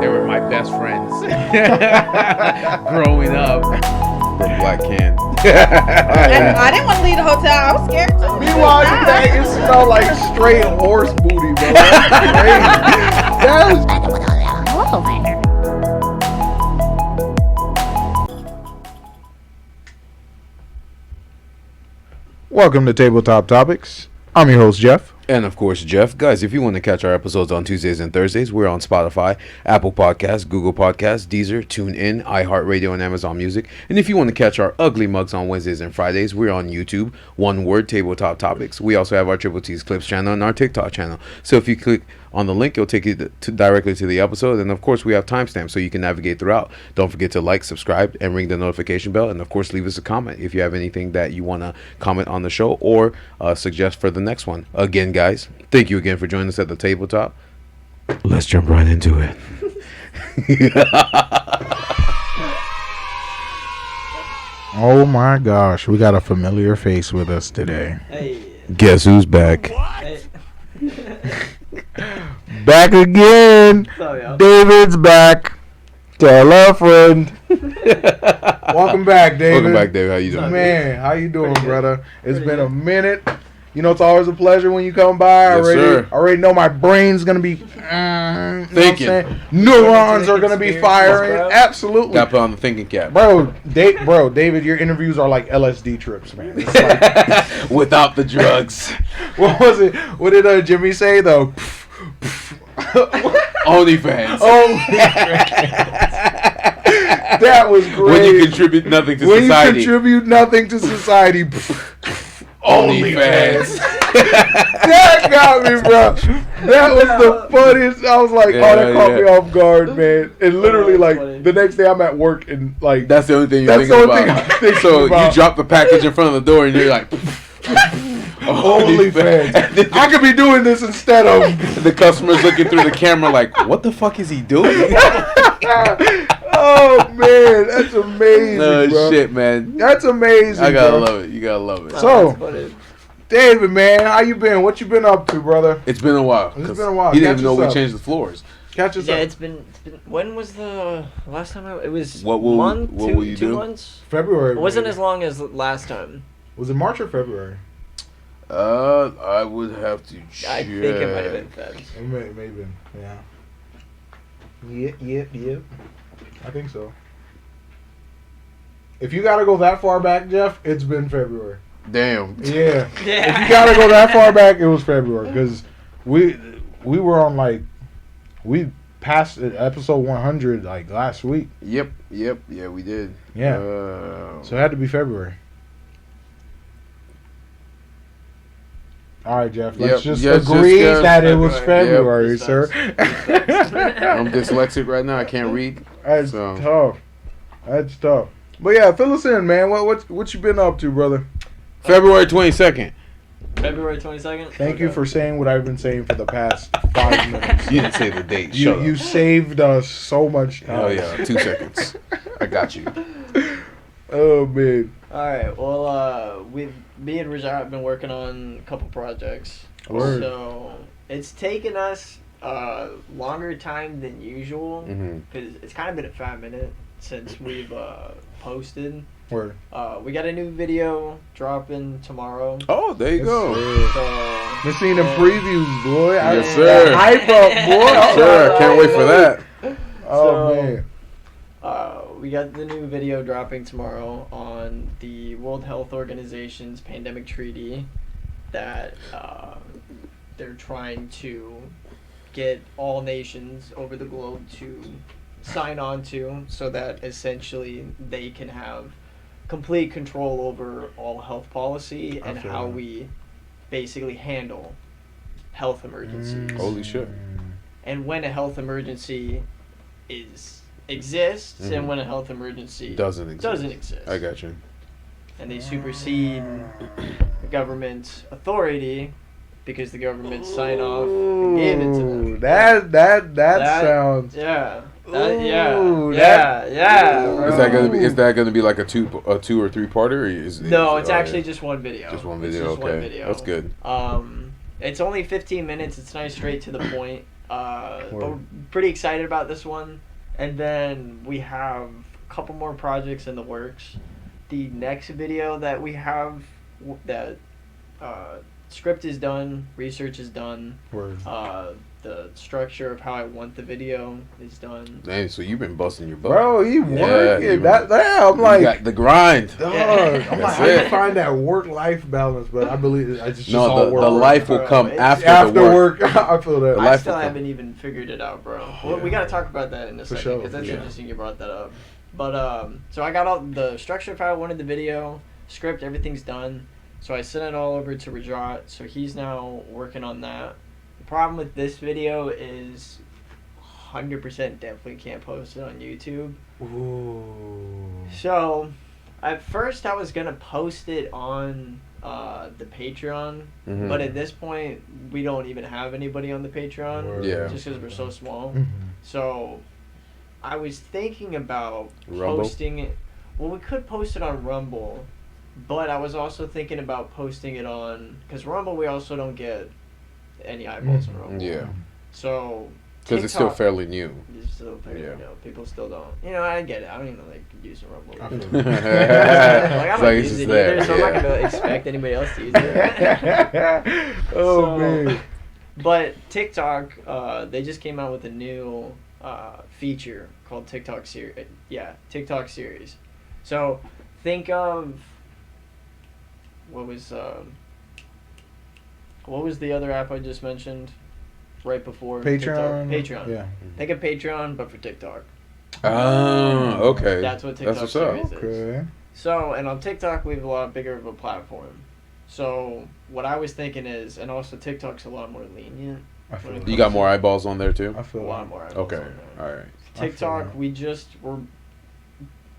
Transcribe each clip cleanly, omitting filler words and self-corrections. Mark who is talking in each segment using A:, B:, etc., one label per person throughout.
A: They were my best friends growing up.
B: From Black Can.
C: I didn't want to leave the hotel. I was scared too.
D: Meanwhile, you bag, it smelled like straight horse booty, bro. That's crazy. That was... Welcome to Tabletop Topics. I'm your host, Jeff.
B: And of course, Jeff. Guys, if you want to catch our episodes on Tuesdays and Thursdays, we're on Spotify, Apple Podcasts, Google Podcasts, Deezer, TuneIn, iHeartRadio, and Amazon Music. And if you want to catch our ugly mugs on Wednesdays and Fridays, we're on YouTube, one word, Tabletop Topics. We also have our Triple T's Clips channel and our TikTok channel. So if you click on the link, it'll take you directly to the episode. And of course, we have timestamps so you can navigate throughout. Don't forget to like, subscribe, and ring the notification bell. And of course, leave us a comment if you have anything that you want to comment on the show or suggest for the next one. Again, guys, thank you again for joining us at the tabletop. Let's jump right into it.
D: Oh my gosh, we got a familiar face with us today.
C: Hey.
B: Guess who's back?
C: Hey.
D: Back again. David's back. Tell a friend. Welcome back, David.
B: Welcome back, David. How you doing?
D: Man, how you doing, brother? It's been a minute. You know, it's always a pleasure when you come by.
B: Yes, sir.
D: I already know my brain's going to be
B: thinking.
D: Neurons are going to be firing. Absolutely.
B: Got to put on the thinking cap.
D: Bro, David, your interviews are like LSD trips, man. It's like,
B: without the drugs.
D: what was it? What did Jimmy say, though?
B: Onlyfans.
D: That was great.
B: When you contribute nothing to
D: When
B: society.
D: you contribute nothing to society.
B: Onlyfans.
D: That got me, bro. That was the funniest. I was like, that caught me off guard, man. And literally, like, the next day I'm at work and, like,
B: that's the only thing you're thinking about. So you drop the package in front of the door and you're like,
D: OnlyFans. I could be doing this instead of
B: the customer's looking through the camera like, what the fuck is he doing?
D: Oh man, that's amazing.
B: No
D: bro.
B: shit, man.
D: That's amazing.
B: I gotta
D: bro.
B: love it. You gotta love it.
D: So, David, man, how you been? What you been up to, brother?
B: It's been a while.
D: It's been a while.
B: He didn't
D: Catch
B: even know
D: us
B: we
D: up.
B: changed the floors.
D: Catch us up.
C: It's been. When was the last time? It was
B: What will you do?
C: 2 months.
D: February.
C: It wasn't
D: maybe.
C: as long as last time.
D: Was it March or February?
B: I would have to check.
C: I think it might have been Feb.
D: It may have been. Yeah. Yep. I think so. If you gotta go that far back, Jeff, it's been February.
B: Damn.
D: Yeah. If you gotta go that far back, it was February because we were on we passed episode 100 like last week.
B: Yep. Yeah, we did.
D: Yeah. So it had to be February. All right, Jeff. Let's just agree that it was February, sir.
B: I'm dyslexic right now. I can't read.
D: That's tough. That's tough. But yeah, fill us in, man. What you been up to, brother?
B: February 22nd.
C: February 22nd.
D: Thank you for saying what I've been saying for the past 5 minutes.
B: You didn't say the date.
D: You saved us so much time.
B: Oh yeah, 2 seconds. I got you.
D: Oh man.
C: All right. Well, me and Rajat have been working on a couple projects.
D: Word.
C: So it's taken us longer time than usual because it's kind of been a 5 minute since we've posted.
D: Word.
C: We got a new video dropping tomorrow.
B: Oh, there you go.
C: So,
D: Been seeing the previews, boy.
B: Yes, sir.
D: Hype up, boy.
B: Yes, sir. Can't wait for that.
D: Oh man.
C: We got the new video dropping tomorrow on the World Health Organization's pandemic treaty that they're trying to get all nations over the globe to sign on to so that essentially they can have complete control over all health policy and how we basically handle health emergencies.
B: Holy shit.
C: And when a health emergency exists and when a health emergency
B: doesn't exist. I got you.
C: And they supersede the government's authority because the government signed off and gave it to them.
D: That sounds.
C: Yeah.
D: Bro.
B: Is that gonna be like a two or three parter?
C: No, it's actually just one video.
B: Just one video. Okay, that's good.
C: It's only 15 minutes. It's nice, straight to the point. But we're pretty excited about this one. And then we have a couple more projects in the works. The next video that we have, that script is done, research is done.
D: Word.
C: The structure of how I want the video is done.
B: Dang, so you've been busting your butt.
D: Bro, you working.
B: Yeah,
D: I'm like,
B: you got the grind.
D: Dog, I'm like, how do you find that work-life balance? But I believe it's just all work.
B: The life will come after the work.
D: I feel that.
C: I still haven't even figured it out, bro. Well, we got to talk about that in a second, because that's interesting you brought that up. But so I got all the structure of how I wanted the video, script, everything's done. So I sent it all over to Rajat, so he's now working on that. The problem with this video is 100% definitely can't post it on YouTube.
D: Ooh.
C: So at first I was going to post it on the Patreon, but at this point we don't even have anybody on the Patreon, just because we're so small. So I was thinking about posting it. Well, we could post it on Rumble, but I was also thinking about posting it on, because Rumble we also don't get any eyeballs on Rumble.
B: Yeah.
C: So
B: because it's still fairly new.
C: It's still fairly new. People still don't. You know, I get it. I don't even like using Rumble.
B: I
C: don't use it either, so I'm not gonna expect anybody else to use it.
D: Man.
C: But TikTok, they just came out with a new feature called TikTok series. TikTok series. So think of what was the other app I just mentioned right before
D: Patreon?
C: TikTok? Patreon.
D: Yeah.
C: Think of Patreon, but for TikTok.
B: Oh, okay.
C: That's what TikTok
B: what's
C: series
B: up.
C: is. So, and on TikTok, we have a lot bigger of a platform. So, what I was thinking is, and also TikTok's a lot more lenient.
B: You got more eyeballs on there too?
D: I feel
C: a lot more eyeballs on there.
B: All right.
C: TikTok, we're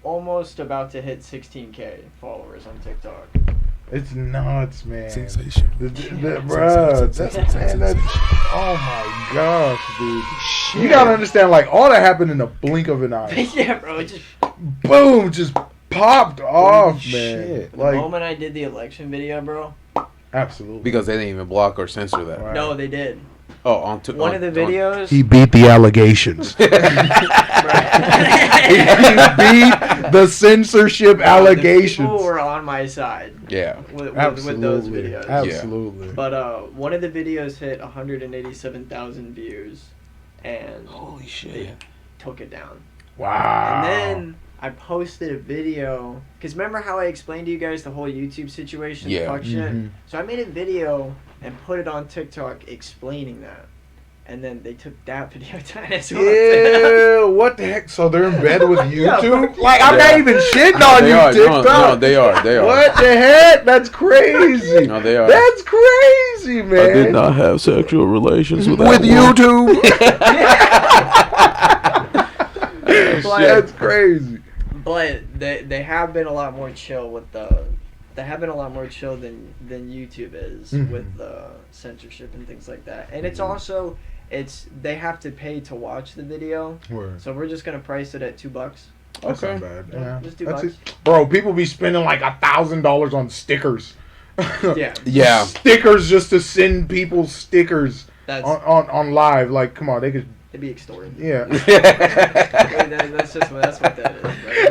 C: almost about to hit 16K followers on TikTok.
D: It's nuts, man.
A: Sensation.
D: Bruh, oh my gosh, dude. Shit. You gotta understand, like, all that happened in the blink of an eye.
C: Yeah, bro, it just
D: boom, just popped off, man.
C: Shit. The moment I did the election video, bro.
D: Absolutely.
B: Because they didn't even block or censor that.
D: Right.
C: No, they did.
B: Oh,
C: one of the videos.
D: He beat the allegations. He beat the censorship allegations.
C: The people were on my side.
B: Yeah.
C: With those videos.
D: Absolutely.
C: Yeah. But one of the videos hit 187,000 views, and
A: holy shit,
C: they took it down.
D: Wow.
C: And then I posted a video, because remember how I explained to you guys the whole YouTube situation?
B: Yeah.
C: Fuck shit. So I made a video and put it on TikTok explaining that. And then they took that video down as well.
D: Yeah, what the heck? So they're in bed with YouTube? Like, I'm not even shitting on you, TikTok.
B: No, they are.
D: What the heck? That's crazy.
B: No, they are.
D: That's crazy, man.
A: I did not have sexual relations with
D: YouTube. That's crazy.
C: But they have been a lot more chill with the... They have been a lot more chill than YouTube is with the censorship and things like that. And it's also... They have to pay to watch the video.
D: Word.
C: So we're just going to price it at $2.
D: That's not bad. Yeah.
C: Just $2.
D: Bro, people be spending like $1,000 on stickers.
C: Yeah.
D: Stickers just to send people stickers on live. Like, come on, they could...
C: They'd be extorted.
D: Yeah.
C: that's what that is.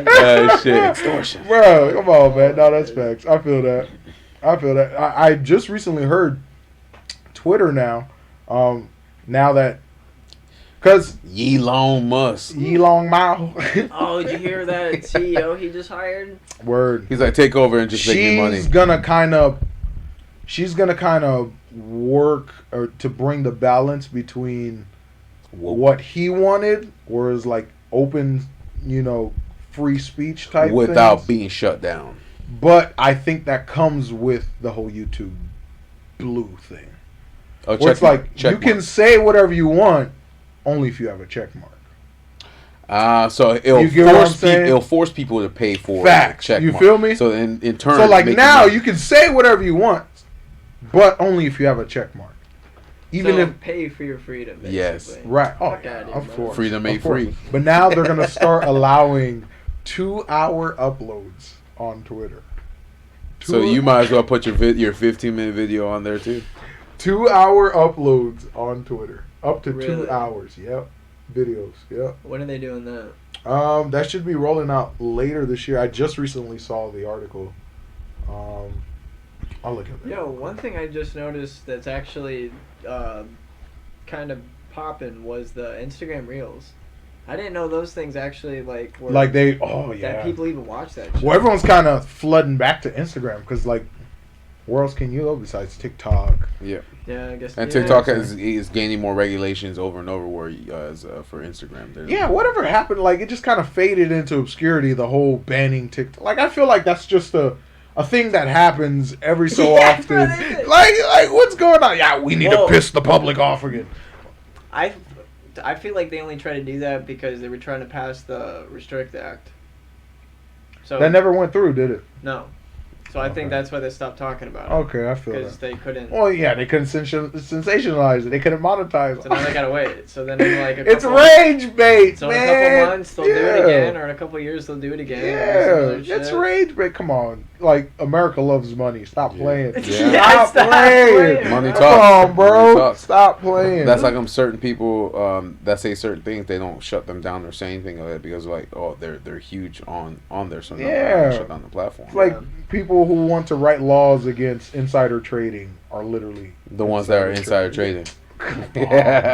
C: Right?
B: Shit. Extortion.
D: Bro, come on, man. No, that's facts. I feel that. I just recently heard Twitter now that... Because...
B: Elon Musk.
D: Elon Mao.
C: Oh, did you hear that CEO he just hired?
D: Word.
B: He's like, take over and just make me money.
D: She's gonna kind of work to bring the balance between what he wanted, whereas like open, free speech type
B: without
D: things.
B: being shut down.
D: But I think that comes with the whole YouTube Blue thing.
B: Oh,
D: where it's like you can say whatever you want, only if you have a check mark.
B: So it'll force people to pay for
D: facts.
B: Check
D: you
B: mark.
D: feel me?
B: So in turn,
D: so like now you can say whatever you want, but only if you have a check mark.
C: Even if pay for your freedom. Basically.
B: Yes.
D: Right. Oh, of course.
B: Freedom ain't free.
D: But now they're gonna start allowing 2-hour uploads on Twitter.
B: So you might as well put your 15-minute video on there too.
D: 2-hour uploads on Twitter. Up to
C: Really?
D: 2 hours. Yep. Videos. Yep.
C: When are they doing that?
D: That should be rolling out later this year. I just recently saw the article. I'll look at that.
C: Yo, one thing I just noticed that's actually kind of popping was the Instagram Reels. I didn't know those things actually like were
D: Like they, oh yeah.
C: that people even watch that shit.
D: Well, everyone's kind of flooding back to Instagram because, like, where else can you go besides TikTok?
B: Yeah.
C: Yeah, I guess.
B: And
C: yeah.
B: TikTok is gaining more regulations over and over, whereas for Instagram,
D: Yeah, whatever happened, like, it just kind of faded into obscurity, the whole banning TikTok. Like, I feel like that's just a thing that happens every so
C: Yeah,
D: often.
C: bro, they-
D: Like, what's going on? Yeah, we need to piss the public off again.
C: I feel like they only try to do that because they were trying to pass the Restrict Act. So
D: That never went through, did it?
C: no. So I think
D: Okay.
C: that's why they stopped talking about it.
D: Okay, I feel
C: Because
D: that.
C: they couldn't.
D: Well, yeah, they couldn't sensationalize it. They couldn't monetize
C: So now they
D: it.
C: gotta wait. So then in like a couple,
D: It's rage bait,
C: So
D: man.
C: in a couple months they'll do it
D: Yeah.
C: again, or in a couple years they'll do it again.
D: Yeah, it's rage bait. Come on, like, America loves money. Stop
B: Yeah.
D: playing.
B: Yeah.
D: Stop playing.
B: Money
D: Come
B: talks.
D: on, bro.
B: Money talks.
D: Stop playing.
B: That's like certain people that say certain things. They don't shut them down or say anything of it because like they're huge on there, so
D: Yeah.
B: shut down the platform.
D: It's like people who want to write laws against insider trading are literally
B: the ones that are insider trading.
D: Come on,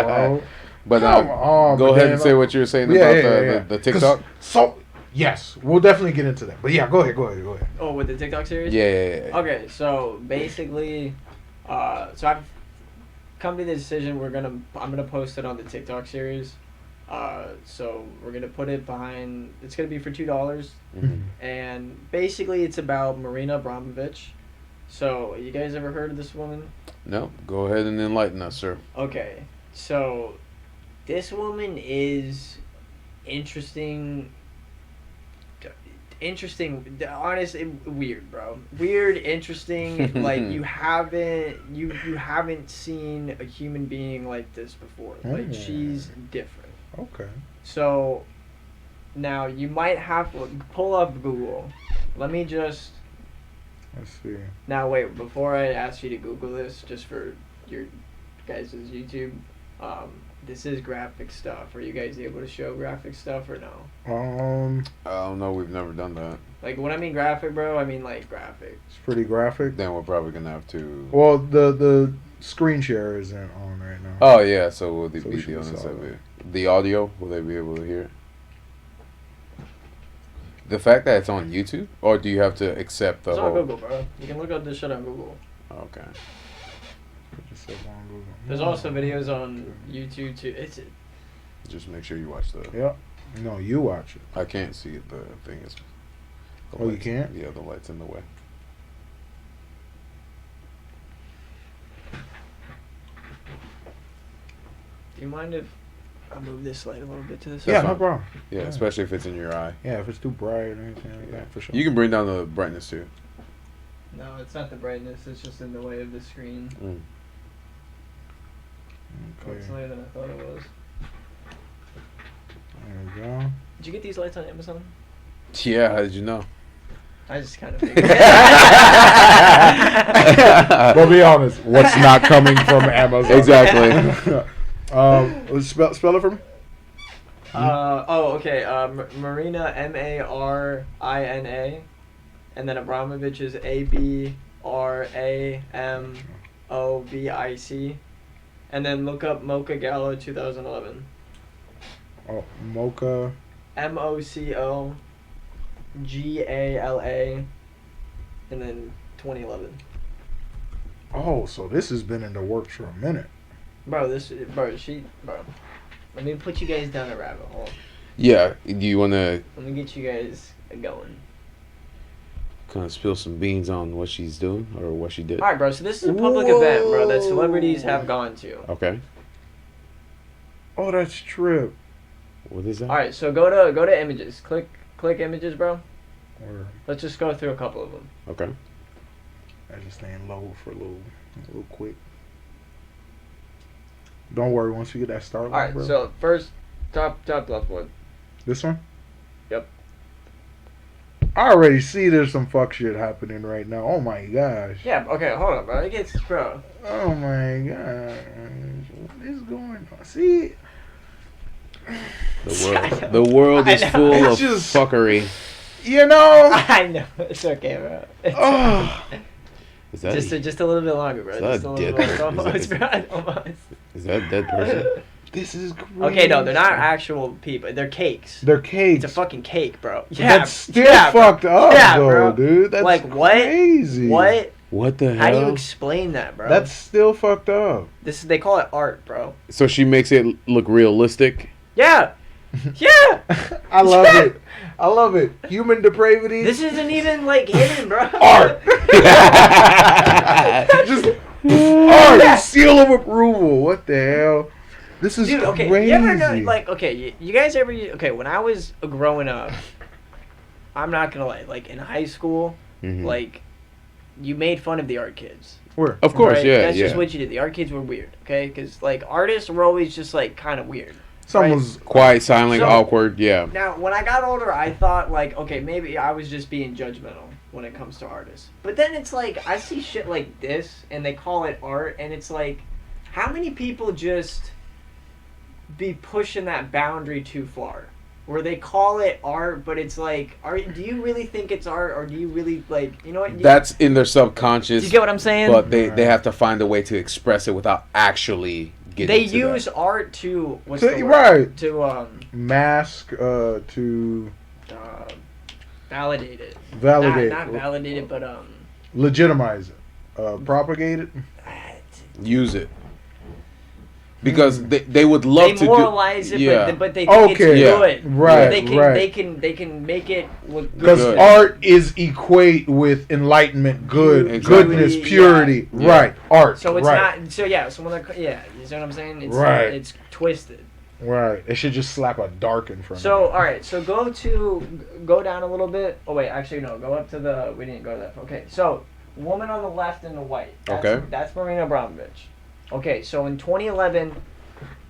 D: bro.
B: But
D: Come on,
B: go
D: but
B: ahead
D: then-
B: and say what you were saying
D: Yeah,
B: about
D: yeah.
B: the TikTok.
D: 'Cause- So yes, we'll definitely get into that. But yeah, go ahead.
C: Oh, with the TikTok series?
B: Yeah.
C: Okay, so basically, so I've come to the decision I'm gonna post it on the TikTok series. So we're gonna put it behind. It's gonna be for $2,
B: Mhm.
C: and basically it's about Marina Abramovic. So you guys ever heard of this woman?
B: No, go ahead and enlighten us, sir.
C: Okay, so this woman is interesting. Honest, weird, bro. Weird, interesting. Like you haven't seen a human being like this before. Like she's different.
D: Okay.
C: So now you might have to pull up Google. Let me just.
D: Let's see.
C: Now wait, before I ask you to Google this, just for your guys' YouTube, this is graphic stuff. Are you guys able to show graphic stuff or no?
B: I don't know. We've never done that.
C: Like when I mean graphic, bro, I mean like graphic.
D: It's pretty graphic.
B: Then we're probably gonna have to.
D: Well, the screen share isn't on right now.
B: Oh yeah, so will the
D: So we should
B: video
D: be
B: and
D: solid.
B: stuff? The audio, will they be able to hear it? The fact that it's on YouTube, or do you have to accept the
C: It's on
B: whole?
C: Google, bro. You can look up this shit on Google.
B: Okay.
D: Just up on Google.
C: There's also videos on YouTube too. It's
B: Just make sure you watch the.
D: Yep. No, you watch it.
B: I can't see it. The thing is. the
D: Oh, you
B: lights-
D: can't?
B: Yeah, the light's in the way.
C: Do you mind if I move this light a little bit to the side?
D: Yeah,
B: fine.
D: no problem.
B: Yeah,
D: Yeah.
B: especially if it's in your eye.
D: Yeah, if it's too bright or anything like
B: Yeah.
D: that, for sure.
B: You can bring down the brightness too.
C: No, it's not the brightness. It's just in the way of the screen.
B: Mm.
D: Okay.
C: It's later than I thought it was.
D: There we go.
C: Did you get these lights on Amazon?
B: Yeah, how did you know?
C: I just kind of figured.
D: Well, be honest. What's not coming from Amazon?
B: Exactly.
D: Spell it for me.
C: Okay. Marina, Marina, and then Abramovic is Abramovic, and then look up Mocha Gala 2011.
D: Oh, Mocha.
C: MOCOGALA, and then 2011.
D: Oh, so this has been in the works for a minute.
C: Bro, let me put you guys down a rabbit hole.
B: Yeah. Do you want to
C: Let me get you guys going.
B: kind of spill some beans on what she's doing or what she did?
C: Alright, bro, so this is a public event, bro, that celebrities have gone to.
B: Okay.
D: Oh, that's trip.
B: What is that?
C: Alright, so go to images. Click images, bro.
D: Or
C: Let's just go through a couple of them.
B: Okay.
D: I just staying low for a little quick. Don't worry, once we get that start line,
C: Alright,
D: bro.
C: so first, top left one.
D: This one?
C: Yep.
D: I already see there's some fuck shit happening right now. Oh my gosh.
C: Yeah, okay, hold on, bro. It gets, bro.
D: Oh my god. What is going on? See?
B: The world is
C: I know.
B: full
D: It's
B: of
D: just-
B: fuckery.
D: You know?
C: I know. It's okay, bro. It's
D: Oh.
B: Is that
C: just a little bit longer, bro.
B: Is that
C: Just a little
B: dead?
C: bit. Almost,
B: Is
C: bro. Almost.
B: is that a dead person?
D: This is crazy.
C: Okay, no, they're not actual people. They're cakes.
D: They're cakes.
C: It's a fucking cake, bro.
D: That's still
C: yeah, bro.
D: fucked up,
C: Yeah,
D: though,
C: bro.
D: dude. That's
C: Like, what?
D: crazy.
C: What?
B: What the
C: How do you
B: hell?
C: explain that, bro?
D: That's still fucked up.
C: They call it art, bro.
B: So she makes it look realistic.
C: Yeah. Yeah.
D: I love it. I love it. Human depravity.
C: This isn't even like hidden, bro.
D: art. Just art. Seal of approval. What the hell? This is
C: Dude, okay,
D: crazy.
C: you ever know, like, okay, you guys ever, okay, when I was growing up, I'm not gonna lie, like, in high school,
B: Mhm.
C: like, you made fun of the art kids.
D: Where?
B: Of course,
C: right?
B: yeah,
C: That's
B: yeah.
C: just what you did. The art kids were weird, okay? Because, like, artists were always just, like, kind of weird.
D: Someone's
B: Quiet, silent,
C: So-
B: awkward. Yeah.
C: Now, when I got older, I thought, like, okay, maybe I was just being judgmental when it comes to artists. But then it's like, I see shit like this, and they call it art, and it's like, how many people just be pushing that boundary too far? Where they call it art, but it's like, do you really think it's art, or do you really, like, you know what?
B: That's in their
C: Do
B: subconscious.
C: you get what I'm saying?
B: But they have to find a way to express it without actually getting
C: They
B: to
C: use
B: that.
C: art to, what's
D: To-
C: the word?
D: right.
C: To,
D: mask to
C: validate it.
D: validate,
C: Not validate it, but,
D: legitimize it, propagate it.
B: Use it. Because they would love
C: they
B: to
C: moralize
B: do,
C: it,
B: yeah.
C: but they think
D: Okay.
C: it's
B: Yeah.
C: good.
D: Right,
C: They can
D: right.
C: they can make it look good.
D: Because
B: Good.
D: art is equate with enlightenment, good,
B: Exactly.
D: goodness, purity.
B: Yeah.
D: Right, art.
C: So it's
D: right.
C: not. So yeah. So when they're you see what I'm saying? It's,
D: Right.
C: It's twisted.
D: Right. It should just slap a dark in front
C: So
D: of
C: all right. So go down a little bit. Oh wait, actually no. Go up to the. We didn't go to that. Okay. So woman on the left in the white.
B: Okay.
C: That's Marina Abramovic. Okay. So in 2011.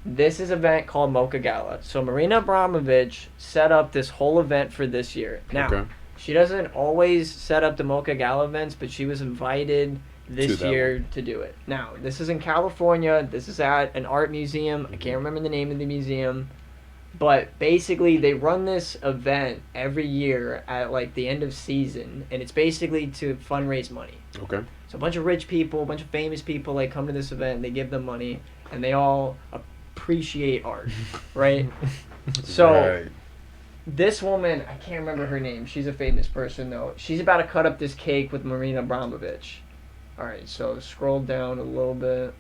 C: This is an event called Mocha Gala. So Marina Abramovic set up this whole event for this year. Now,
B: Okay.
C: she doesn't always set up the Mocha Gala events, but she was invited this
B: To that
C: year to do it. Now, this is in California. This is at an art museum. I can't remember the name of the museum. But basically, they run this event every year at like the end of season, and it's basically to fundraise money.
B: Okay.
C: So a bunch of rich people, a bunch of famous people, like come to this event, and they give them money, and they all appreciate art, right? So
D: Right.
C: this woman, I can't remember her name. She's a famous person though. She's about to cut up this cake with Marina Abramovic. All right, so scroll down a little bit.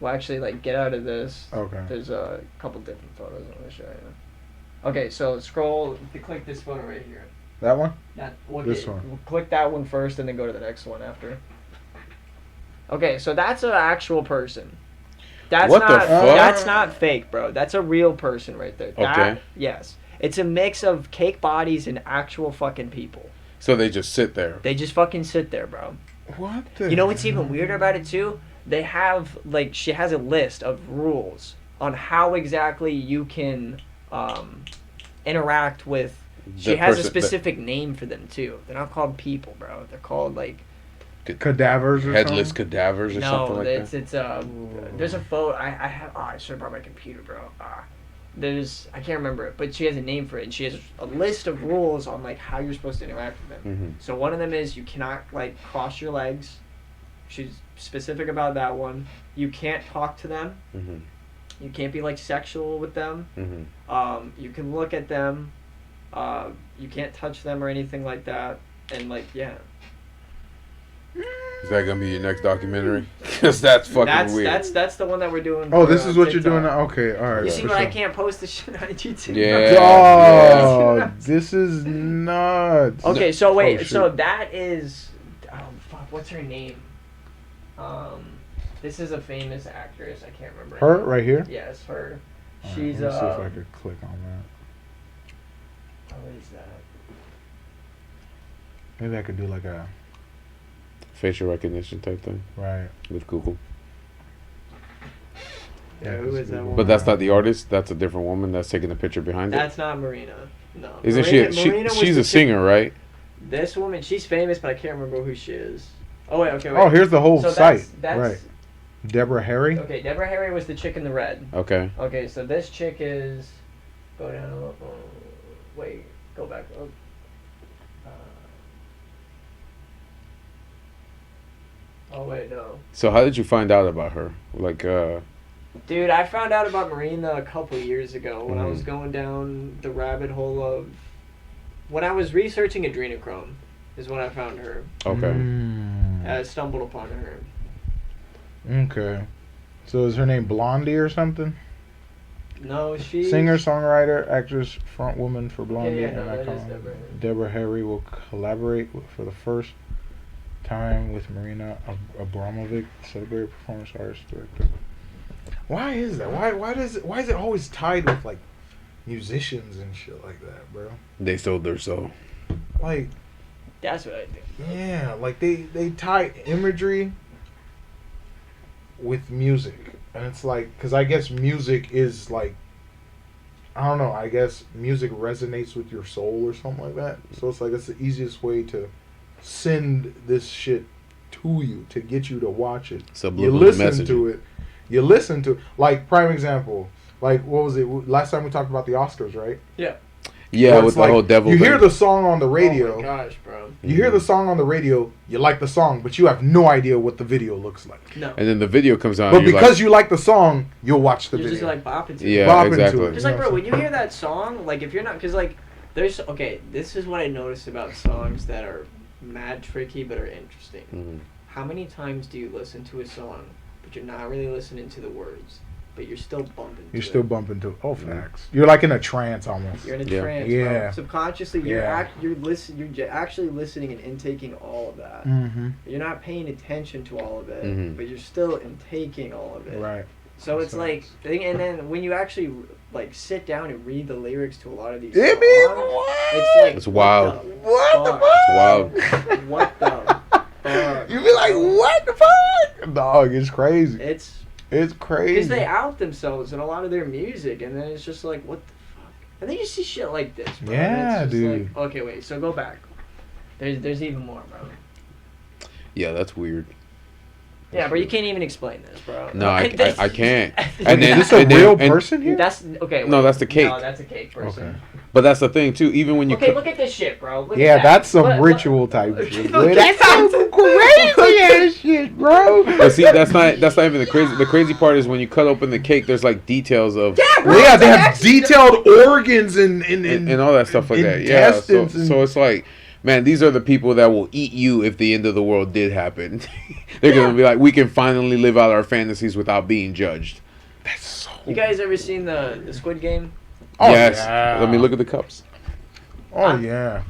C: Well, actually, like get out of this.
D: Okay.
C: There's a couple different photos I want to show you. Okay, so scroll. Click this photo right here.
D: That one? This one.
C: We'll click that one first, and then go to the next one after. Okay, so that's an actual person. That's
B: What the
C: not.
B: fuck?
C: That's not fake, bro. That's a real person right there. That,
B: Okay.
C: Yes, it's a mix of cake bodies and actual fucking people.
B: So they just sit there.
C: They just fucking sit there, bro.
D: What the
C: You know what's even weirder about it too? They have like she has a list of rules on how exactly you can interact with. She
B: The
C: has a
B: person-
C: specific name for them too. They're not called people, bro. They're called like
D: cadavers or
B: headless
D: something?
B: cadavers or something like
C: it's
B: that.
C: it's there's a photo. I have. Oh, I should have brought my computer, bro. I can't remember it, but she has a name for it, and she has a list of rules on like how you're supposed to interact with them.
B: Mm-hmm.
C: So one of them is you cannot like cross your legs. She's specific about that one. You can't talk to them.
B: Mm-hmm.
C: You can't be like sexual with them.
B: Mm-hmm.
C: You can look at them. You can't touch them or anything like that. And like yeah.
B: Is that gonna be your next documentary? Because that's fucking weird.
C: That's the one that we're doing.
D: Oh,
C: for,
D: this is what you're
C: TikTok.
D: doing now? Okay, alright.
C: You see
D: for
C: why I
D: sure.
C: can't post the shit on YouTube?
B: Yeah.
D: Oh,
C: Yeah.
D: this is nuts.
C: Okay, so wait,
D: Oh, shoot.
C: so that is, fuck, what's her name? This is a famous actress. I can't remember.
D: Her
C: name.
D: right here?
C: Yes, her.
D: Alright,
C: She's
D: let me see if I could click on that.
C: What is that?
D: Maybe I could do like a
B: Facial recognition type thing
D: right.
B: with Google.
C: Yeah, who is that one?
B: But that's not the artist. That's a different woman that's taking the picture behind
C: That's not Marina. No.
B: it. Isn't
C: Marina,
B: she?
C: Marina was
B: She's
C: the
B: a singer, right?
C: This woman, she's famous, but I can't remember who she is. Oh wait, okay, wait.
D: Oh, here's the whole
C: So
D: site.
C: that's
D: Right. Deborah Harry.
C: Okay, Deborah Harry was the chick in the red.
B: Okay.
C: Okay, so this chick is. Go down a little. Wait, go back. Oh wait, no.
B: So how did you find out about her? Like,
C: Dude, I found out about Marina a couple years ago when I was
B: Mhm.
C: going down the rabbit hole of. When I was researching adrenochrome, is when I found her.
B: okay.
C: I stumbled upon her.
D: Okay. So is her name Blondie or something?
C: No, she.
D: Singer, songwriter, actress, front woman for Blondie,
C: Yeah, no,
D: and
C: that is
D: icon.
C: Deborah Harry.
D: Deborah Harry will collaborate for the first time with Marina Abramovic, celebrated performance artist director. Why is that? Why is it always tied with like musicians and shit like that, bro?
B: They sold their soul.
D: Like,
C: That's what I think.
D: yeah, like they tie imagery with music, and it's like, because I guess music is like, I don't know, I guess music resonates with your soul or something like that. So it's like, it's the easiest way to send this shit to you, to get you to watch it. You
B: Subliminal
D: listen
B: messaging.
D: to it. You listen to, like, prime example, like, what was it? Last time we talked about the Oscars, right?
C: Yeah.
B: Yeah,
D: Where
B: with
D: it's
B: the
D: like,
B: whole devil
D: you
B: thing.
D: hear the song on the radio.
C: Oh my gosh, bro.
D: You hear the song on the radio, you like the song, but you have no idea what the video looks like.
C: No.
B: And then the video comes out.
D: But
B: and you're
D: because you like the song, you'll watch the
C: You're
D: video.
C: just like bopping to
B: Yeah,
C: it.
D: Bop into
B: exactly.
D: it.
C: Just like, bro, when you hear that song, like, if you're not, because, like, there's, okay, this is what I noticed about songs that are mad tricky but are interesting.
B: Mhm.
C: How many times do you listen to a song, but you're not really listening to the words, but you're still bumping to
D: You're
C: it?
D: still bumping to it. Oh, facts. You're like in a trance almost.
C: You're in a
B: Yeah.
C: trance,
D: Yeah.
C: bro. Subconsciously, you're
D: Yeah.
C: you're actually listening and intaking all of that.
D: Mm-hmm.
C: You're not paying attention to all of it,
B: Mhm.
C: but you're still intaking all of it.
D: Right.
C: So it's
D: So-
C: like, and then when you actually like sit down and read the lyrics to a lot of these
D: It
C: songs,
D: means what?
C: it's like
B: It's wild.
D: What the
C: fuck?
D: fuck?
B: It's wild.
C: What the fuck?
D: You be like, what the fuck? Dog, it's crazy.
C: It's
D: It's
C: because
D: crazy.
C: they out themselves in a lot of their music, and then it's just like, what the fuck? And then you see shit like this, bro. and
D: Yeah,
C: it's just
D: dude.
C: Like, okay, wait. So go back. There's even more, bro.
B: Yeah, that's weird.
C: Yeah, bro. You can't even explain this, bro.
B: No, I can't.
D: Is
B: And then-
D: this a
B: and then-
D: real
B: and-
D: person here?
C: That's okay.
B: No,
C: wait.
B: that's the cake.
C: No, that's a cake person.
D: Okay.
B: But that's the thing too. Even when you
C: Okay,
B: cook,
C: look at this shit, bro. Look
D: Yeah,
C: at that.
D: that's some
C: Look-
D: ritual type shit.
C: Look
D: Boy,
C: at
D: that's
C: that.
D: some crazy ass shit, bro.
B: but see, that's not even the crazy. The crazy part is when you cut open the cake. There's like details of
C: Yeah, bro.
D: Well, yeah, they
C: it's
D: have
C: actually-
D: detailed organs and
B: and all that stuff like that. Yeah. So,
D: intestines and-
B: so it's like, man, these are the people that will eat you if the end of the world did happen. They're gonna be like, we can finally live out our fantasies without being judged.
D: That's so.
C: You guys ever seen the Squid Game?
D: Oh,
B: Yes.
D: yeah.
B: Let me look at the cups.
D: Oh yeah.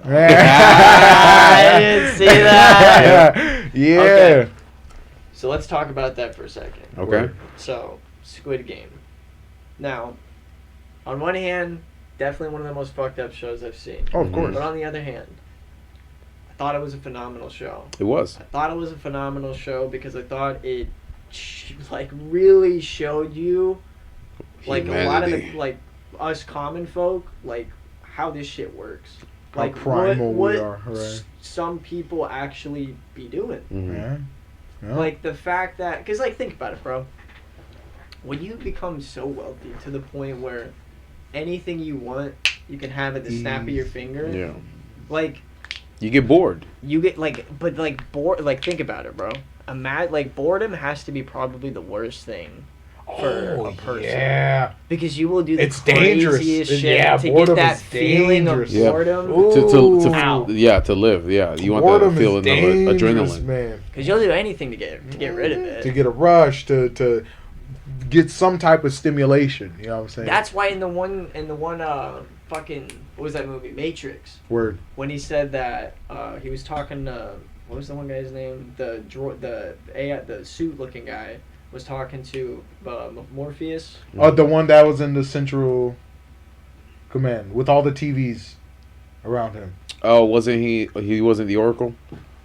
C: I didn't see that.
D: Yeah.
C: Okay. So let's talk about that for a second.
B: Okay.
C: So, Squid Game. Now, on one hand, definitely one of the most fucked up shows I've seen.
D: Oh, of course.
C: But on the other hand, I thought it was a phenomenal show.
B: It was.
C: I thought it was a phenomenal show because I thought it like really showed you like a lot of the
B: Humanity.
C: like us common folk like how this shit works.
D: How
C: Like
D: primal
C: what
D: we are, right?
C: some people actually be doing.
B: Mhm.
D: Yeah. Yeah.
C: Like the fact that, because like think about it, bro. When you become so wealthy to the point where anything you want, you can have at the snap of your finger.
B: Yeah.
C: Like
B: You get bored.
C: you get like, but like like think about it, bro. Like boredom has to be probably the worst thing for a person.
D: Yeah.
C: Because you will do the
D: It's dangerous.
C: craziest shit
D: Yeah,
C: to get
D: boredom
C: that
D: is
C: feeling of
D: dangerous.
B: Yeah.
C: boredom.
D: Ooh.
B: To live. Yeah. You want
D: Boredom
B: that
D: is
B: feeling of
D: dangerous,
B: adrenaline.
D: man.
C: Because you'll do anything to get rid of it.
D: To get a rush, to get some type of stimulation. You know what I'm saying?
C: That's why in the one fucking what was that movie Matrix
D: Word.
C: when he said that he was talking to what was the one guy's name the suit looking guy was talking to Morpheus.
D: Oh, the one that was in the Central Command with all the TVs around him.
B: Oh, wasn't he? He wasn't the Oracle.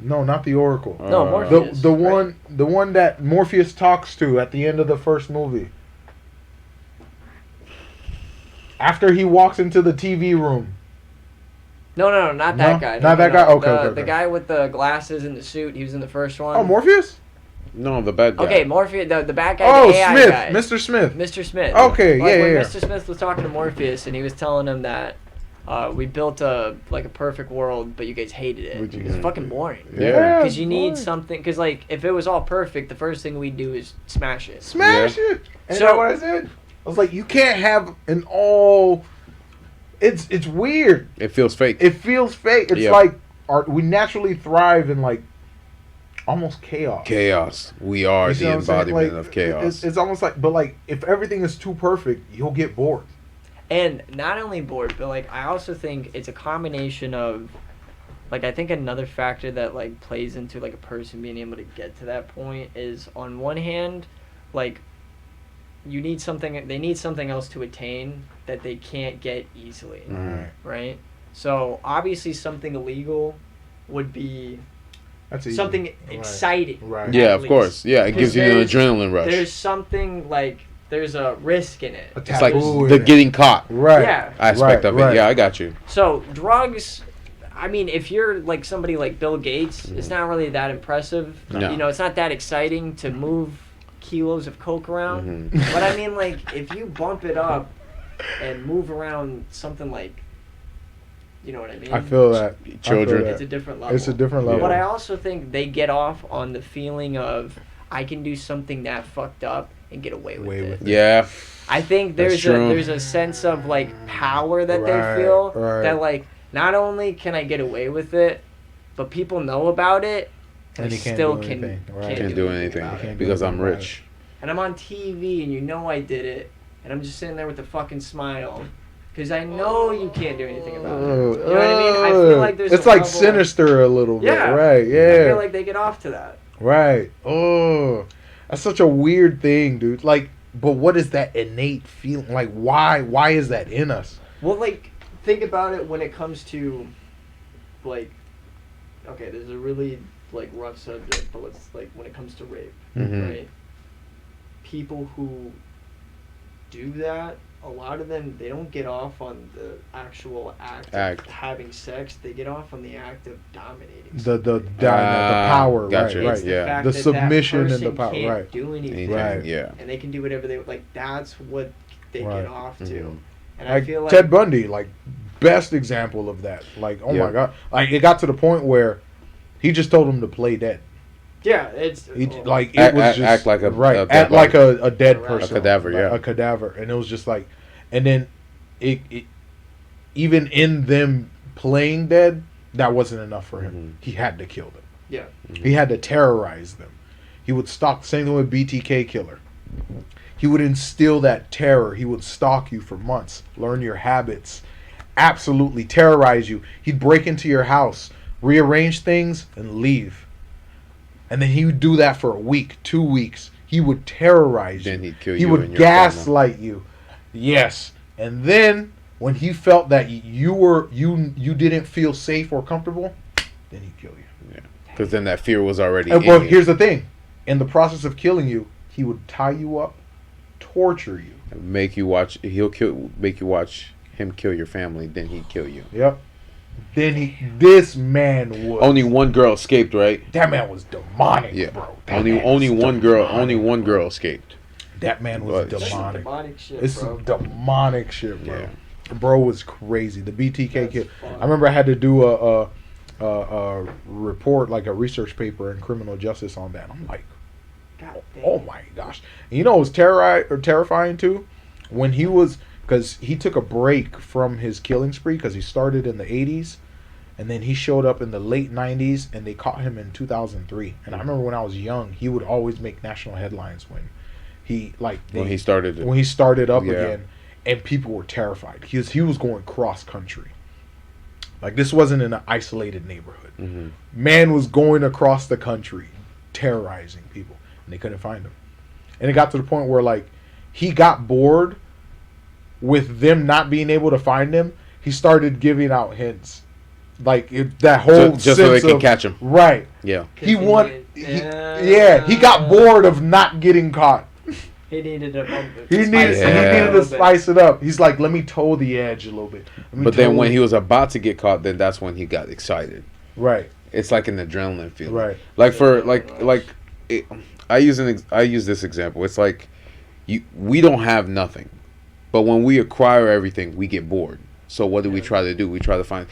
D: No, not the Oracle.
C: No,
B: Uh,
C: Morpheus.
D: The
C: right?
D: one that Morpheus talks to at the end of the first movie. After he walks into the TV room.
C: No, not that
D: No?
C: guy.
D: Not that guy? Okay, okay,
C: The
D: okay.
C: guy with the glasses and the suit. He was in the first one.
D: Oh, Morpheus?
B: No, the bad guy.
C: Okay, Morpheus, the bad guy,
D: Oh,
C: the AI
D: Smith,
C: guy.
D: Mr. Smith.
C: Mr. Smith.
D: Okay,
C: Like,
D: yeah,
C: when
D: yeah.
C: Mr. Smith was talking to Morpheus, and he was telling him that we built a perfect world, but you guys hated it.
D: Would you
C: It's
D: guys-
C: fucking boring.
B: Yeah.
C: Because you need something. Because like, if it was all perfect, the first thing we'd do is smash it.
D: Smash it. And
C: So-
D: that's what I said. I was like, you can't have an all. It's weird.
B: It feels fake.
D: It feels fake. It's
B: Yeah.
D: like we naturally thrive in like almost chaos.
B: Chaos. We are
D: You see
B: the
D: what I'm saying?
B: embodiment
D: Like,
B: of chaos.
D: It's almost like, but like, if everything is too perfect, you'll get bored.
C: And not only bored, but like, I also think it's a combination of, like, I think another factor that like plays into like a person being able to get to that point is, on one hand, like, you need something. They need something else to attain that they can't get easily, right? So obviously, something illegal would be
D: That's easy.
C: something
D: Right.
C: exciting.
D: Right.
B: Yeah,
C: at
B: of course. Yeah, it gives you an
C: There's-
B: adrenaline rush.
C: There's something like there's a risk in it.
D: A
B: It's like
D: taboo in
B: the
D: it.
B: getting caught
D: Right.
C: Yeah.
B: aspect
D: Right,
B: of it.
D: right.
B: Yeah, I got you.
C: So drugs, I mean, if you're like somebody like Bill Gates, it's not really that impressive.
B: No.
C: You know, it's not that exciting to move kilos of coke around.
B: Mhm.
C: But I mean, like, if you bump it up and move around something like, you know what I mean?
D: I feel that.
B: Children.
C: It's a different level.
D: It's a different level.
C: But I also think they get off on the feeling of, I can do something that fucked up and get away with it.
B: Yeah.
C: I think
B: That's
C: there's
B: true.
C: a sense of like power that
D: Right,
C: they feel
D: right.
C: that like, not only can I get away with it, but people know about it, and
D: And
C: I
D: you can't
C: still
D: do
C: can
D: anything, right.
C: can't
B: Can't do anything
C: about it.
D: Can't do
B: because I'm
D: anything about
B: rich.
C: And I'm on TV, and you know I did it, and I'm just sitting there with a fucking smile, because I know you can't do anything about it. You know what I mean? I feel like there's
D: it's
C: a
D: like
C: level-
D: Sinister a little bit.
C: Yeah.
D: Right.
C: I
D: Yeah.
C: feel like they get off to that.
D: Right. Oh, that's such a weird thing, dude. Like, but what is that innate feeling? Like, why is that in us?
C: Well, like, think about it when it comes to, like, okay, there's a really, like, rough subject, but let's, like, when it comes to rape,
B: Mhm.
C: right? People who do that, a lot of them, they don't get off on the actual act of having sex. They get off on the act of dominating.
D: The power.
B: Gotcha.
D: Right.
C: It's
D: Right.
C: the fact
D: The
C: that
D: submission and
C: person
D: the power,
C: can't
D: right.
C: do anything,
B: Anything,
D: Right.
B: Yeah.
C: and they can do whatever they like. That's what they
D: Right.
C: get off to.
B: Mhm.
C: And I
D: Like
C: feel like
D: Ted Bundy, like best example of that. Like, oh
B: Yeah.
D: my god, like it got to the point where he just told him to play dead.
C: yeah, it's
D: He,
C: oh,
D: like it
B: Act-
D: was
B: act-
D: just
B: act like a-
D: right,
B: a
D: act
B: dead
D: like
B: body.
D: a dead
C: A
D: person,
B: cadaver,
D: like
B: yeah.
D: a cadaver, and it was just like, and then it even in them playing dead, that wasn't enough for him.
B: Mhm.
D: He had to kill them.
C: yeah.
D: He had to terrorize them. He would stalk. Same thing with BTK killer. He would instill that terror. He would stalk you for months, learn your habits, absolutely terrorize you. He'd break into your house, rearrange things, and leave. And then he would do that for a week, 2 weeks. He would terrorize
B: Then
D: you.
B: he'd kill
D: He
B: you
D: would
B: and your family.
D: gaslight you. Yes. And then when he felt that you didn't feel safe or comfortable, then he'd kill you.
B: Because then that fear was already
D: And,
B: in
D: well,
B: you.
D: here's the thing. In the process of killing you, he would tie you up, torture you.
B: Make you watch him kill your family, then he'd kill you.
D: Yep. Then this man was
B: Only one girl escaped, right?
D: that man was demonic,
B: Yeah.
D: bro. That
B: Only
D: man
B: only
D: was
B: one girl
D: demonic.
B: escaped.
D: That man was
B: But-
D: demonic.
C: Demonic shit,
D: It's
C: bro.
D: some demonic shit, bro.
B: Yeah.
D: Bro was crazy. The BTK
C: That's
D: kid.
C: fun.
D: I remember I had to do a report, like a research paper in criminal justice on that. I'm like,
C: God damn.
D: oh my gosh. And you know what was terrifying too? When he was, because he took a break from his killing spree because he started in the 80s. And then he showed up in the late 90s and they caught him in 2003. And I remember when I was young, he would always make national headlines when he, like,
B: When he started.
D: when he started up
B: Yeah.
D: again, and people were terrified. He was going cross country. Like, this wasn't in an isolated neighborhood.
B: Mhm.
D: Man was going across the country, terrorizing people, and they couldn't find him. And it got to the point where, like, he got bored with them not being able to find him. He started giving out hints, like that whole
B: Just so they
D: sense
B: can
D: of-
B: catch him.
D: Right.
B: Yeah.
D: He
C: Cause
D: want.
C: needed-
D: Yeah, he got bored of not getting caught.
C: He needed a bump.
D: He needed to spice it up. He's like, let me toe the edge a little bit. Let me
B: But then
D: toe
B: when
D: it-
B: he was about to get caught, then that's when he got excited.
D: right,
B: It's like an adrenaline feeling.
D: right,
B: Like for it, I use this example. It's like we don't have nothing, but when we acquire everything, we get bored. So what do we try to do? We try to find.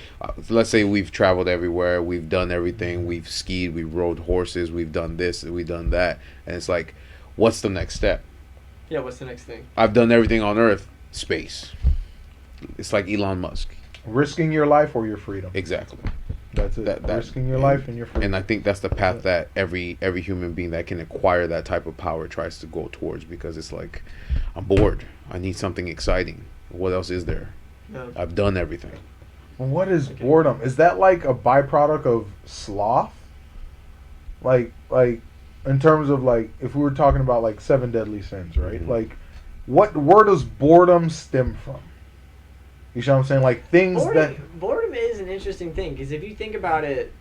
B: Let's say we've traveled everywhere, we've done everything, we've skied, we've rode horses, we've done this, we've done that, and it's like, what's the next step?
C: Yeah, what's the next thing?
B: I've done everything on Earth, space. It's like Elon Musk.
D: Risking your life or your freedom.
B: Exactly.
D: That's it. Risking your life and your freedom.
B: And I think that's the path that every human being that can acquire that type of power tries to go towards, because it's like, I'm bored. I need something exciting. What else is there?
C: Yeah.
B: I've done everything.
D: What is boredom? Is that like a byproduct of sloth? Like in terms of like, if we were talking about like 7 deadly sins, right?
B: Mm-hmm.
D: Like, where does boredom stem from? You know what I'm saying? Like things
C: boredom is an interesting thing, because if you think about it,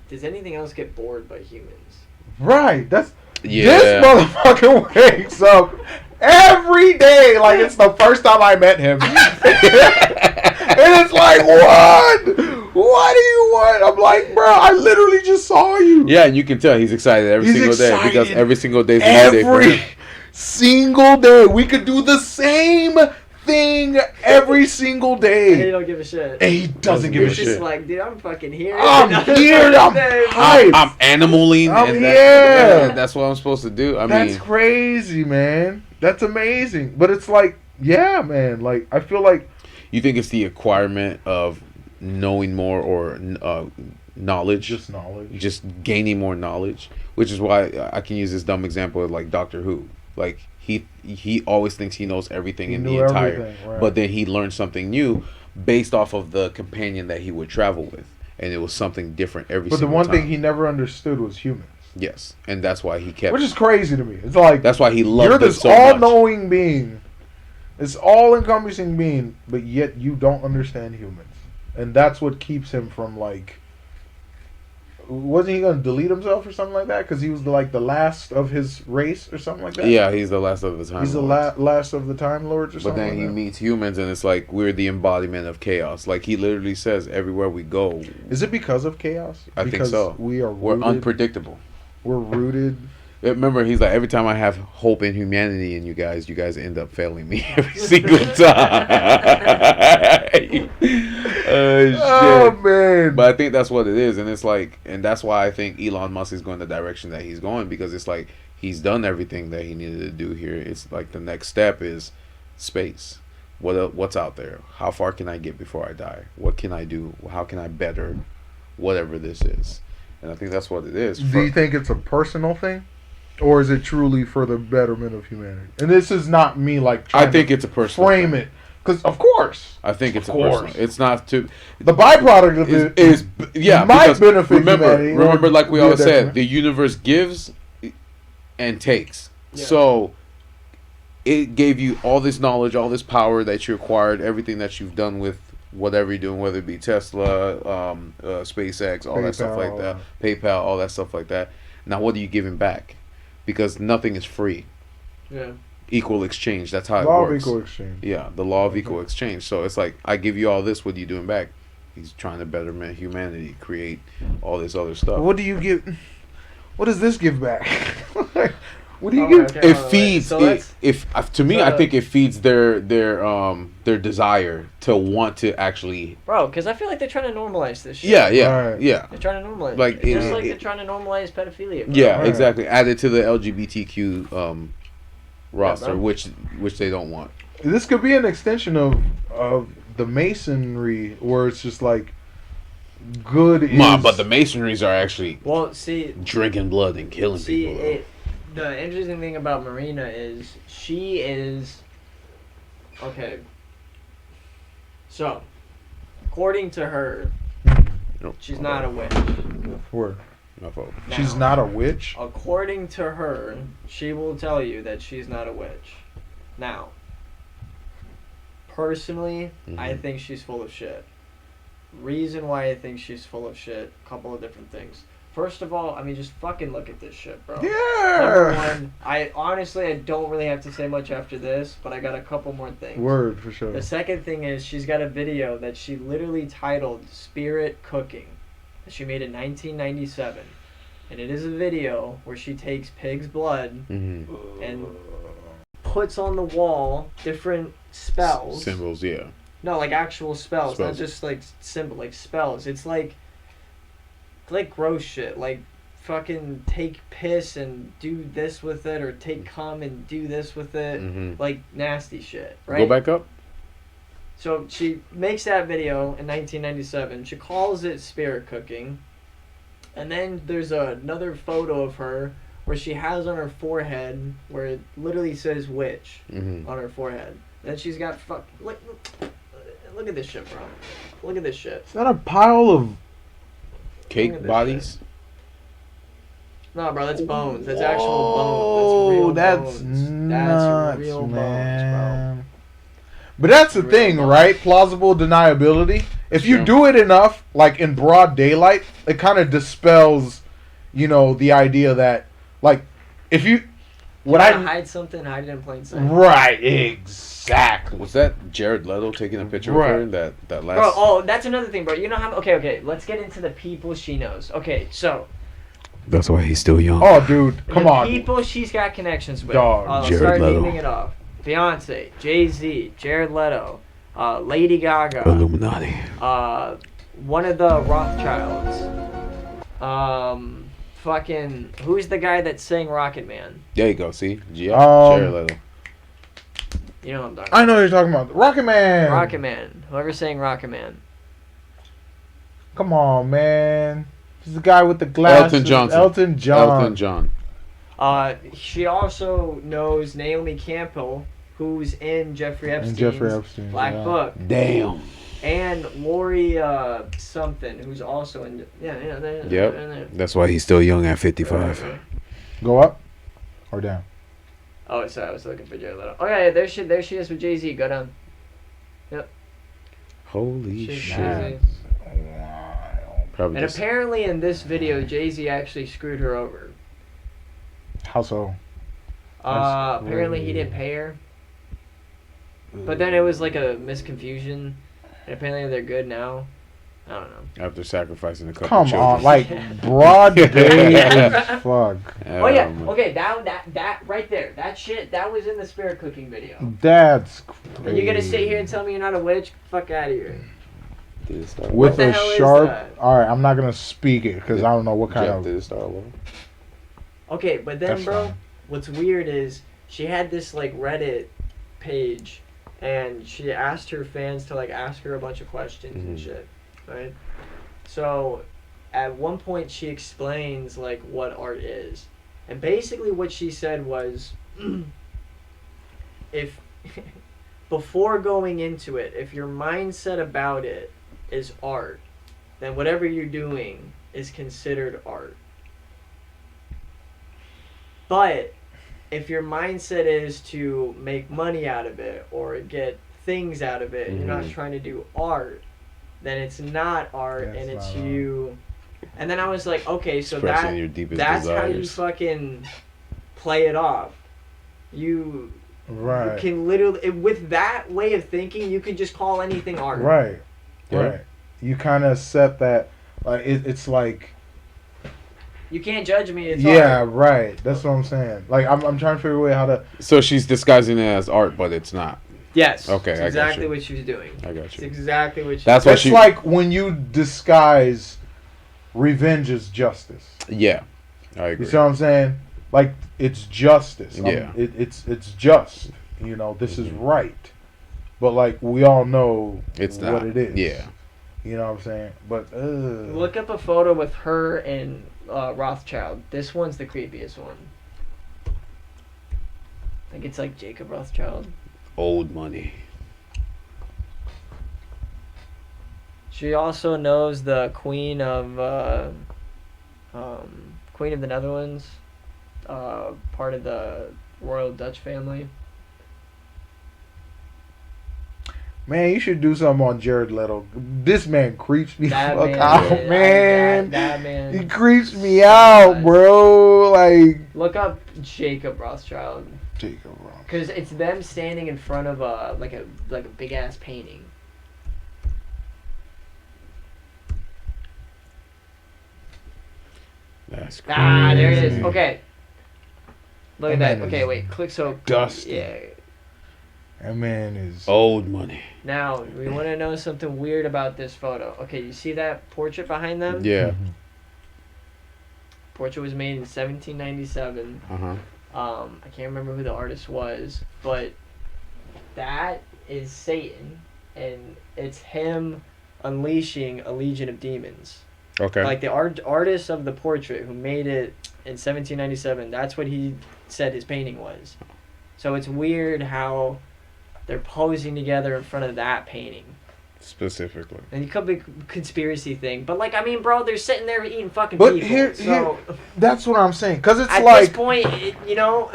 C: does anything else get bored by humans?
D: Right. This
B: Yeah.
D: motherfucker wakes up every day like it's the first time I met him. And it's like, what? What do you want? I'm like, bro, I literally just saw you.
B: Yeah, and you can tell he's excited every single day, because every single day is a new day for
D: Every
B: him.
D: single day. We could do the same thing every single
C: And he
D: day.
C: don't give a shit.
D: And he doesn't give a
C: It's just
D: shit.
C: like, dude, I'm fucking here.
D: I'm here. I'm hyped.
B: I'm animaling. And
D: yeah.
B: that's what I'm supposed to do. I
D: That's
B: mean,
D: crazy, man. That's amazing. But it's like, yeah, man. Like, I feel like
B: you think it's the acquirement of knowing more or knowledge,
D: just knowledge.
B: just gaining more knowledge, which is why I can use this dumb example of like Doctor Who. Like he always thinks he knows everything in the entire,
D: everything, right.
B: but then he learned something new based off of the companion that he would travel with, and it was something different every.
D: But the
B: single
D: one
B: time.
D: thing he never understood was humans.
B: Yes, and that's why he kept.
D: Which is crazy to me. It's like,
B: That's why he loved
D: you're
B: them
D: this
B: so much.
D: all-knowing being, this all-encompassing being, but yet you don't understand humans, and that's what keeps him from like. Wasn't he gonna delete himself or something like that? Because he was the last of his race or something like that.
B: Yeah, he's the last of the time.
D: he's the
B: Lords.
D: last of the Time Lords or
B: But
D: something.
B: then
D: like
B: he
D: that.
B: meets humans, and it's like we're the embodiment of chaos. Like he literally says, everywhere we go,
D: Is it because of chaos?
B: I think
D: Because
B: so.
D: We're
B: we're unpredictable.
D: We're rooted.
B: Remember, he's like, every time I have hope in humanity in you guys end up failing me every single time.
D: Oh
B: shit.
D: man!
B: But I think that's what it is, and it's like, and that's why I think Elon Musk is going the direction that he's going, because it's like he's done everything that he needed to do here. It's like the next step is space. What's out there? How far can I get before I die? What can I do? How can I better whatever this is? And I think that's what it is.
D: Do you think it's a personal thing, or is it truly for the betterment of humanity? And this is not me like.
B: I think it's a personal
D: frame
B: thing.
D: it, because of course
B: I think it's
D: Of
B: a
D: course.
B: personal. It's not to.
D: the byproduct of it
B: Is yeah.
D: might
B: because
D: benefit
B: remember,
D: humanity
B: remember,
D: or
B: like we
D: be a
B: always said,
D: detriment.
B: the universe gives and takes.
C: Yeah.
B: So it gave you all this knowledge, all this power that you acquired, everything that you've done with whatever you're doing, whether it be Tesla, SpaceX, all that stuff like that, PayPal, all that stuff like that. Now, what are you giving back? Because nothing is free.
C: Yeah.
B: Equal exchange. That's how it
D: law of
B: works.
D: equal exchange.
B: Yeah, the law of equal exchange. So it's like, I give you all this, what are you doing back? He's trying to betterment humanity, create all this other stuff.
D: What do you give? What does this give back? What do you
C: Oh,
D: give?
C: okay.
B: It
C: wait.
B: feeds
C: So
B: it,
C: let's-
B: if to me, I
C: so-
B: think it feeds their desire to want to actually.
C: Bro, because I feel like they're trying to normalize this shit.
B: Yeah, yeah,
D: Right.
B: yeah,
C: They're trying to normalize
B: Like,
C: it. Just
B: it-
C: like
B: it-
C: they're trying to normalize pedophilia. Bro.
B: yeah.
D: Right.
B: Exactly. Added to the LGBTQ roster,
C: bro.
B: which they don't want.
D: This could be an extension of the masonry, where it's just like good is.
B: But the Masonries are actually
C: Well, see,
B: drinking blood and killing people.
C: the interesting thing about Marina is she is okay. So, according to her,
B: Nope.
C: she's not a witch.
D: Word.
B: My fault.
D: She's
C: Now,
D: not a witch.
C: According to her, she will tell you that she's not a witch. Now, personally, I
B: Mhm.
C: think she's full of shit. Reason why I think she's full of shit, couple of different things. First of all, I mean, just fucking look at this shit, bro. Number
D: Yeah.
C: one, I don't really have to say much after this, but I got a couple more things.
D: Word for sure.
C: The second thing is she's got a video that she literally titled Spirit Cooking that she made in 1997. and it is a video where she takes pig's blood
B: Mm-hmm.
C: and puts on the wall different spells.
B: Symbols, yeah.
C: No, like actual spells, not
B: Spells.
C: just like symbol, like spells. It's like gross shit. Like fucking take piss and do this with it, or take cum and do this with it.
B: Mm-hmm.
C: Like nasty shit, right?
B: Go back up.
C: So she makes that video in 1997. She calls it spirit cooking. And then there's another photo of her where she has on her forehead where it literally says witch
B: Mm-hmm.
C: on her forehead. And then she's got look at this shit, bro. Look at this shit.
D: Is that a pile of...
C: Look at
B: Cake
C: this
B: bodies.
C: No, bro, that's bones. That's actual bones. That's real bones.
D: Nuts,
C: That's real
D: man.
C: bones,
D: But that's the
C: Real
D: thing,
C: bones.
D: right? Plausible deniability. If you
B: Sure.
D: do it enough, like in broad daylight, it kind of dispels, the idea that, like, if you...
C: bro.
D: What
C: You
D: I...
C: wanna hide something, hide it in plain sight.
D: Right, exactly.
B: Was that Jared Leto taking a picture
D: Right.
B: of her? That last.
C: Bro, oh, that's another thing, bro. You know how... Okay, let's get into the people she knows. Okay, so...
B: That's why he's still young.
D: Oh, dude, come
C: the
D: on.
C: people she's got connections with.
D: Dog.
C: I'll
B: Jared
C: start
B: Leto.
C: naming it off. Beyonce, Jay-Z, Jared Leto, Lady Gaga,
B: Illuminati.
C: one of the Rothschilds, fucking, who's the guy that sang Rocket Man?
B: There you go. See, yeah, Jared Leto.
C: You know what I'm talking
D: I
C: about.
D: know what you're talking about. Rocket Man.
C: Rocket Man. Whoever sang Rocket Man.
D: Come on, man. He's the guy with the glasses.
B: Elton Johnson.
D: Elton John.
B: Elton John.
C: She also knows Naomi Campbell, who's in Jeffrey Epstein's
D: And Jeffrey Epstein.
C: Black
D: yeah.
C: Book.
B: Damn.
C: And Lori something, who's also in...
B: Yep.
C: Yep.
B: That's why he's still young at 55.
D: Go up or down?
C: Oh, sorry, I was looking for Jared Leto. Oh, yeah, there she is with Jay-Z. Go down.
B: Holy
C: She's
B: shit.
C: Jay-Z.
B: Probably
C: And
B: just,
C: apparently in this video, Jay-Z actually screwed her over.
D: How so? That's
C: Apparently he
D: crazy.
C: didn't pay her. But then it was like a misconfusion. And apparently they're good now. I don't know.
B: after sacrificing a couple
D: Come
B: children.
D: on, like broad day as fuck.
C: Oh yeah,
B: man.
C: okay, that right there, that shit, that was in the spirit cooking video.
D: That's
C: And you're gonna sit
D: crazy.
C: here and tell me you're not a witch? Fuck out of here.
B: Did it start
D: With
C: What the
D: a
C: hell is
D: sharp.
C: that?
D: All right, I'm not gonna speak it because I don't know what kind
B: Jeff,
D: of.
B: did it start over?
C: Okay, but then
D: That's
C: bro,
D: fine.
C: what's weird is she had this like Reddit page and she asked her fans to like ask her a bunch of questions and
B: Mhm.
C: shit, right? So at one point she explains like what art is. And basically what she said was if before going into it, if your mindset about it is art, then whatever you're doing is considered art. But if your mindset is to make money out of it or get things out of it, and you're not
B: Mhm.
C: trying to do art, then it's not art
D: That's
C: and it's
D: not art.
C: you. And then I was like, okay, so
B: Expressing your deepest
C: that's how you
B: desires.
C: fucking play it off. You
D: Right.
C: can literally, with that way of thinking, you can just call anything art.
D: Right.
B: Yeah.
D: Right. You kind of set that. Like it's like.
C: You can't judge me. It's
D: Yeah.
C: art.
D: Right. That's what I'm saying. Like I'm trying to figure a way how to.
B: So she's disguising it as art, but it's not.
C: Yes.
B: Okay,
C: It's
B: I got
C: exactly
B: you.
C: what she was doing.
B: I got
C: It's
B: you.
C: exactly what she
B: That's what
D: It's
B: she.
D: like when you disguise revenge as justice.
B: Yeah, I
D: You
B: agree.
D: see what I'm saying? Like it's justice.
B: Yeah.
D: It's just. This is
B: Mhm.
D: right. But like we all know
B: It's
D: what
B: not.
D: it is.
B: Yeah.
D: You know what I'm saying? But
C: Look up a photo with her and Rothschild. This one's the creepiest one. I think it's like Jacob Rothschild.
B: Old money.
C: She also knows the Queen of the Netherlands, part of the royal Dutch family.
D: man, you should do something on Jared Leto. This man creeps me
C: That
D: fuck
C: man,
D: out,
C: is-
D: man.
C: that man.
D: He creeps me
C: so
D: out,
C: much.
D: bro. Like
C: Look up Jacob Rothschild,
D: Jacob Ross.
C: because it's them standing in front of a big ass painting.
B: That's
C: Ah, there it is.
D: crazy.
C: Okay. Look at
D: That
C: that.
D: man
C: Okay,
D: is
C: wait. Click so.
D: dusty.
C: Yeah.
D: That man is.
B: old money.
C: Now, we want to know something weird about this photo. Okay, you see that portrait behind them?
B: Yeah.
D: Mhm.
C: Portrait was made in 1797.
B: Uh-huh.
C: I can't remember who the artist was, but that is Satan, and it's him unleashing a legion of demons.
B: Okay.
C: Like the artist of the portrait who made it in 1797, that's what he said his painting was. So it's weird how they're posing together in front of that painting.
B: Specifically.
C: And it could be a conspiracy thing, but like, I mean, bro, they're sitting there eating fucking
D: But
C: people.
D: that's what I'm saying. Because it's
C: at
D: like.
C: this point, you know,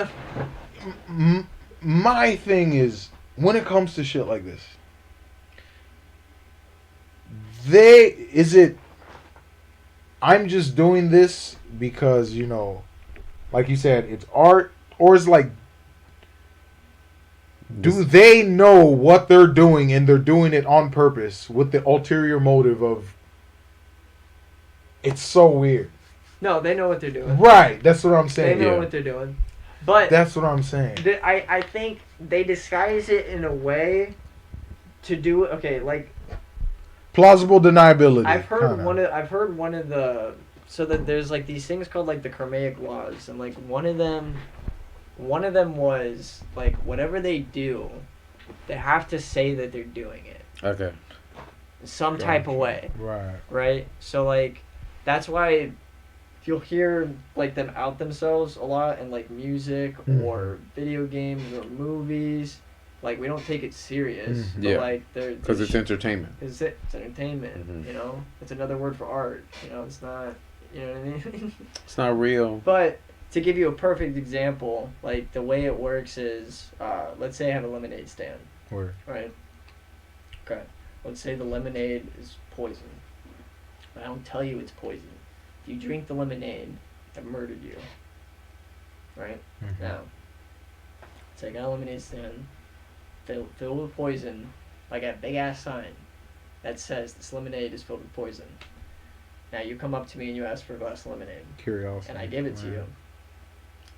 D: My thing is, when it comes to shit like this, I'm just doing this because, like you said, it's art, or it's like, do they know what they're doing and they're doing it on purpose with the ulterior motive of, it's so weird.
C: no, they know what they're doing.
D: Right, that's what I'm
C: They
D: saying.
C: know
B: Yeah.
C: what they're doing. But
D: That's what I'm saying.
C: I think they disguise it in a way to do okay, like
D: Plausible deniability.
C: I've heard
D: kinda.
C: one of the so that there's like these things called like the Karmaic laws, and like one of them was like whatever they do, they have to say that they're doing it
B: Okay.
C: some type of way,
D: Right.
C: right? So like that's why you'll hear like them out themselves a lot in like music or video games or movies. Like we don't take it serious, but
B: Yeah.
C: like they're
B: Because it's entertainment.
C: It's entertainment,
B: Mhm.
C: you know? It's another word for art, it's not, you know what I mean?
B: It's not real.
C: But to give you a perfect example, like the way it works is, let's say I have a lemonade stand,
D: Word.
C: right? Okay. Let's say the lemonade is poison. I don't tell you it's poison. If you drink the lemonade, I've murdered you. Right?
D: Mhm.
C: Now, so I got a lemonade stand filled with poison. I got a big ass sign that says this lemonade is filled with poison. Now you come up to me and you ask for a glass of lemonade,
D: Curiosity.
C: and I give it to
D: Right.
C: you.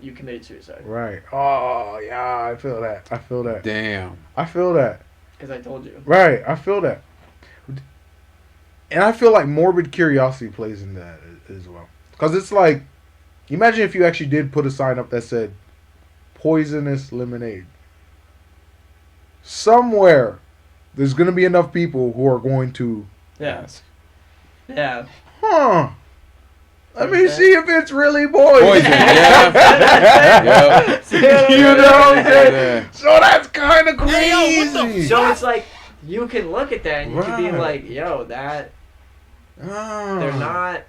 C: You committed suicide
D: Right. Oh, yeah, I feel that. I feel that.
B: Damn.
D: I feel that.
C: because I told you.
D: Right, I feel that. And I feel like morbid curiosity plays in that as well. Because it's like, imagine if you actually did put a sign up that said, poisonous lemonade. Somewhere, there's going to be enough people who are going to,
C: Yeah. Yeah.
D: huh, let me
C: Okay.
D: see if it's really poison.
B: Poison, yeah. Yep.
D: You know what I'm saying?
B: Yeah.
D: So that's kind of crazy.
C: So it's like you can look at that and you can be
D: Right.
C: like, "Yo, that
D: Ah.
C: they're not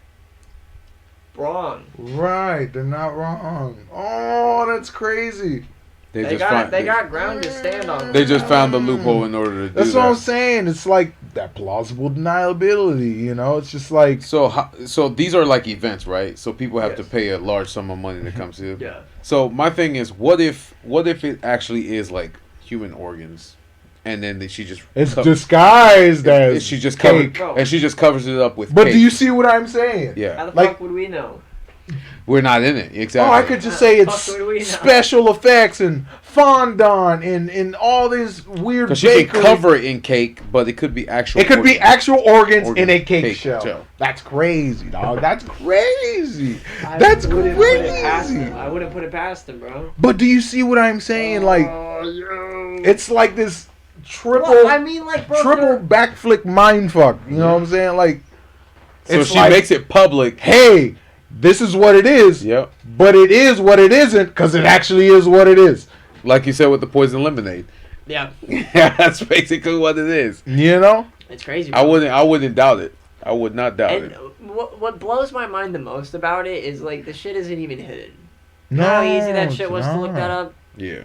C: wrong.
D: Right, they're not wrong. Oh, that's crazy.
C: They got ground to stand on."
B: They just found the loophole in order to do
D: That's
B: that.
D: what I'm saying. It's like that plausible deniability, It's just like,
B: So these are like events, right? So people have to
C: Yes.
B: pay a large sum of money to come see it.
C: Yeah.
B: So my thing is, what if it actually is like human organs, and then she just
D: it's disguised as
B: she just
D: cake.
B: covered, and she just covers it up with
D: But
B: cake.
D: do you see what I'm saying?
C: How
B: Yeah,
C: the
D: Like-
C: fuck would we know?
B: we're not in it exactly.
D: Oh, I could just say it's
C: Fuck, what do we know?
D: special effects and fondant and all these weird
B: Because she
D: bakery.
B: can cover it in cake, but it could be actual.
D: It could be
B: organs.
D: actual organs in a
B: Organ-
D: cake shell.
B: shell.
D: That's crazy, dog. That's crazy.
C: I
D: That's
C: wouldn't put it past
D: crazy.
C: them. I wouldn't put it past them, bro.
D: But do you see what I'm saying? Like, it's like this triple
C: Well, I mean, like, bro,
D: triple backflip mind fuck. You know what I'm saying? Like,
B: So
D: it's
B: she
D: like,
B: makes it public.
D: hey, this is what it is.
B: Yep.
D: But it is what it isn't because it actually is what it is.
B: Like you said with the poison lemonade.
C: yeah,
B: Yeah, that's basically what it is.
D: You know?
C: it's crazy.
B: I
C: Bro.
B: wouldn't doubt it. I would not doubt
C: And
B: it.
C: what blows my mind the most about it is like the shit isn't even hidden. You know how easy that shit
D: it's
C: was to look that
D: not.
C: up.
B: Yeah.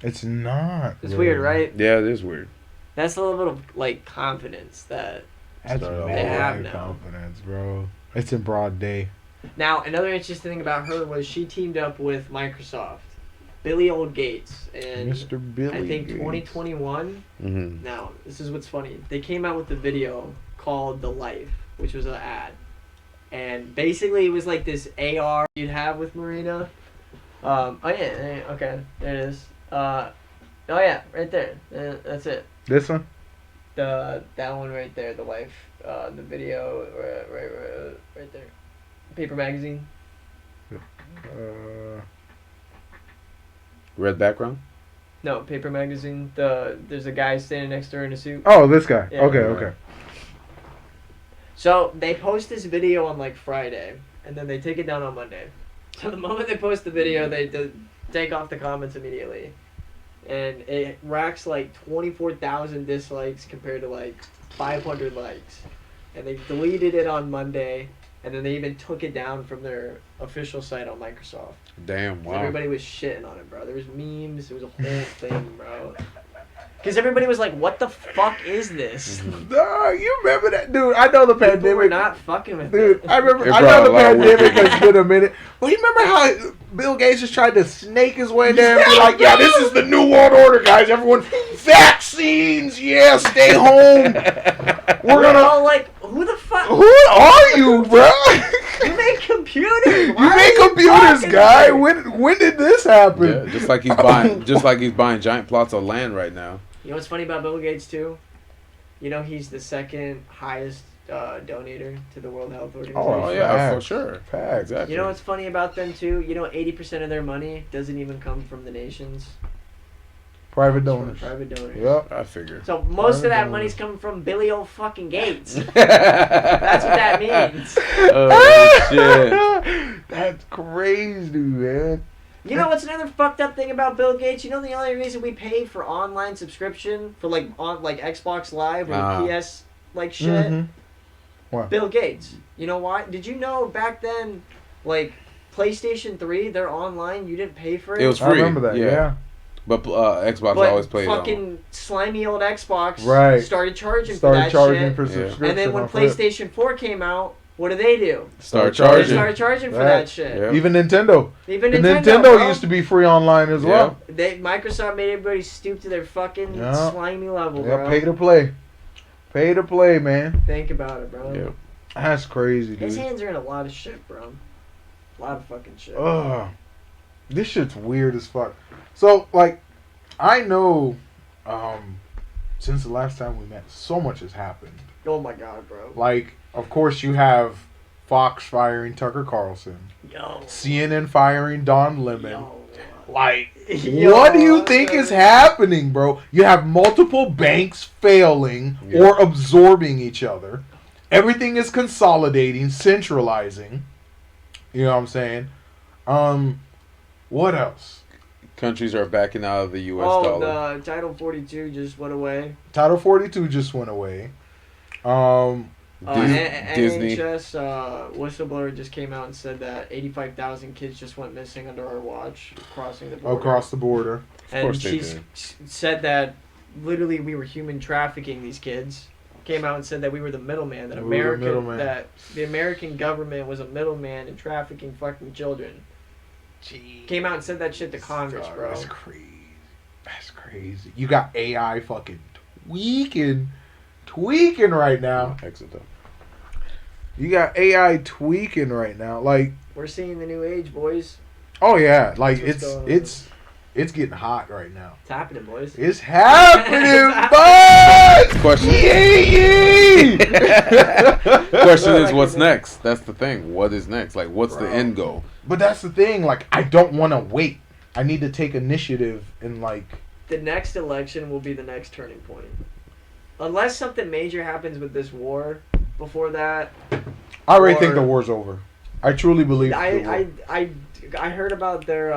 D: It's not.
C: It's
D: bro.
C: weird, right?
B: Yeah, it is weird.
C: That's a little bit of like confidence that.
D: That's
B: Started off
C: They have
D: mad
C: now.
D: confidence, bro. It's in broad day.
C: Now, another interesting thing about her was she teamed up with Microsoft, Billy Old Gates, and
D: Mr. Billy.
C: I think
D: Gates.
C: 2021.
B: Mm-hmm.
C: Now, this is what's funny. They came out with a video called "The Life," which was an ad. And basically, it was like this AR you'd have with Marina. Okay, there it is. Oh yeah, right there. That's it.
D: This one?
C: That one right there, the wife, the video, right there. Paper magazine.
B: Red background.
C: No, paper magazine. There's a guy standing next to her in a suit.
D: Oh, this guy.
C: Yeah.
D: Okay.
C: So they post this video on like Friday, and then they take it down on Monday. So the moment they post the video, they take off the comments immediately, and it racks like 24,000 dislikes compared to like 500 likes, and they deleted it on Monday, and then they even took it down from their official site on Microsoft.
B: Damn, wow.
C: Everybody was shitting on it, bro. There was memes. It was a whole thing, bro. Because everybody was like, "What the fuck is this?"
D: You remember that, dude? I know the
C: People
D: pandemic.
C: were not fucking with
D: Dude,
C: it.
D: I remember.
B: It
D: I
B: brought
D: know
B: a
D: the
B: lot of
D: pandemic
B: work.
D: has been a minute. Well, you remember how Bill Gates just tried to snake his way there and be like, "Yeah, this is the new world order, guys. Everyone, vaccines. Yeah, stay home. We're
C: We're
D: gonna."
C: all like, "Who the fuck?
D: Who are you, bro?
C: You make computers?
D: You
C: Why
D: make
C: are you
D: computers,
C: talking
D: guy.
C: to me?"
D: When did this happen?
B: Yeah, just like he's buying giant plots of land right now.
C: You know what's funny about Bill Gates too? You know he's the second highest donator to the World Health Organization.
B: Oh yeah, for
D: Facts.
B: sure.
D: Facts.
B: Exactly.
C: You know what's funny about them too? You know 80% of their money doesn't even come from the nations.
D: Private
C: It's from
D: donors.
C: private donors.
D: Yep.
B: I figured.
C: So most of that
D: Private
C: money's
D: donors.
C: coming from Billy old fucking Gates. That's what that means.
B: Oh shit.
D: That's crazy, man.
C: You know what's another fucked up thing about Bill Gates? You know the only reason we pay for online subscription for like Xbox Live or the PS like shit?
D: Mhm. What?
C: Bill Gates. You know why? Did you know back then, like PlayStation 3, they're online. You didn't pay for it.
B: It was
D: I
B: free.
D: remember that. Yeah.
B: But Xbox
C: but
B: always played
C: fucking slimy old Xbox
D: Right.
C: started charging for
D: Started
C: that
D: charging
C: shit.
D: for
B: Yeah.
D: subscription.
C: And then when
D: off it.
C: PlayStation 4 came out, what do they do?
B: Start
C: They
B: charging.
C: started charging for
D: Right.
C: that shit.
B: Yeah.
D: Even Nintendo.
C: Even
D: The
C: Nintendo,
D: Nintendo
C: bro.
D: used to be free online as well.
C: Microsoft made everybody stoop to their fucking
D: Yeah.
C: slimy level,
D: Yeah,
C: bro.
D: pay to play. Pay to play, man.
C: Think about it, bro.
B: Yeah.
D: That's crazy,
C: His
D: dude.
C: hands are in a lot of shit, bro. A lot of fucking shit.
D: Ugh. This shit's weird as fuck. So, like, I know, since the last time we met, so much has happened.
C: Oh my god, bro.
D: Like, of course, you have Fox firing Tucker Carlson,
C: Yo.
D: CNN firing Don Lemon.
C: Yo.
D: Like,
C: Yo,
D: what do you think is happening, bro? You have multiple banks failing or absorbing each other. Everything is consolidating, centralizing. You know what I'm saying? What else?
B: Countries are backing out of the U.S.
C: Oh,
B: dollar.
C: the Title 42 just went away.
D: Title 42 just went away.
B: Disney.
C: NHS whistleblower just came out and said that 85,000 kids just went missing under our watch crossing the border.
D: Across the border.
C: And
B: course they
C: she
B: did.
C: said that literally we were human trafficking these kids. Came out and said that we were the middleman, that
D: We were the middleman.
C: that the American government was a middleman in trafficking fucking children.
D: Jeez.
C: Came out and said that shit to Congress,
D: Dog,
C: bro.
D: That's crazy. That's crazy. You got AI fucking tweaking right now.
B: Exit though.
D: You got AI tweaking right now. Like,
C: We're seeing the new age, boys.
D: oh yeah, like
C: That's what's going on.
D: it's getting hot right now.
C: It's happening, boys.
D: It's happening,
C: It's
D: bud.
B: Question.
D: Yee!
B: Question is, what's next? That's the thing. What is next? Like, what's the
D: Bro.
B: end goal?
D: But that's the thing. Like, I don't want to wait. I need to take initiative and like.
C: The next election will be the next turning point. Unless something major happens with this war before that.
D: I already think
C: Or-
D: the war's over. I truly believe.
C: I heard about their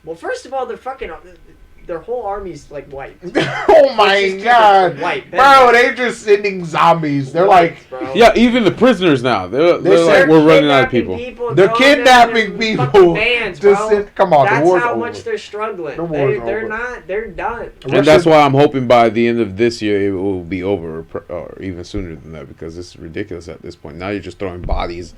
C: well, first of all, their whole army's like wiped.
D: Oh my
C: It's just
D: god,
C: white.
D: bro! They're just sending zombies. They're
C: Wiped,
D: like,
C: bro.
B: Yeah, even the prisoners now. They're
D: They're
B: like, we're running out of
C: kidnapping
B: people.
D: they're
C: throwing them
D: kidnapping
C: in
D: people.
C: fucking Vans,
D: Just
C: bro.
D: send, come on, the
C: That's
D: war's
C: how
D: over.
C: much they're struggling.
D: The war's
C: They're
D: over.
C: not. They're done.
B: And that's why I'm hoping by the end of this year it will be over, or even sooner than that, because it's ridiculous at this point. Now you're just throwing bodies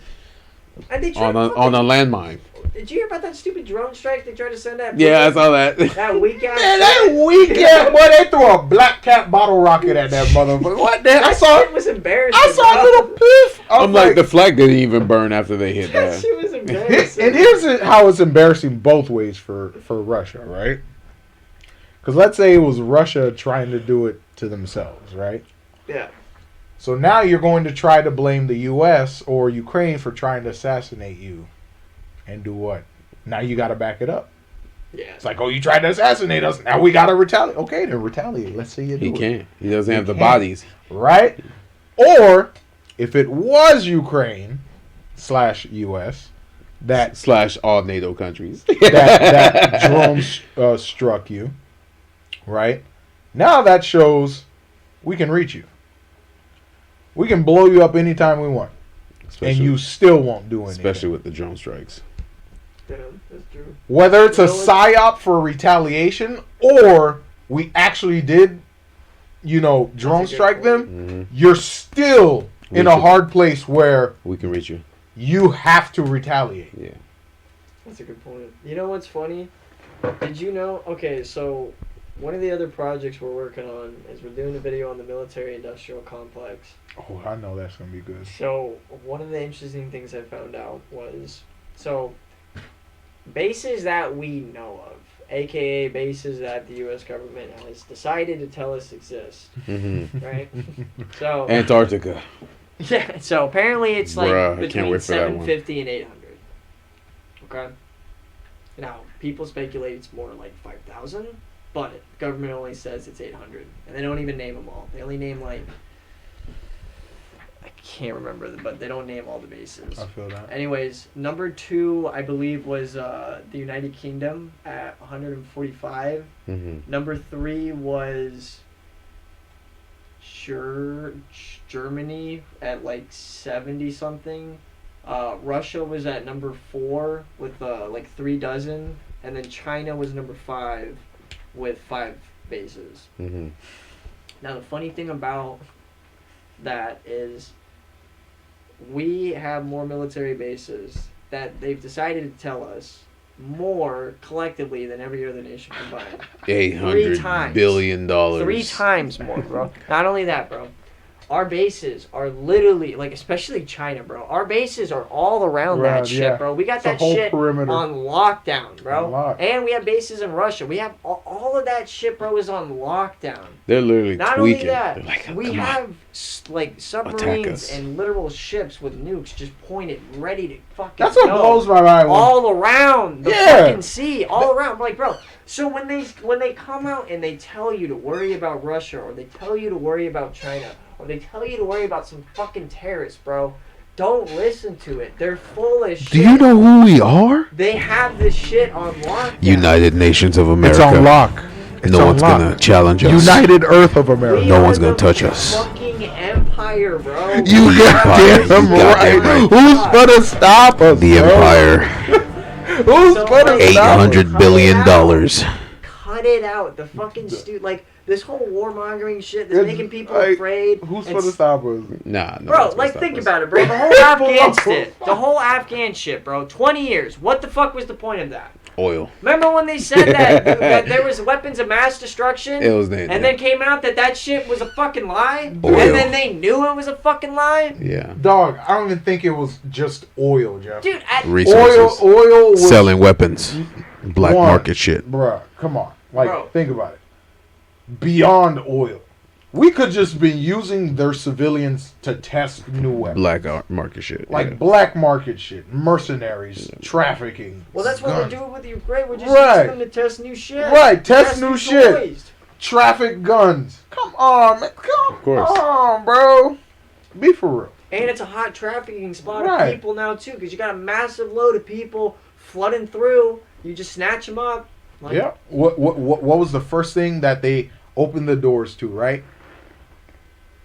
C: And they tried
B: on a landmine.
C: Did you hear about that stupid drone strike they tried to send at?
B: Yeah, I saw that.
C: That weak ass.
D: Man, that weekend, boy, they threw a black cat bottle rocket at that motherfucker. What the hell? I saw
C: It was embarrassing.
D: I saw a little piff.
B: I'm like, the flag didn't even burn after they hit
C: That
B: that.
C: shit was embarrassing.
D: And here's how it's embarrassing both ways for Russia, right? Because let's say it was Russia trying to do it to themselves, right?
C: Yeah.
D: So now you're going to try to blame the U.S. or Ukraine for trying to assassinate you. And do what? Now you got to back it up.
C: Yeah.
D: It's like, oh, you tried to assassinate us. Now we got to retaliate. Okay, then retaliate. Let's see you do
B: He
D: it.
B: can't. He doesn't have the
D: can't.
B: bodies.
D: Right? Or if it was Ukraine / U.S. that
B: / all NATO countries.
D: that drone struck you, right? Now that shows we can reach you. We can blow you up anytime we want. And you still won't do anything.
B: Especially with the drone strikes.
C: Yeah, that's true.
D: Whether it's a psyop for retaliation or we actually did, drone strike them,
B: Mm-hmm.
D: you're still in a hard place where
B: We can reach you.
D: you have to retaliate.
B: Yeah.
C: That's a good point. You know what's funny? Did you know? Okay, so one of the other projects we're working on is we're doing a video on the military-industrial complex.
D: Oh, I know that's going to be good.
C: So one of the interesting things I found out was, bases that we know of, aka bases that the U.S. government has decided to tell us exist,
B: Mm-hmm.
C: right? So
B: Antarctica.
C: yeah, so apparently it's like
B: Bruh, I can't
C: between
B: wait for that one.
C: 750 and 800. Okay. Now people speculate it's more like 5,000, but government only says it's 800, and they don't even name them all. They only name like, I can't remember, but they don't name all the bases.
D: I feel that.
C: Anyways, number 2, I believe, was the United Kingdom at 145.
B: Mm-hmm.
C: Number 3 was Germany at like 70 something. Russia was at number 4 with like 3 dozen, and then China was number 5 with 5 bases.
B: Mm-hmm.
C: Now the funny thing about that is we have more military bases that they've decided to tell us more collectively than every other nation combined.
B: $800 billion.
C: 3 times more, bro. Not only that, bro. Our bases are literally, like, especially China, bro. Our bases are all around that shit, bro. We got
D: It's a
C: that
D: whole
C: shit
D: perimeter.
C: on lockdown, bro.
D: Unlocked.
C: And we have bases in Russia. We have all of that shit, bro, is on lockdown.
B: They're literally
C: Not
B: tweaking.
C: only that,
B: They're like,
C: we
B: "Come on."
C: have like submarines
B: us.
C: and literal ships with nukes just pointed, ready to fucking
D: That's what
C: go
D: blows my mind.
C: all around the
D: Yeah.
C: fucking sea, all around. I'm like, bro. So when they come out and they tell you to worry about Russia, or they tell you to worry about China, or they tell you to worry about some fucking terrorists, bro, don't listen to it. They're full of shit.
B: Do you know who we are?
C: They have this shit on lockdown.
B: United Nations of
D: It's
B: America.
D: on lock. It's
B: No
D: on
B: one's
D: lock.
B: gonna challenge us.
D: United Earth of America.
C: We
B: No
C: are
B: one's gonna
C: the
B: touch us.
C: Fucking empire, bro.
D: You goddamn
B: You goddamn
D: right.
B: right.
D: Who's gonna stop us?
B: The
D: bro?
B: Empire.
D: Who's
C: So,
D: gonna
C: like,
D: stop us?
B: $800 billion.
C: Cut it out. The fucking like this whole warmongering shit that's
D: It's
C: making people
D: like,
C: afraid.
D: Who's
C: and
D: gonna stop us?
B: Nah, no.
C: Bro, like, think about it, bro. The whole Afghan shit. The whole Afghan shit, bro. 20 years. What the fuck was the point of that?
B: Oil.
C: Remember when they said that there was weapons of mass destruction?
B: It was that.
C: And then came out that shit was a fucking lie?
B: Oil.
C: And then they knew it was a fucking lie?
B: Yeah.
D: Dog, I don't even think it was just oil, Jeff.
C: Dude,
B: Resources.
D: Oil was
B: Selling weapons. Black
D: One.
B: market shit.
D: Bruh, come on. Like,
C: Bro.
D: think about it. Beyond oil. We could just be using their civilians to test new weapons.
B: Black market shit.
D: Like
B: yeah.
D: black market shit, mercenaries, trafficking.
C: well, that's what
D: guns.
C: we're doing with Ukraine. We're just
D: Right.
C: using them to test new shit.
D: Right, test new shit.
C: toys.
D: Traffic guns. Come on, man. Come
B: Of course.
D: on, bro. Be for real.
C: And it's a hot trafficking spot
D: Right.
C: of people now, too, because you got a massive load of people flooding through. You just snatch them up. Like,
D: Yeah. What was the first thing that they opened the doors to, right?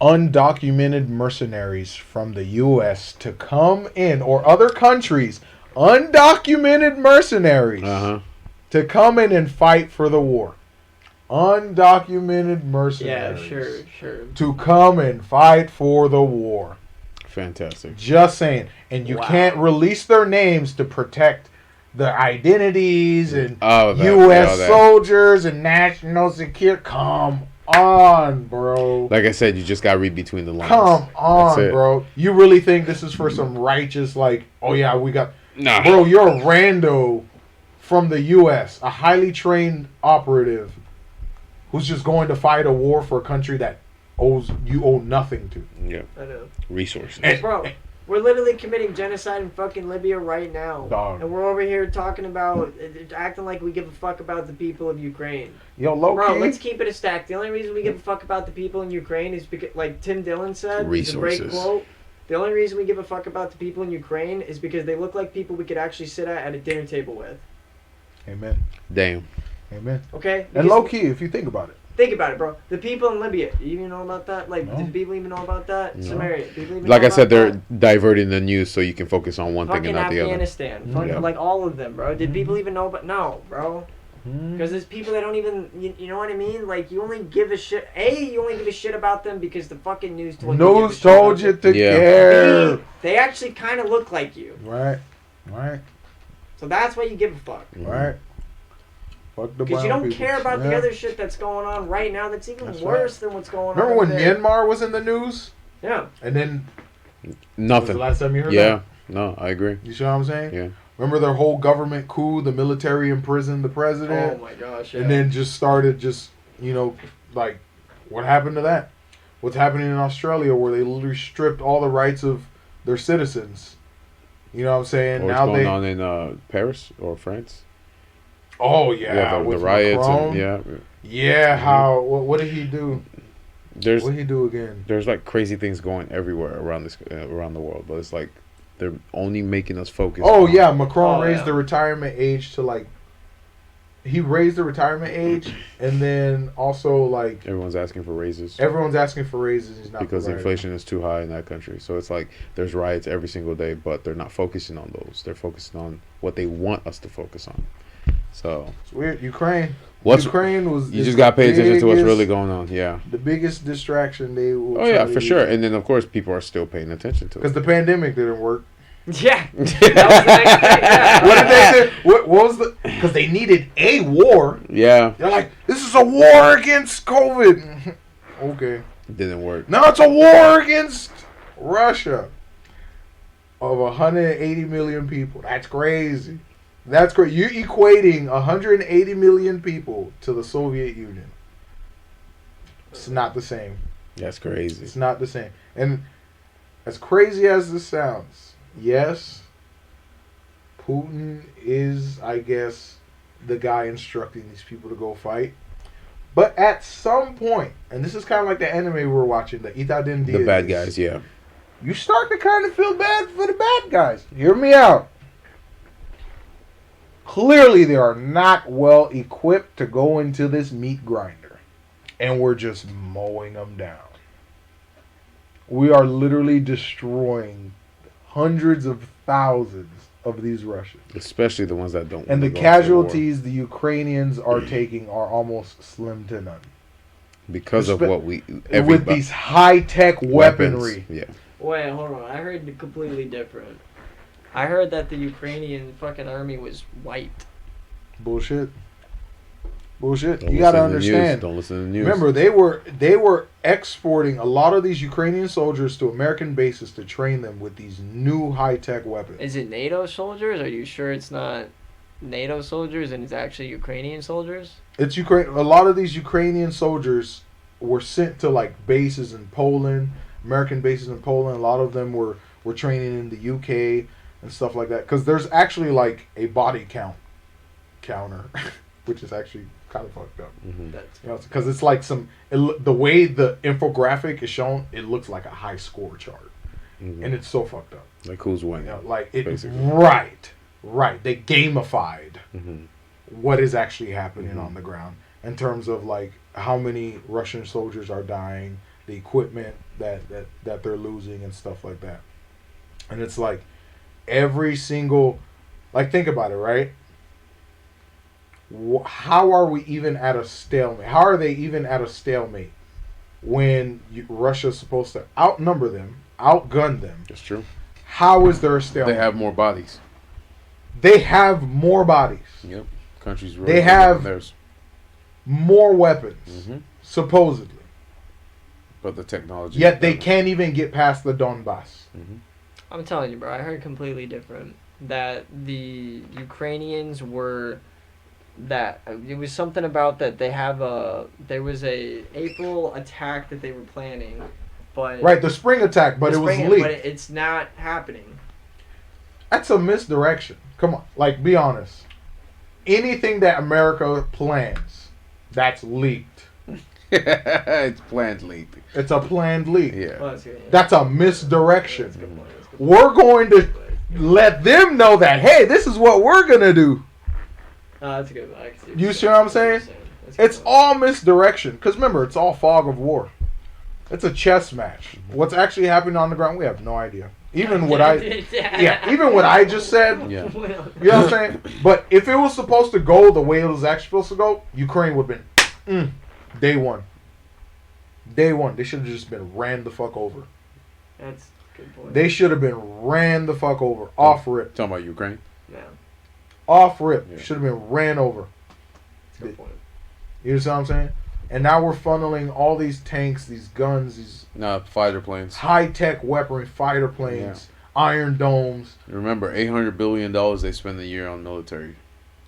D: Undocumented mercenaries from the U.S. to come in, or other countries, undocumented mercenaries
B: Uh-huh.
D: to come in and fight for the war. Undocumented
C: Yeah,
D: mercenaries.
C: sure.
D: To come and fight for the war.
B: Fantastic.
D: Just saying. And you
C: Wow.
D: can't release their names to protect their identities and
B: Oh, that-
D: U.S.
B: all that.
D: soldiers and national security. Come on, bro.
B: Like I said, you just got to read between the lines.
D: Come on,
B: That's it.
D: bro. You really think this is for some righteous, like, oh yeah, we got...
B: Nah.
D: Bro, you're a rando from the U.S., a highly trained operative who's just going to fight a war for a country that you owe nothing to.
B: Yeah.
C: I know.
B: Resources.
D: And-
C: Bro, we're literally committing genocide in fucking Libya right now.
D: Dog.
C: And we're over here talking about, acting like we give a fuck about the people of Ukraine.
D: Yo, low
C: Bro,
D: key.
C: let's keep it a stack. The only reason we give a fuck about the people in Ukraine is because, like Tim Dillon said, it's a great
B: Resources.
C: quote. The only reason we give a fuck about the people in Ukraine is because they look like people we could actually sit at a dinner table with.
D: Amen.
B: Damn.
D: Amen.
C: Okay?
D: And
C: Because
D: low key, if you think about it.
C: think about it, bro. The people in Libya, you even know about that? Like,
D: No.
C: did people even know about that?
B: No.
C: Samaria, people even
B: Like
C: know
B: I said,
C: about
B: they're
C: that?
B: diverting the news so you can focus on one thing
C: Fucking
B: and not the other.
C: Afghanistan, fucking,
B: Yeah.
C: like all of them, bro. Did
D: Mhm.
C: people even know? But no, bro. Because there's people that don't even, you know what I mean? Like, you only give a shit. You only give a shit about them because the fucking news told you. to give a
D: News
C: shit
D: told
C: about
D: you
C: them.
D: to
B: Yeah.
D: care.
C: They actually kind of look like you.
D: Right. Right.
C: So that's why you give a fuck.
D: Right. Fuck the
C: Because you
D: brown
C: don't
D: people.
C: care about the
D: Yeah.
C: other shit that's going on right now that's even
D: That's
C: worse than what's going
D: Remember
C: on.
D: when
C: over there.
D: Myanmar was in the news?
C: Yeah.
D: And then was the
B: Nothing.
D: last time you heard
B: Yeah.
D: that?
B: No, I agree.
D: You see what I'm saying?
B: Yeah.
D: Remember their whole government coup, the military imprisoned the
C: Oh
D: president,
C: my gosh. Yeah.
D: and then just started like, what happened to that? What's happening in Australia where they literally stripped all the rights of their citizens? You know what I'm saying?
B: Or what's
D: Now
B: going
D: they...
B: on in Paris or France?
D: Oh, yeah.
B: the
D: with
B: riots.
D: Macron.
B: And, yeah.
D: Yeah, how... What did he do?
B: There's
D: What did he do again?
B: there's like crazy things going everywhere around around the world, but it's like they're only making us focus.
D: Oh
B: on-
D: yeah, Macron
C: Oh,
D: raised
C: yeah.
D: the retirement age to like. He raised the retirement age, and then also like
B: Everyone's asking for raises
D: everyone's asking for raises. He's not
B: because
D: providing.
B: inflation is too high in that country. So it's like there's riots every single day, but they're not focusing on those. They're focusing on what they want us to focus on. So
D: It's weird. Ukraine was.
B: you
D: is
B: just
D: the
B: gotta pay attention to what's
D: biggest-
B: really going on. Yeah.
D: The biggest distraction they will.
B: Oh yeah, for sure. And then of course people are still paying attention to
D: because
B: it.
D: the pandemic didn't work.
C: Yeah. That was the next thing, yeah.
D: What did they say? What was the? Because they needed a war.
B: Yeah,
D: They're like, this is a war against COVID. Okay.
B: it didn't work.
D: Now it's a war against Russia of 180 million people. That's crazy. That's crazy. You're equating 180 million people to the Soviet Union. It's not the same.
B: That's crazy.
D: It's not the same. And as crazy as this sounds, yes, Putin is, I guess, the guy instructing these people to go fight. But at some point, and this is kind of like the anime we were watching, the Itadin
B: The bad guys, yeah.
D: you start to kind of feel bad for the bad guys. Hear me out. Clearly, they are not well equipped to go into this meat grinder. And we're just mowing them down. We are literally destroying hundreds of thousands of these Russians.
B: Especially the ones that don't.
D: And the
B: wanna go into war.
D: casualties the Ukrainians are taking are almost slim to none.
B: because of what we
D: With these high-tech weaponry.
B: Yeah.
C: Wait, hold on. I heard completely different. I heard that the Ukrainian fucking army was wiped.
D: Bullshit. Bullshit.
B: Don't
D: You gotta
B: listen to the news.
D: understand.
B: Don't listen to the news.
D: Remember, they were exporting a lot of these Ukrainian soldiers to American bases to train them with these new high-tech weapons.
C: Is it NATO soldiers? Are you sure it's not NATO soldiers and it's actually Ukrainian soldiers?
D: It's Ukraine. A lot of these Ukrainian soldiers were sent to like bases in Poland, American bases in Poland. A lot of them were training in the UK and stuff like that. Because there's actually like a body counter, which is actually kind of fucked up.
B: Mhm.
C: That's
D: You know, because it's like the way the infographic is shown, it looks like a high score chart,
B: Mhm.
D: and it's so fucked up.
B: Like who's
D: You
B: winning?
D: know, like it.
B: Basically.
D: Right. They gamified
B: Mhm.
D: what is actually happening
B: Mhm.
D: on the ground in terms of like how many Russian soldiers are dying, the equipment that they're losing and stuff like that. And it's like every single, like, think about it, right? How are we even at a stalemate? How are they even at a stalemate when Russia's supposed to outnumber them outgun them.
B: That's true.
D: How is there a stalemate?
B: They have more bodies.
D: They have more bodies.
B: Yep. Countries really
D: They have
B: theirs.
D: more weapons,
B: Mm-hmm.
D: supposedly.
B: But the technology.
D: Yet they can't even get past the Donbass.
B: Mm-hmm.
C: I'm telling you, bro. I heard completely different. That the Ukrainians were. That it was something about that they have there was a April attack that they were planning, but
D: Right, the spring attack, but it was leaked.
C: But it's not happening.
D: That's a misdirection. Come on, like, be honest. Anything that America plans, that's leaked.
B: It's planned leak.
D: It's a planned leak.
B: Yeah.
C: Well, that's good, yeah.
D: That's a misdirection.
C: That's a good point, that's a good
D: We're going to let them know that, hey, this is what we're going to do.
C: That's a good one. I can see
D: You see what I'm saying?
C: That's a good
D: It's
C: point.
D: all misdirection. Because remember, it's all fog of war. It's a chess match. What's actually happening on the ground, we have no idea. Even what even what I just said,
B: Yeah.
D: you know what I'm saying? But if it was supposed to go the way it was actually supposed to go, Ukraine would have been day one. Day one. They should have just been ran the fuck over.
C: That's a good point.
D: They should have been ran the fuck over. Off rip.
B: Talking about Ukraine.
C: Yeah,
D: Off rip.
B: Yeah.
D: Should have been ran over.
C: that's a good point.
D: You see what I'm saying? And now we're funneling all these tanks, these guns, these
B: No, fighter planes.
D: high-tech weaponry, fighter planes, Iron Domes.
B: Remember, $800 billion they spend a year on military.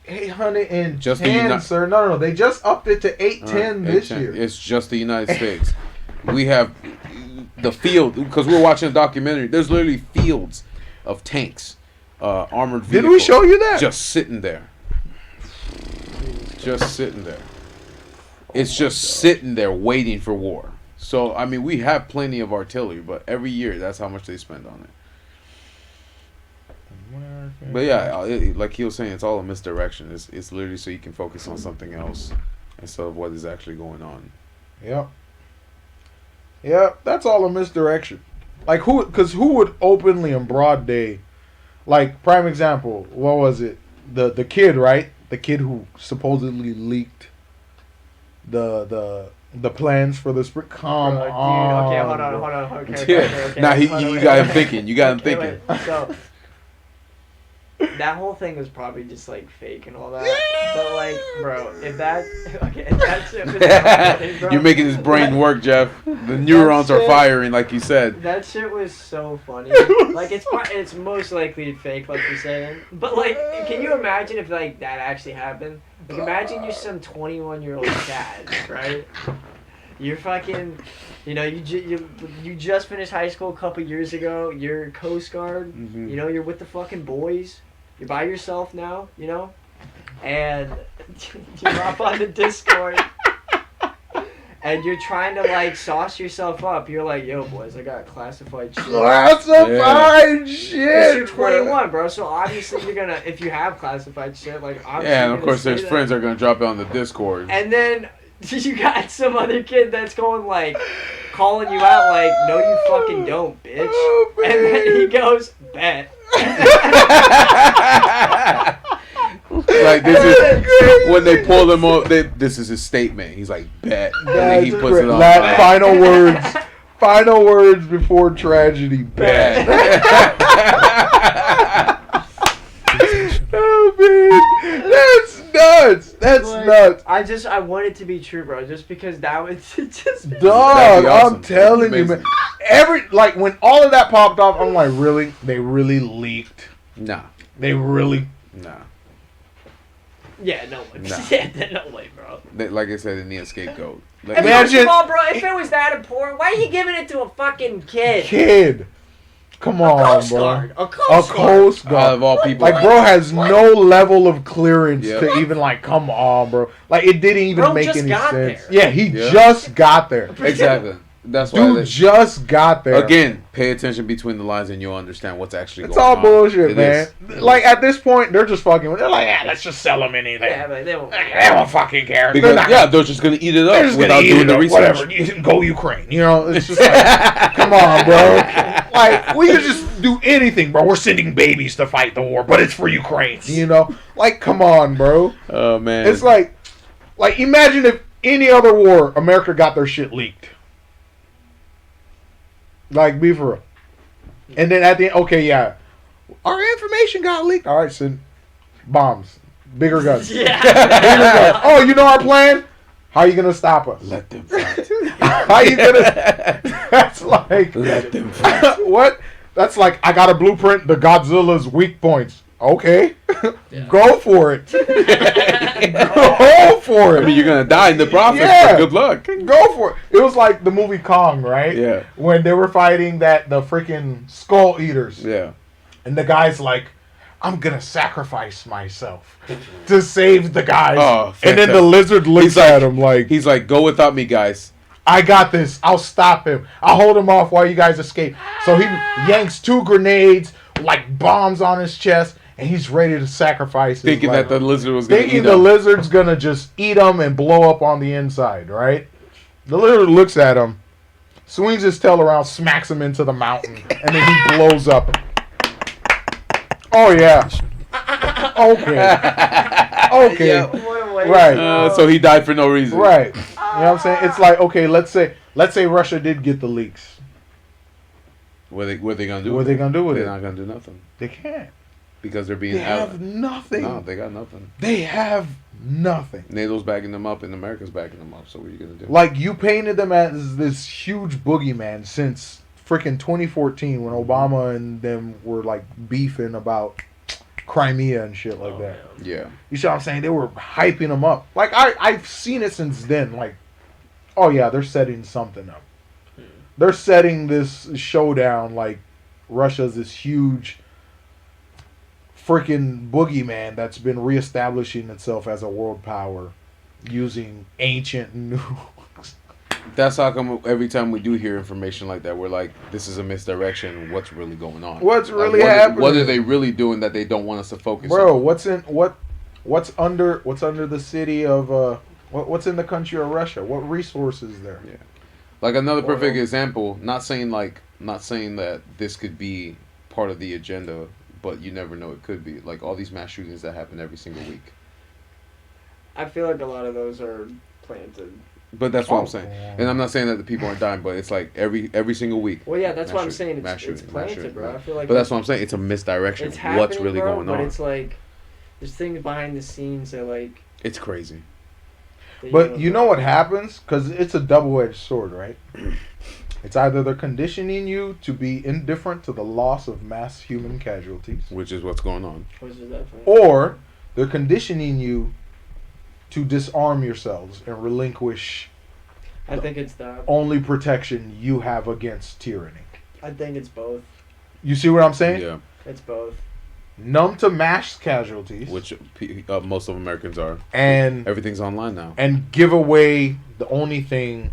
D: 810,
B: Just the
D: sir. No. They just upped it to 810 this
B: 810.
D: year.
B: It's just the United States. We have the field, because we're watching a documentary. There's literally fields of tanks, armored vehicles.
D: Did we show you that?
B: Just sitting there. Just sitting there. It's just sitting there waiting for war. So, I mean, we have plenty of artillery, but every year that's how much they spend on it. But yeah, like he was saying, it's all a misdirection. It's literally so you can focus on something else instead of what is actually going on.
D: Yep. Yep, that's all a misdirection. Like, because who would openly in broad day, like, prime example, what was it? The kid, right? The kid who supposedly leaked the plans for the spring. Come
C: Bro, dude,
D: on.
C: okay, hold on. Okay,
B: Now
C: hold on,
B: you
C: wait.
B: got him thinking. You got him
C: Okay,
B: thinking.
C: wait. So that whole thing was probably just like fake and all that. But like, bro, if that shit was happening, bro,
B: You're making his brain work, Jeff. The neurons are
C: shit-
B: firing, like you said.
C: that shit was so funny. Like it's most likely fake, like you're saying. But like, can you imagine if like that actually happened? Like, imagine you're some 21-year-old Chad, right? You're fucking, you just finished high school a couple years ago. You're Coast Guard.
B: Mhm.
C: You're with the fucking boys. You're by yourself now, and you hop on the Discord, and you're trying to like sauce yourself up. You're like, yo, boys, I got classified shit.
D: Classified shit.
C: You're
D: bro.
C: 21, bro. So obviously you're gonna, if you have classified shit, like obviously
B: Yeah, and
C: you're
B: of
C: gonna
B: course
C: say
B: there's
C: that.
B: friends that are gonna drop it on the Discord.
C: And then you got some other kid that's going like, calling you out like, no, you fucking don't, bitch.
D: Oh,
C: And then he
D: man.
C: goes, bet.
B: Like this is when they pull him up. This is his statement. He's like, bet, and then he
D: That's
B: puts
D: great.
B: it on.
D: Last final words before tragedy. Bet. Oh man, that's nuts. That's
C: Like,
D: nuts.
C: I want it to be true, bro. Just because that would just be
D: Dog,
B: That'd be awesome.
D: I'm telling you,
B: Amazing.
D: man. When all of that popped off, I'm like, really? They really leaked.
B: Nah,
D: They really.
B: nah.
C: Yeah, no way.
B: Nah.
C: Yeah, no way, bro.
B: Like I said, they need a scapegoat. Like,
C: And
D: Imagine-
C: first of all, bro, if it was that important, why are you giving it to a fucking kid?
D: Kid. Come
C: A
D: on,
C: Coast
D: bro.
C: Guard. A
D: A
C: Coast Guard.
D: Coast
B: out
D: Guard.
B: of all people,
D: Like, bro has no level of clearance
B: Yep.
D: to even, like, come on, bro. Like, it didn't even
C: Bro
D: make
C: just
D: any
C: got
D: sense.
C: there.
D: Yeah, he
B: Yeah.
D: just got there.
B: exactly. That's why.
D: Dude just got there.
B: Again, pay attention between the lines, and you'll understand what's actually
D: It's
B: going
D: all
B: on.
D: bullshit,
B: It
D: man.
B: is.
D: Like, at this point, they're just fucking. They're like, yeah, let's just sell them anything.
C: Yeah, but they won't.
D: They won't fucking care.
B: Because
D: they're not
B: yeah, they're just gonna eat it
D: they're
B: up
D: just gonna
B: without
D: eat
B: doing
D: it
B: the
D: up,
B: research.
D: whatever. You go Ukraine. It's just like, come on, bro. Like, we could just do anything, bro. We're sending babies to fight the war, but it's for Ukraine. Like, come on, bro.
B: Oh man,
D: It's like imagine if any other war, America got their shit leaked. Like, be for real. And then at the end, okay, yeah, our information got leaked. All right, send bombs, bigger guns.
C: Yeah.
D: Bigger guns. Oh, you know our plan? How are you gonna stop us?
B: Let them fight.
D: How are you gonna? That's like
B: Let them fight.
D: what? That's like I got a blueprint. The Godzilla's weak points. Okay,
C: Yeah.
D: go for it. Go for it.
B: I mean, you're gonna die in the process.
D: Yeah.
B: But good luck.
D: Go for it. It was like the movie Kong, right?
B: Yeah.
D: When they were fighting the freaking skull eaters.
B: Yeah.
D: And the guy's like, I'm gonna sacrifice myself to save the guys.
B: Oh,
D: and then the
B: fantastic.
D: lizard looks at him like,
B: He's like, go without me, guys.
D: I got this. I'll stop him. I'll hold him off while you guys escape. So he yanks 2 grenades, like bombs on his chest, and he's ready to sacrifice his
B: Thinking
D: life.
B: that the lizard was gonna
D: Thinking
B: eat
D: the
B: him.
D: lizard's gonna just eat him and blow up on the inside, right? The lizard looks at him, swings his tail around, smacks him into the mountain, and then he blows up. Oh yeah. Okay. Okay.
B: Yeah.
D: Right.
B: So he died for no reason.
D: Right. You know what I'm saying? It's like, okay, let's say Russia did get the leaks.
B: What they gonna do?
D: What are they gonna do with
B: They're
D: it?
B: not gonna do nothing
D: They can't.
B: because they're being
D: They have nothing.
B: No, they got nothing.
D: They have nothing.
B: NATO's backing them up and America's backing them up. So what are you gonna do?
D: Like, you painted them as this huge boogeyman since freaking 2014 when Obama and them were like beefing about Crimea and shit like that.
B: Yeah.
D: You see what I'm saying? They were hyping them up. Like, I've seen it since then. Like, oh yeah, they're setting something up. They're setting this showdown like Russia's this huge freaking boogeyman that's been reestablishing itself as a world power using ancient nukes.
B: That's how come every time we do hear information like that, we're like, this is a misdirection. What's really going on?
D: What's
B: Like,
D: really
B: what
D: happening?
B: What are they really doing that they don't want us to focus
D: Bro,
B: on?
D: what's under the city of what's in the country of Russia? What resources there?
B: Yeah. Like another perfect
C: Oil.
B: example, not saying that this could be part of the agenda, but you never know, it could be. Like all these mass shootings that happen every single week.
C: I feel like a lot of those are planted.
B: But that's what
D: Oh.
B: I'm saying. And I'm not saying that the people aren't dying, but it's like every single week.
C: Well, yeah, that's
B: Mass
C: what I'm
B: shooting,
C: saying.
B: mass
C: It's
B: shooting, mass
C: planted,
B: shooting,
C: bro.
B: mass-
C: I feel like
B: But that's what I'm saying. It's a misdirection.
C: it's happening,
B: What's really
C: bro,
B: going
C: but
B: on?
C: it's like there's things behind the scenes that like.
B: It's crazy.
C: that
D: But
C: don't
D: you know what happens? Because it's a double-edged sword, right? It's either they're conditioning you to be indifferent to the loss of mass human casualties,
B: Which is what's going on.
C: Which is definitely.
D: or they're conditioning you to disarm yourselves and relinquish
C: I think it's that.
D: only protection you have against tyranny.
C: I think it's both.
D: You see what I'm saying?
B: Yeah.
C: It's both.
D: Numb to mass casualties,
B: Which most of Americans are.
D: and
B: Everything's online now.
D: give away the only thing.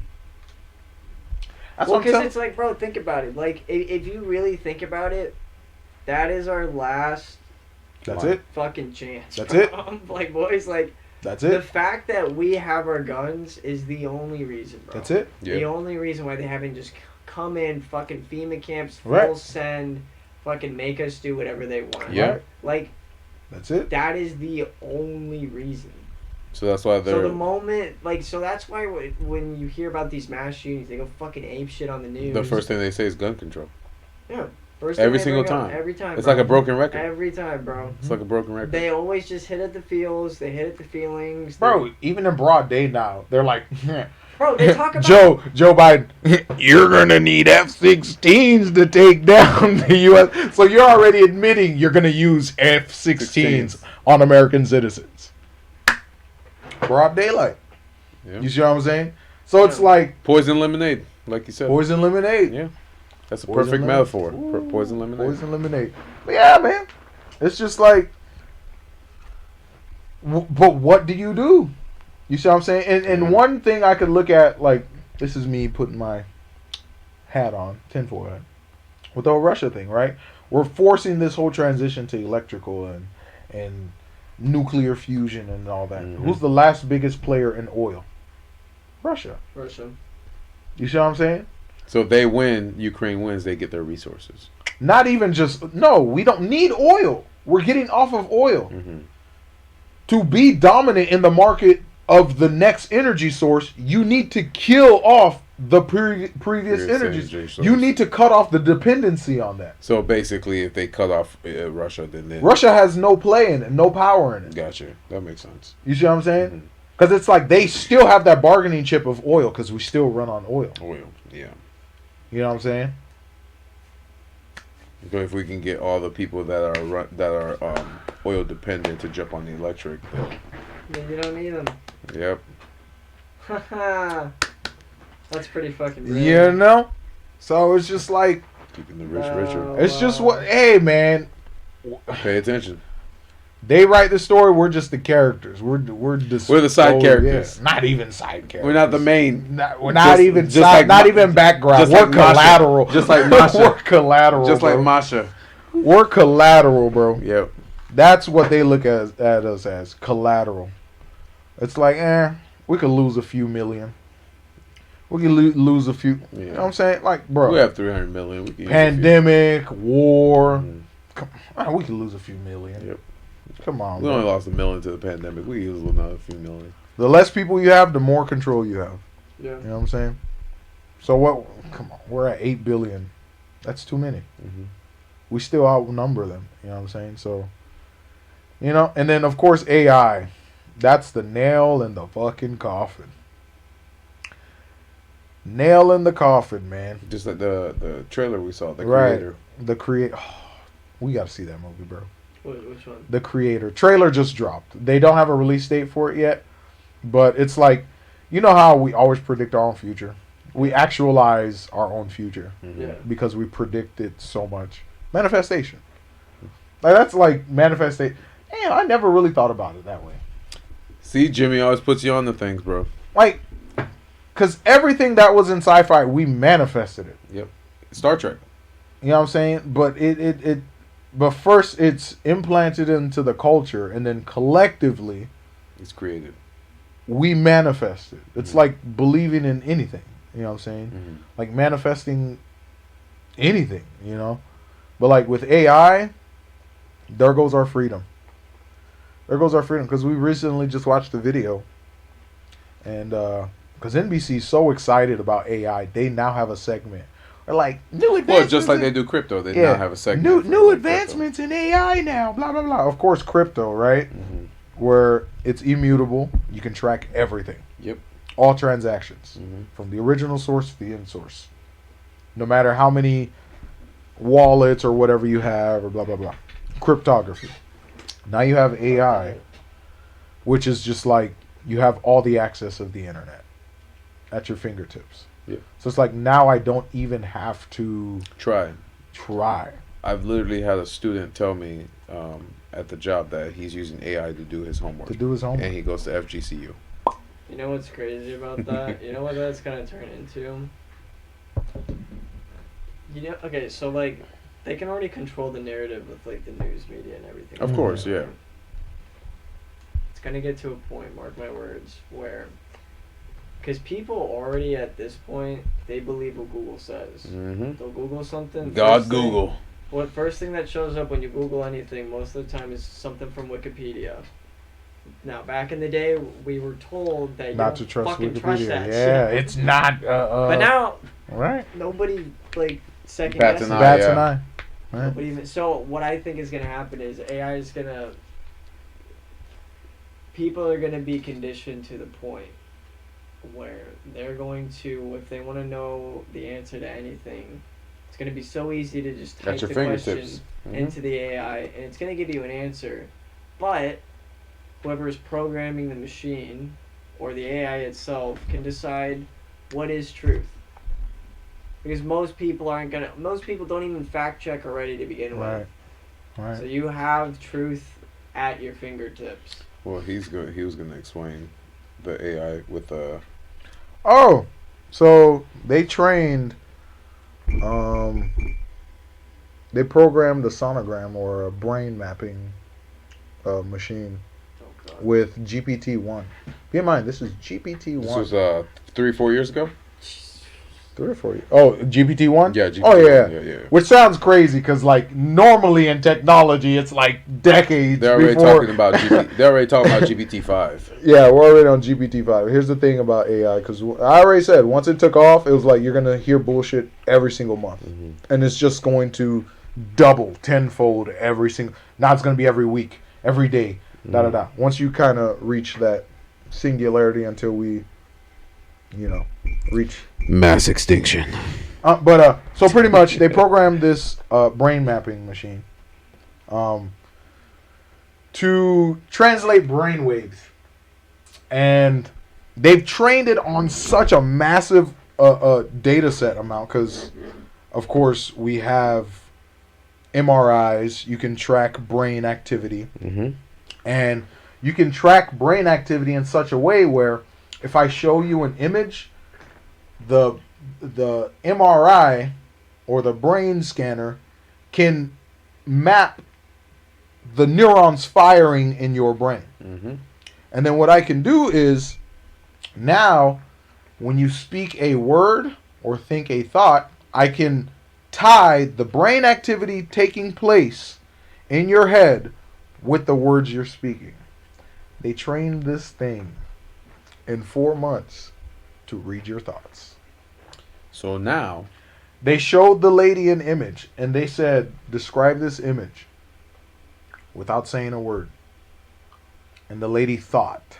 D: That's
C: Well,
D: what I'm
C: because
D: telling.
C: it's like, bro, think about it. Like, if you really think about it, that is our last
D: That's it.
C: fucking chance.
D: That's
C: bro. Like, boys, like,
D: That's
C: the
D: it.
C: fact that we have our guns is the only reason, bro.
D: That's it.
C: The
B: Yeah.
C: only reason why they haven't just come in, fucking FEMA camps, full
D: Right.
C: send, fucking make us do whatever they want.
B: Yeah.
D: Right?
C: Like,
D: That's it.
C: that is the only reason.
B: So that's why
C: So
B: they're.
C: the moment, like, so that's why when you hear about these mass shootings, they go fucking ape shit on the news.
B: The first thing they say is gun control.
C: Yeah. First
B: Every
C: thing they
B: single
C: bring up,
B: time.
C: Every time.
B: It's
C: bro.
B: like a broken record.
C: Every time, bro.
B: It's like a broken record.
C: They always just hit at the feels. They hit at the feelings.
D: Bro, even in broad day now, they're like,
C: Bro, they talk about
D: Joe Biden, you're gonna need F-16s to take down the U.S. So you're already admitting you're gonna use F-16s on American citizens. Broad daylight.
B: Yeah.
D: You see what I'm saying? So it's like
B: Poison lemonade, like you said.
D: poison lemonade.
B: Yeah. That's a
D: Poison
B: perfect
D: lemon.
B: metaphor.
D: Ooh,
B: Poison lemonade.
D: Poison lemonade. But yeah, man. It's just like, but what do you do? You see what I'm saying? And one thing I could look at, like, this is me putting my hat on, tinfoil hat, with the whole Russia thing, right? We're forcing this whole transition to electrical and nuclear fusion and all that.
B: Mhm.
D: Who's the last biggest player in oil? Russia.
C: Russia.
D: You see what I'm saying?
B: So if they win, Ukraine wins, they get their resources.
D: Not even just, no, we don't need oil. We're getting off of oil.
B: Mm-hmm.
D: To be dominant in the market of the next energy source, you need to kill off the previous energies.
B: source.
D: You need to cut off the dependency on that.
B: So basically, if they cut off Russia, then
D: Russia has no play in it, no power in it.
B: Gotcha. That makes sense.
D: You see what I'm saying?
B: Mhm.
D: Because it's like they still have that bargaining chip of oil because we still run on oil.
B: Oil. Yeah.
D: You know what I'm saying?
B: So if we can get all the people that are oil dependent to jump on the electric,
C: Then you don't need them.
B: yep.
C: Haha. That's pretty fucking
D: You
C: brilliant.
D: know? So it's just like,
B: Keeping the rich richer.
D: it's just what, hey man,
B: Pay attention.
D: they write the story, we're just the characters. We're
B: the side characters.
D: Yeah. Not even side characters.
B: We're not the main.
D: We're not even
B: just
D: side,
B: like
D: not
B: Ma-
D: even background.
B: just
D: We're
B: like Masha.
D: collateral.
B: Just like Masha.
D: We're collateral.
B: Just
D: bro.
B: like Masha.
D: We're collateral, bro.
B: Yep.
D: That's what they look at us as, collateral. It's like, we could lose a few million. We could lose a few.
B: Yeah.
D: You know what I'm saying? Like, bro.
B: We have 300 million. We can use a few.
D: Pandemic, war.
B: Mhm.
D: We could lose a few million.
B: Yep.
D: Come on,
B: We
D: bro.
B: only lost 1 million to the pandemic. We use another few million.
D: The less people you have, the more control you have.
C: Yeah.
D: You know what I'm saying? So what? Come on, we're at 8 billion. That's too many.
B: Mm-hmm.
D: We still outnumber them. You know what I'm saying? So, you know, and then of course AI. That's the nail in the fucking coffin. Nail in the coffin, man.
B: Just like the trailer we saw, the
D: Right.
B: creator.
D: The creator. We gotta see that movie, bro.
C: Which one?
D: The Creator trailer just dropped. They don't have a release date for it yet, but it's like, you know how we always predict our own future. We actualize our own future
B: Mhm.
C: Yeah.
D: because we predict it so much. Manifestation. Like that's like manifestation. Damn, I never really thought about it that way.
B: See, Jimmy always puts you on the things, bro.
D: Like, cause everything that was in sci-fi, we manifested it.
B: Yep. Star Trek.
D: You know what I'm saying? But but first it's implanted into the culture, and then collectively
B: It's created.
D: we manifest it. It's
B: Mhm.
D: like believing in anything. You know what I'm saying?
B: Mm-hmm.
D: Like manifesting anything, you know? But like with AI, there goes our freedom. There goes our freedom. Because we recently just watched the video. And because NBC is so excited about AI, they now have a segment. They're like, new advancements.
B: Well, just like they do crypto, they now have a segment.
D: New advancements in AI now, blah, blah, blah. Of course, crypto, right?
B: Mm-hmm.
D: Where it's immutable. You can track everything.
B: Yep.
D: All transactions.
B: Mm-hmm.
D: From the original source to the end source. No matter how many wallets or whatever you have or blah, blah, blah. Cryptography. Now you have AI, which is just like you have all the access of the internet at your fingertips.
B: Yeah.
D: So it's like now I don't even have to
B: Try. I've literally had a student tell me at the job that he's using AI to do his homework.
D: to do his homework.
B: And he goes to FGCU.
C: You know what's crazy about that? You know what that's gonna turn into? You know, okay, so like, they can already control the narrative with like the news media and everything.
B: Of course, yeah.
C: It's gonna get to a point, mark my words, where, because people already at this point, they believe what Google says.
B: Mm-hmm.
C: They'll Google something.
B: God
C: first thing-
B: Google.
C: What first thing that shows up when you Google anything most of the time is something from Wikipedia. Now, back in the day, we were told that you
D: Not
C: don't
D: to trust
C: fucking
D: Wikipedia.
C: trust that
D: Yeah,
C: shit.
D: it's not.
C: But now,
D: right.
C: nobody like second
B: Bats
C: guesses.
B: an eye.
D: Bats
B: yeah.
D: an eye. Right.
C: Nobody even, so what I think is gonna happen is AI is gonna. People are gonna be conditioned to the point where they're going to, if they want to know the answer to anything, it's gonna be so easy to just type
B: At your
C: the
B: fingertips.
C: question
B: Mhm.
C: into the AI, and it's gonna give you an answer, but whoever is programming the machine or the AI itself can decide what is truth. Because most people don't even fact check already to begin
D: Right.
C: with.
D: Right.
C: So you have truth at your fingertips.
B: Well, he was gonna explain the AI with
D: Oh, so they trained. They programmed a sonogram or a brain mapping machine
C: Oh God.
D: with GPT-1. Keep in mind, this is GPT-1.
B: This was 3-4 years ago.
D: 3 or 4 years. Oh, GPT-1?
B: Yeah, GPT-1.
D: Oh, yeah.
B: Yeah.
D: Which sounds crazy because, like, normally in technology, it's like decades
B: They're already
D: before.
B: talking about They're already talking about GPT-5.
D: Yeah, we're already on GPT-5. Here's the thing about AI, because I already said, once it took off, it was like you're going to hear bullshit every single month.
B: Mm-hmm.
D: And it's just going to double, tenfold every single... Now it's going to be every week, every day, da-da-da. Once you kind of reach that singularity until we, reach...
B: Mass extinction.
D: So pretty much, they programmed this brain mapping machine to translate brain waves. And they've trained it on such a massive data set amount because, of course, we have MRIs. You can track brain activity.
B: Mm-hmm.
D: And you can track brain activity in such a way where if I show you an image, the MRI or the brain scanner can map the neurons firing in your brain.
B: Mm-hmm.
D: And then what I can do is now when you speak a word or think a thought, I can tie the brain activity taking place in your head with the words you're speaking. They trained this thing in 4 months to read your thoughts.
B: So now,
D: they showed the lady an image and they said, describe this image without saying a word. And the lady thought.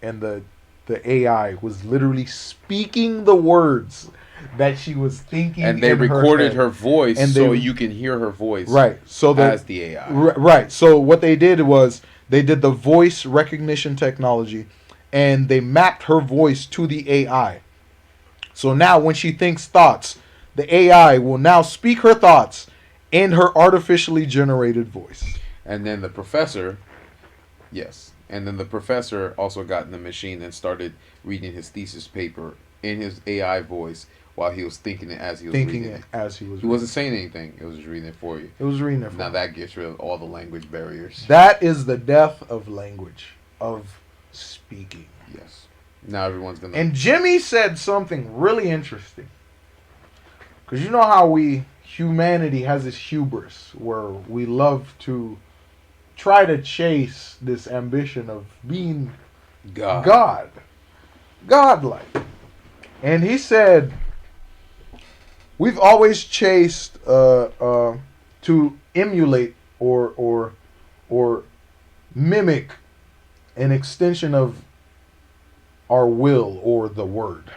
D: And the AI was literally speaking the words that she was thinking.
B: and they
D: in
B: recorded
D: her
B: her voice
D: And
B: so
D: they-
B: you can hear her voice
D: Right. So that
B: as the AI.
D: Right. So what they did was they did the voice recognition technology and they mapped her voice to the AI. So now when she thinks thoughts, the AI will now speak her thoughts in her artificially generated voice.
B: And then the professor, also got in the machine and started reading his thesis paper in his AI voice while he was thinking it as he was reading it.
D: He
B: Wasn't saying anything. It was just reading it for you.
D: It was reading it for
B: Now
D: you.
B: that gets rid of all the language barriers.
D: That is the death of language, of speaking.
B: Yes. Now everyone's gonna.
D: And Jimmy said something really interesting. Because you know how humanity has this hubris where we love to try to chase this ambition of being godlike. And he said, we've always chased to emulate or mimic an extension of our will or the word,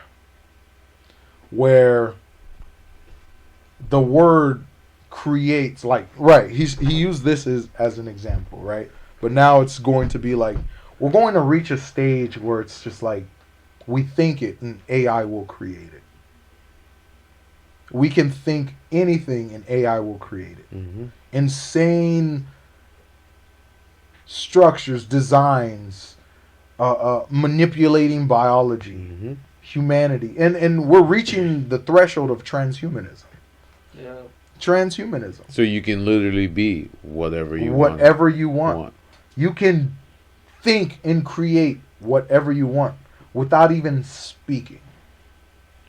D: where the word creates, like, right, he used this as an example, right? But now it's going to be like, we're going to reach a stage where it's just like, we think it and AI will create it. We can think anything and AI will create it.
B: Mm-hmm.
D: Insane structures, designs, manipulating biology,
B: Mm-hmm.
D: humanity. And we're reaching the threshold of transhumanism.
C: Yeah.
D: Transhumanism.
B: So you can literally be whatever you
D: Whatever you want. You can think and create whatever you want without even speaking.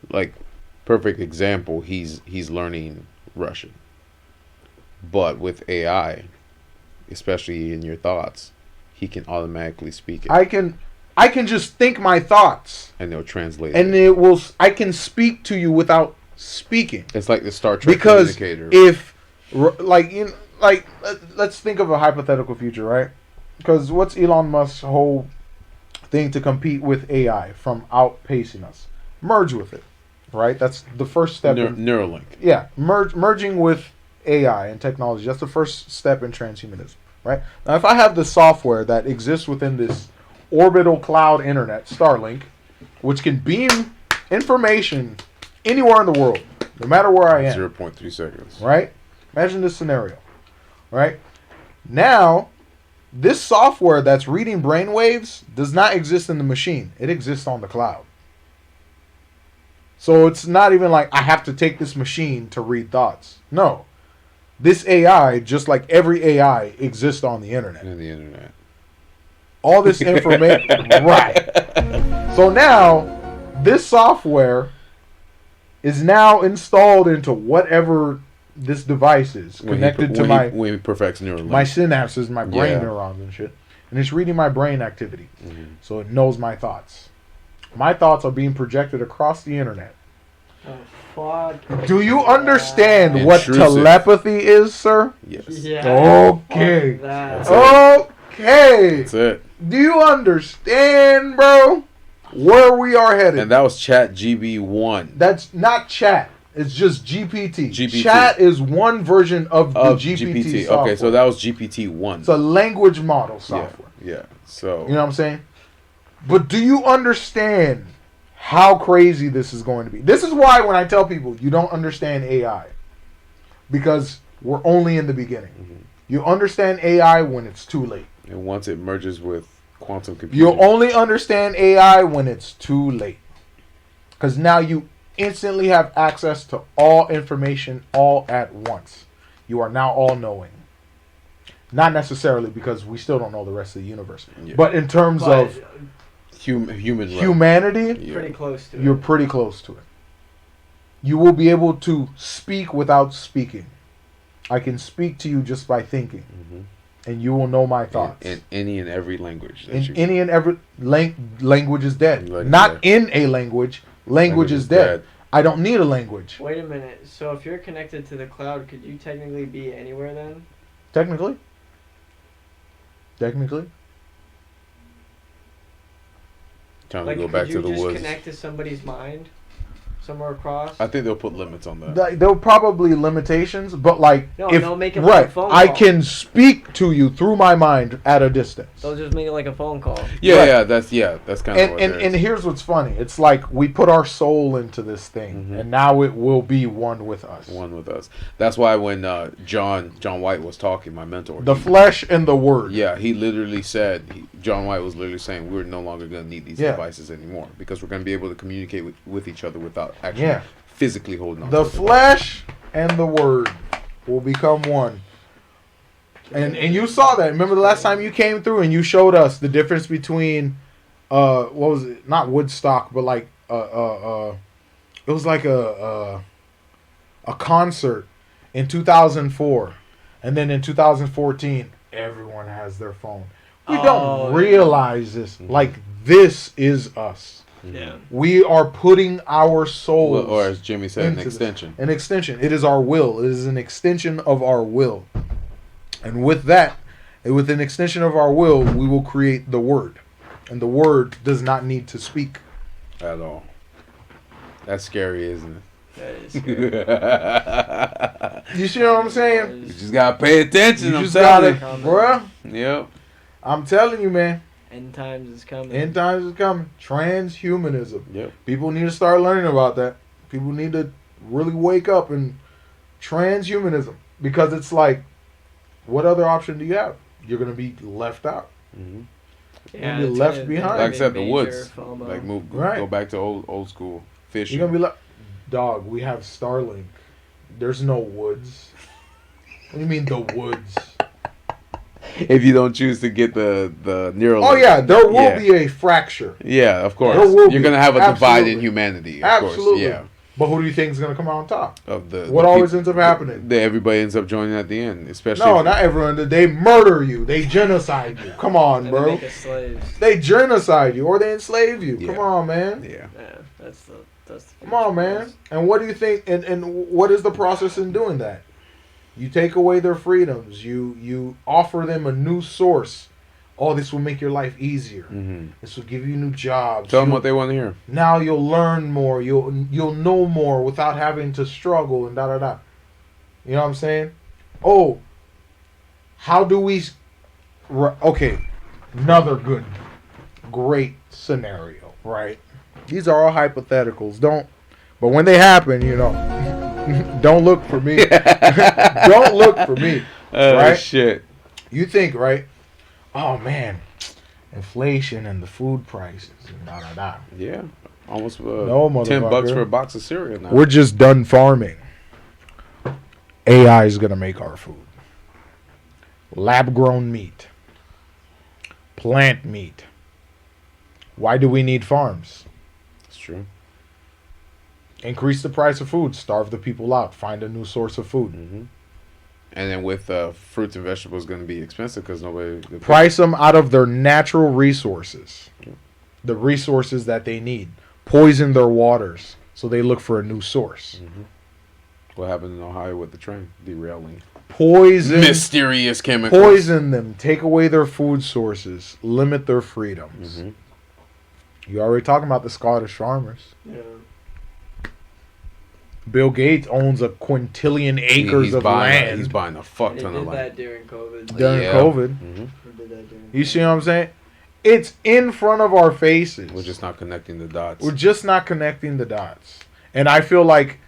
B: Like, perfect example, he's learning Russian. But with AI, especially in your thoughts, he can automatically speak it.
D: I can just think my thoughts
B: and they'll translate
D: and
B: it.
D: I can speak to you without speaking.
B: It's like the Star Trek
D: Because
B: communicator.
D: if, let's think of a hypothetical future, right? Because what's Elon Musk's whole thing to compete with AI from outpacing us? Merge with it, right? That's the first step.
B: Neuralink.
D: Yeah, merging with AI and technology. That's the first step in transhumanism, right? Now, if I have the software that exists within this orbital cloud internet, Starlink, which can beam information anywhere in the world, no matter where I am.
B: 0.3 seconds.
D: Right? Imagine this scenario. Right? Now, this software that's reading brainwaves does not exist in the machine. It exists on the cloud. So it's not even like I have to take this machine to read thoughts. No. This AI, just like every AI, exists on the internet.
B: And the internet.
D: All this information. Right. So now, this software is now installed into whatever this device is connected to
B: when he perfects neural
D: my
B: links.
D: synapses, my brain
B: Yeah.
D: neurons and shit. And it's reading my brain activity.
B: Mhm.
D: So it knows my thoughts. My thoughts are being projected across the internet.
C: Oh, fuck.
D: Do you understand what
B: Intrusive.
D: telepathy is, sir?
B: Yes.
C: Yeah.
D: Okay.
C: Fuck that.
B: That's it.
D: Okay.
B: That's it.
D: Do you understand, bro? Where we are headed?
B: And that was Chat GB1
D: That's not chat. It's just GPT.
B: GPT.
D: Chat is one version of the
B: of
D: GPT,
B: GPT.
D: software.
B: Okay, so that was GPT-1.
D: It's a language model software.
B: Yeah. So
D: You know what I'm saying? But do you understand how crazy this is going to be? This is why when I tell people you don't understand AI, because we're only in the beginning.
B: Mhm.
D: You understand AI when it's too late.
B: and once it merges with quantum computing,
D: You'll only understand AI when it's too late. Because now you instantly have access to all information all at once. You are now all knowing. Not necessarily because we still don't know the rest of the universe.
B: Yeah.
D: But in terms of
B: human realm.
D: humanity,
B: Yeah.
C: pretty close to
D: you're
C: it.
D: pretty close to it. You will be able to speak without speaking. I can speak to you just by thinking.
B: Mhm.
D: And you will know my thoughts.
B: In any and every language. that
D: In
B: you-
D: any and every language is dead.
B: Language
D: Not
B: dead.
D: in a language. Language is dead. I don't need a language.
C: Wait a minute. So if you're connected to the cloud, could you technically be anywhere then?
D: Technically. Technically.
B: Time
C: Like,
B: to go
C: could
B: back
C: you
B: to the
C: just
B: woods.
C: connect to somebody's mind, somewhere across?
B: I think they'll put limits on that.
D: There will probably limitations, but like
C: No,
D: if
C: they'll make it like a
D: right,
C: phone
D: I
C: call.
D: can speak to you through my mind at a distance.
C: They'll just make it like a phone call.
B: Yeah,
D: Right.
B: that's kind of
D: And
B: what
D: and,
B: it
D: and
B: is.
D: here's what's funny. It's like we put our soul into this thing,
B: Mhm.
D: and now it will be one with us.
B: One with us. That's why when John White was talking, my mentor,
D: The
B: he-
D: flesh and the word.
B: yeah, he literally said, John White was literally saying, we're no longer going to need these
D: Yeah.
B: devices anymore because we're going to be able to communicate with each other without actually
D: Yeah.
B: physically holding on.
D: The
B: to it.
D: flesh and the word will become one. And you saw that. Remember the last time you came through and you showed us the difference between what was it? Not Woodstock, but like it was like a concert in 2004, and then in 2014 everyone has their phone. We
C: Oh,
D: don't
C: yeah.
D: realize this.
B: Mhm.
D: Like this is us.
C: Yeah.
D: We are putting our souls
B: Or as Jimmy said, an
D: into this.
B: extension.
D: An extension. It is our will. It is an extension of our will. And with that, with an extension of our will, we will create the word. And the word does not need to speak.
B: At all. That's scary, isn't
C: That is scary.
B: it?
D: You see what I'm saying?
B: You just gotta pay attention.
D: You
B: I'm
D: just
B: telling
D: gotta,
C: you.
D: bruh.
B: you. Yep.
D: I'm telling you, man.
C: End times is coming.
D: End times is coming. Transhumanism.
B: Yep.
D: People need to start learning about that. People need to really wake up and transhumanism. Because it's like, what other option do you have? You're going to be left out.
B: Mm-hmm.
C: Yeah,
D: be
C: it's
D: left
C: gonna
D: behind.
C: be
B: Like I said, the
C: major
B: woods.
C: FOMO.
B: Like move,
D: Right.
B: go back to old school fishing.
D: You're going to be like, dog, we have Starlink. There's no woods. What do you mean the woods?
B: If you don't choose to get the neural.
D: Oh,
B: link.
D: yeah, there will
B: Yeah.
D: be a fracture.
B: Yeah, of course.
D: There will
B: You're
D: be.
B: gonna have a divide
D: Absolutely.
B: in humanity. Of
D: Absolutely.
B: course. Yeah.
D: But who do you think is going to come out on top?
B: Of the
D: What
B: the
D: always
B: peop-
D: ends up happening?
B: Everybody ends up joining at the end, especially.
D: No,
B: if-
D: not everyone. They murder you. They genocide you. Come on,
C: And they
D: bro.
C: make us slaves.
D: They genocide you or they enslave you.
B: Yeah.
D: Come on, man.
B: Yeah.
C: Yeah, that's the
D: Come on, man. And what do you think? And what is the process in doing that? You take away their freedoms. You offer them a new source. Oh, this will make your life easier.
B: Mm-hmm.
D: This will give you new jobs.
B: Tell them what they want to hear.
D: Now you'll learn more. You'll know more without having to struggle and da da da. You know what I'm saying? Oh, how do we? Okay, another great scenario, right? These are all hypotheticals. But when they happen, don't look for me. Don't look for me.
B: Oh
D: Right?
B: shit.
D: You think, right? Oh man, inflation and the food prices and da da da.
B: Yeah. Almost
D: No,
B: $10
D: motherfucker.
B: for a box of cereal now.
D: We're just done farming. AI is gonna make our food. Lab grown meat. Plant meat. Why do we need farms?
B: It's true.
D: Increase the price of food, starve the people out, find a new source of food.
B: Mm-hmm. And then with fruits and vegetables going to be expensive because nobody...
D: Price them out of their natural resources. The resources that they need. Poison their waters so they look for a new source.
B: Mm-hmm. What happened in Ohio with the train derailing?
D: Poison.
B: Mysterious chemicals.
D: Poison them. Take away their food sources. Limit their freedoms.
B: Mm-hmm.
D: You already talking about the Scottish farmers.
C: Yeah.
D: Bill Gates owns a quintillion acres of land.
B: He's buying a fuck
C: He
B: ton
C: did
B: of land.
C: that during COVID.
D: During
B: Yeah.
D: COVID.
B: Mm-hmm.
C: He did that during
D: You see what I'm saying? It's in front of our faces.
B: We're just not connecting the dots.
D: We're just not connecting the dots. And I feel like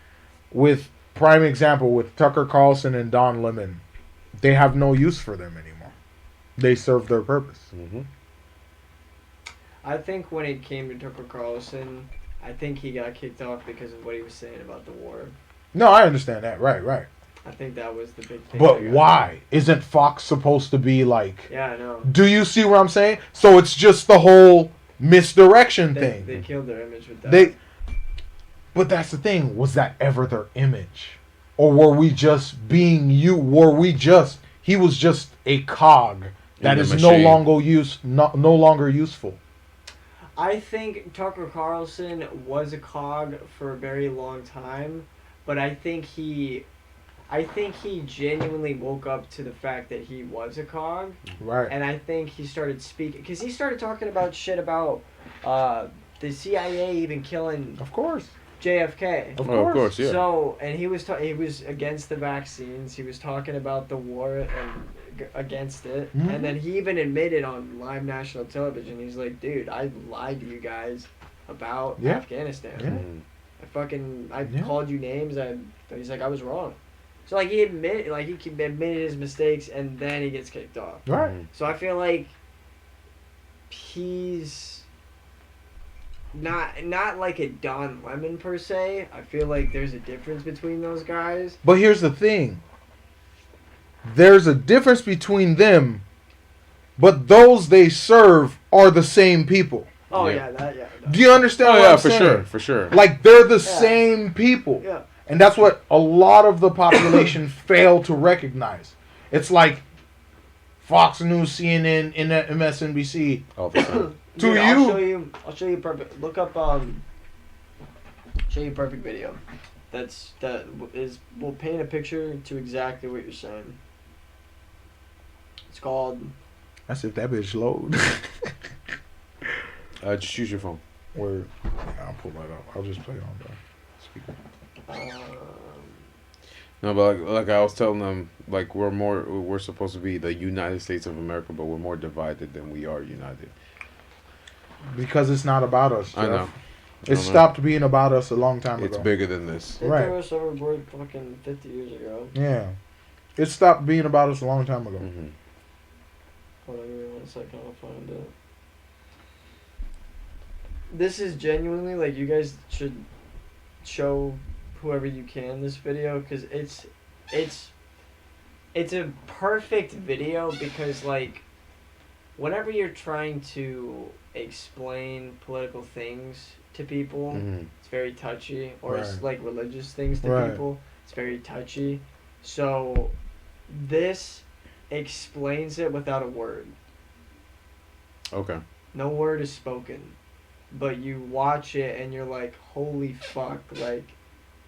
D: with prime example with Tucker Carlson and Don Lemon, they have no use for them anymore. They serve their purpose.
B: Mm-hmm.
C: I think when it came to Tucker Carlson, I think he got kicked off because of what he was saying about the war.
D: No, I understand that. Right.
C: I think that was the big thing.
D: But why? Isn't Fox supposed to be like...
C: Yeah, I know.
D: Do you see what I'm saying? So it's just the whole misdirection thing.
C: They killed their image with that.
D: But that's the thing. Was that ever their image? Or were we just being you? He was just a cog that is no longer useful.
C: I think Tucker Carlson was a cog for a very long time, but I think he genuinely woke up to the fact that he was a cog.
D: Right.
C: And I think he started speaking, because he started talking about shit about the CIA even killing
D: Of course.
C: JFK.
D: Of
B: Of course, yeah.
C: So, and he was against the vaccines. He was talking about the war and against it.
D: Mhm.
C: And then he even admitted on live national television, he's like, dude, I lied to you guys about
D: Yeah.
C: Afghanistan.
D: Yeah.
C: I
D: Yeah.
C: called you names. He's like, I was wrong. So like he admitted his mistakes, and then he gets kicked off.
D: Right.
B: Mm-hmm.
C: So I feel like he's not like a Don Lemon per se. I feel like there's a difference between those guys.
D: But here's the thing. There's a difference between them, but those they serve are the same people.
C: Oh
B: Yeah.
C: yeah.
D: Do you understand
B: Oh
D: what
B: yeah,
D: I'm
B: for
D: saying?
B: sure, for sure.
D: Like, they're the same people.
C: Yeah.
D: And that's what a lot of the population fail to recognize. It's like Fox News, CNN, MSNBC.
B: All the time.
D: To
C: I'll show you perfect. Look up show you a perfect video. Will paint a picture to exactly what you're saying. It's called.
D: That's if that bitch load.
B: Just use your phone.
D: Where I'll pull that up. I'll just play it on the speaker.
B: No, but like I was telling them, like we're supposed to be the United States of America, but we're more divided than we are united.
D: Because it's not about us, Jeff.
B: I know.
D: It stopped being about us a long time
B: It's
D: ago.
B: bigger than this.
C: They
D: Right.
C: threw us overboard fucking 50 years ago.
D: Yeah. It stopped being about us a long time ago.
B: Mm-hmm.
C: Hold on, give me 1 second. I'll find it. This is genuinely, like, you guys should show whoever you can this video, because it's a perfect video, because, like, whenever you're trying to explain political things to people,
B: Mm-hmm.
C: it's very touchy, or it's
D: Right.
C: like religious things to
D: Right.
C: people, it's very touchy. So this explains it without a word.
B: Okay.
C: No word is spoken, but you watch it and you're like, holy fuck, like,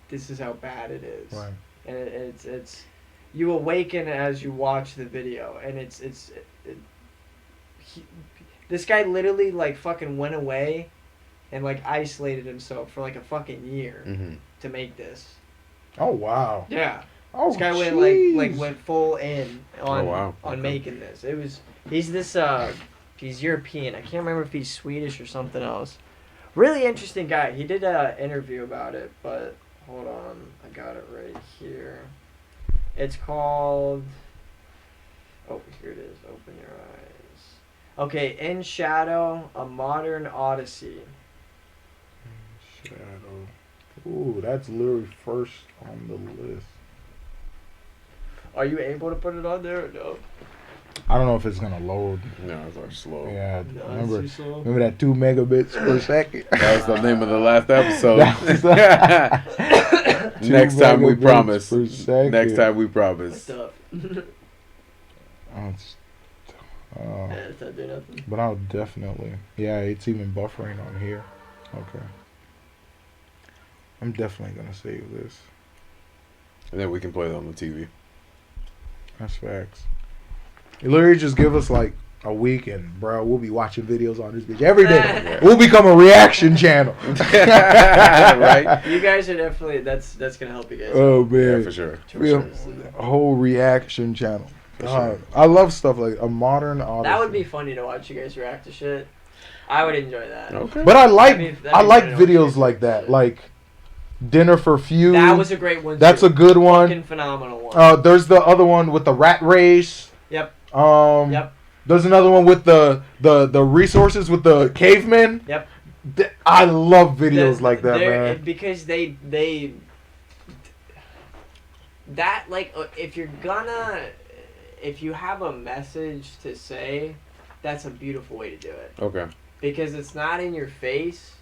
C: this is how bad it is.
D: Right.
C: And it's you awaken as you watch the video, and this guy literally, like, fucking went away and, like, isolated himself for, like, a fucking year
B: Mm-hmm.
C: to make this.
D: Oh, wow.
C: Yeah.
D: Oh,
C: This guy went
D: jeez.
C: went full in on
B: wow.
C: on
B: Okay.
C: making this. He's European. I can't remember if he's Swedish or something else. Really interesting guy. He did an interview about it, but hold on, I got it right here. It's called. Oh, here it is. Open your eyes. Okay, In Shadow: A Modern Odyssey.
D: Shadow. Ooh, that's literally first on the list.
C: Are you able to put it on there or no?
D: I don't know if it's gonna load.
B: No, it's like slow.
D: Yeah,
C: No,
D: remember
C: it's too slow.
D: that 2 megabits per second.
B: That was the name of the last episode.
D: That was-
B: Next time we
D: 2 megabits
B: promise.
D: per second.
B: Next time we promise.
C: What's up?
D: Oh, it's,
C: Yeah, it's not doing nothing.
D: but I'll definitely. Yeah, it's even buffering on here. Okay. I'm definitely gonna save this.
B: And then we can play it on the TV.
D: That's facts. You literally just give us like a week and, bro, we'll be watching videos on this bitch every day. We'll become a reaction channel.
B: Right?
C: You guys are definitely that's gonna help you guys.
D: Oh, man.
B: Yeah, for sure.
D: Yeah, a whole reaction channel.
B: For sure.
D: I love stuff like a modern Odyssey.
C: That would be funny to watch you guys react to shit. I would enjoy that.
B: Okay.
D: But I like
C: That'd be
D: I like
C: funny to watch you
D: videos
C: guys
D: like
C: react
D: that.
C: to shit.
D: Like Dinner for Few.
C: That was a great one.
D: That's
C: too.
D: a good one.
C: Fucking phenomenal one.
D: There's the other one with the rat race.
C: Yep.
D: Yep. There's another one with the resources with the cavemen.
C: Yep.
D: I love videos like that, man.
C: Because they that like if you have a message to say, that's a beautiful way to do it.
B: Okay.
C: Because it's not in your face.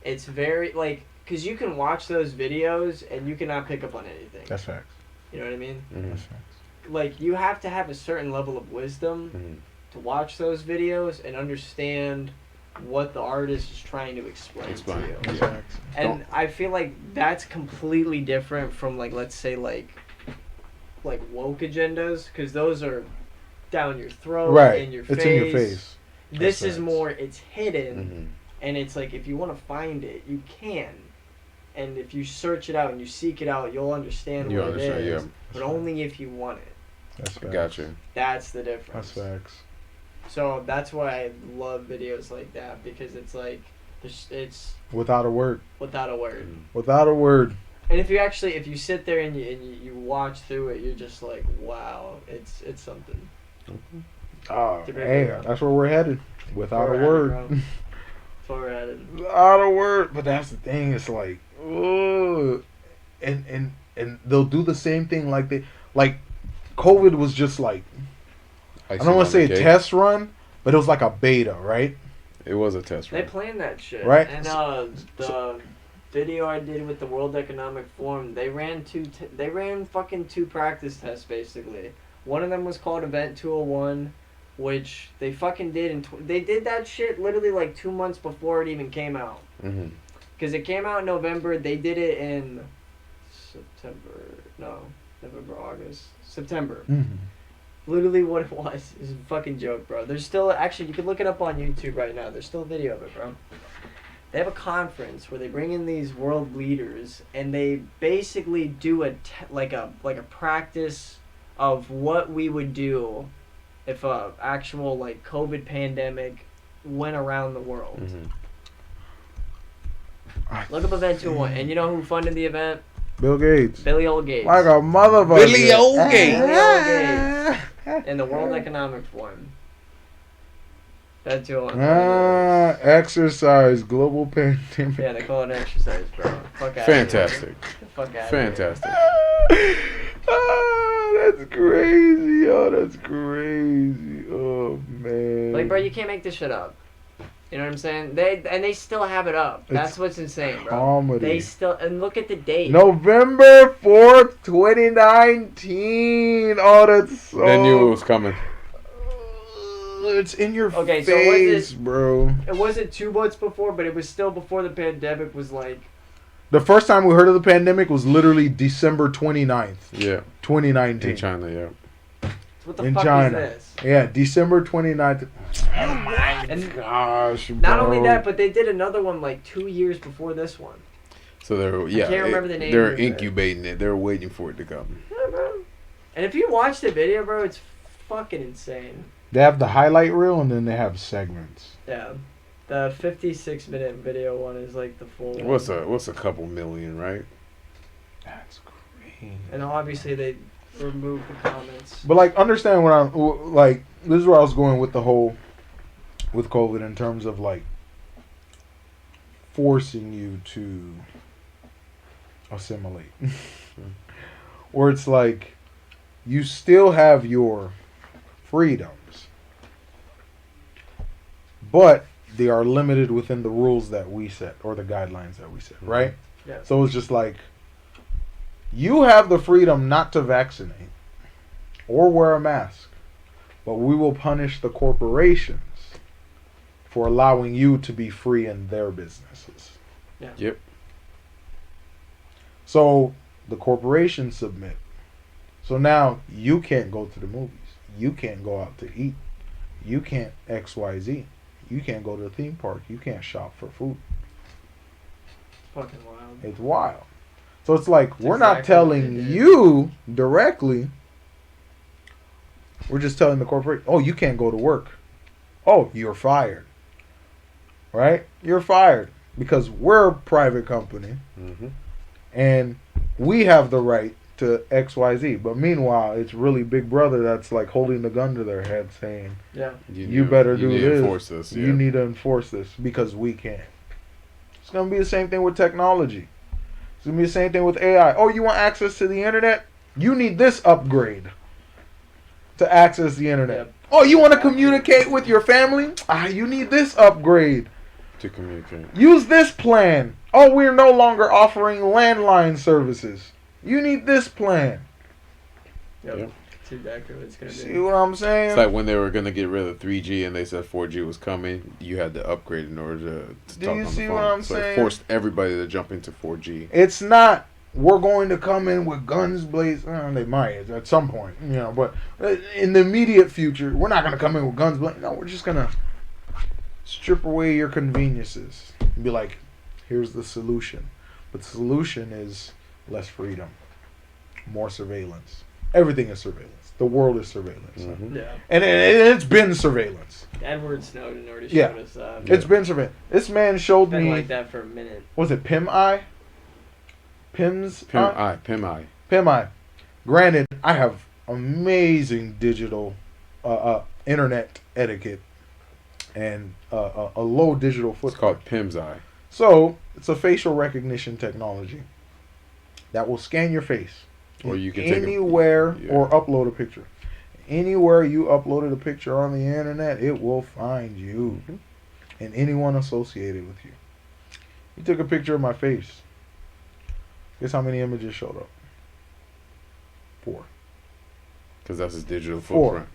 C: It's very like because you can watch those videos and you cannot pick up on anything.
D: That's facts.
C: You know what I mean?
B: Mm-hmm.
D: That's facts.
C: Like you have to have a certain level of wisdom
B: Mm-hmm.
C: to watch those videos and understand what the artist is trying to explain to you.
D: That's
B: Yeah.
D: facts.
C: And I feel like that's completely different from like let's say like woke agendas because those are down your throat,
D: Right.
C: in your
D: It's
C: face.
D: in your face.
C: This
D: That's
C: is
D: facts.
C: more it's hidden
B: Mm-hmm.
C: and it's like if you want to find it, you can. And if you search it out and you seek it out, you'll understand
B: You
C: what
B: understand,
C: it is.
B: yeah.
C: But only if you want it.
D: That's facts.
B: Gotcha.
C: That's the difference.
D: That's facts.
C: So that's why I love videos like that because it's like it's
D: Without a word.
C: without a word.
D: Without a word.
C: And if you sit there and you watch through it, you're just like, wow, it's something.
D: Oh,
C: To be
D: hey,
C: real.
D: that's where we're headed. Without
C: We're
D: a
C: headed,
D: word.
C: bro. That's where we're headed.
D: Without a word. But that's the thing. It's like, ugh. And they'll do the same thing like COVID was just like, I don't want to say a test run, but it was like a beta, right?
B: It was a test
C: They
B: run.
C: planned that shit.
D: Right.
C: And the video I did with the World Economic Forum, they ran fucking two practice tests basically. One of them was called Event 201, which they fucking did they did that shit literally like 2 months before it even came out.
B: Mm-hmm.
C: Because it came out in November, they did it in November, August, September.
D: Mm-hmm.
C: Literally what it was is a fucking joke, bro. There's still, actually, you can look it up on YouTube right now. There's still a video of it, bro. They have a conference where they bring in these world leaders and they basically do a practice of what we would do if a actual like COVID pandemic went around the world.
B: Mm-hmm.
C: Look up Event 201, and you know who funded the event?
D: Bill Gates.
C: Billy Old Gates.
D: Like a motherfucker.
B: Billy Old Gates.
C: Billy Old Gates. And the World Economic Forum. That's who
D: Exercise, global pandemic.
C: Yeah, they call it an exercise, bro. Fuck out.
B: Fantastic.
C: Fuck out.
B: Fantastic.
D: That's crazy. Oh, that's crazy. Oh, man.
C: Like, bro, you can't make this shit up. You know what I'm saying? They still have it up. That's what's insane, bro.
D: Comedy.
C: They still, and look at the date.
D: November 4th, 2019. Oh, that's so...
B: They knew it was coming.
D: It's in your
C: Okay,
D: face,
C: so was it-
D: bro.
C: It wasn't 2 months before, but it was still before the pandemic was like.
D: The first time we heard of the pandemic was literally December 29th,
B: Yeah.
D: 2019.
B: In China, yeah.
C: What the
D: In
C: fuck
D: China.
C: is this?
D: Yeah, December 29th.
C: And
D: Gosh, bro.
C: not only that, but they did another one like 2 years before this one.
B: So they're
C: can't remember the name
B: They're
C: of it.
B: incubating it. They're waiting for it to come.
C: Yeah, bro. And if you watch the video, bro, it's fucking insane.
D: They have the highlight reel and then they have segments.
C: Yeah. The 56-minute video one is like the full one.
B: What's a couple million, right?
D: That's crazy.
C: And obviously they removed the comments.
D: But like, understand what I'm like. This is where I was going with the whole with COVID in terms of like forcing you to assimilate, or it's like you still have your freedoms, but they are limited within the rules that we set or the guidelines that we set, right?
C: Yeah.
D: So it's just like, you have the freedom not to vaccinate or wear a mask, but we will punish the corporations for allowing you to be free in their businesses.
C: Yeah.
B: Yep.
D: So the corporations submit. So now you can't go to the movies. You can't go out to eat. You can't XYZ. You can't go to the theme park. You can't shop for food.
C: Fucking wild.
D: It's wild. So it's like, we're not
C: exactly what
D: telling
C: they did.
D: you directly. We're just telling the corporate, oh, you can't go to work. Oh, you're fired. Right? You're fired. Because we're a private company.
B: Mm-hmm.
D: And we have the right to XYZ. But meanwhile, it's really Big Brother that's like holding the gun to their head saying,
C: Yeah.
D: you better do
B: need
D: this.
B: to enforce this.
D: You need to enforce this because we can't. It's going to be the same thing with technology. It's going to be the same thing with AI. Oh, you want access to the internet? You need this upgrade to access the internet.
C: Yep.
D: Oh, you want to communicate with your family? You need this upgrade.
B: to communicate.
D: Use this plan. Oh, we're no longer offering landline services. You need this plan.
C: Yep.
B: Yep.
C: That's exactly what it's gonna
D: See
C: be.
D: what I'm saying?
B: It's like when they were gonna get rid of 3G and they said 4G was coming, you had to upgrade in order to
D: Do
B: talk
D: you
B: on
D: see
B: the phone.
D: what I'm
B: so
D: saying?
B: it forced everybody to jump into 4G.
D: It's not, we're going to come in with guns blazing. They might at some point, you know, but in the immediate future, we're not going to come in with guns blazing. No, we're just going to strip away your conveniences and be like, here's the solution. But the solution is less freedom, more surveillance. Everything is surveillance. The world is surveillance.
B: Mhm.
C: Yeah.
D: And it's been surveillance.
C: Edward Snowden already showed
D: Yeah.
C: us that.
D: It's been surveillance. This man showed
C: Been
D: me,
C: like that for a minute.
D: was it Pim Eye? Pim's Eye?
B: Pim Eye.
D: Pim Eye. Granted, I have amazing digital internet etiquette and a low digital
B: It's
D: footprint.
B: called Pim's Eye.
D: So, it's a facial recognition technology that will scan your face.
B: Or you can take a-
D: anywhere
B: yeah.
D: or upload a picture. Anywhere you uploaded a picture on the internet, it will find you
B: Mhm.
D: and anyone associated with you. You took a picture of my face. Guess how many images showed up? 4.
B: Because that's his digital
D: 4.
B: footprint.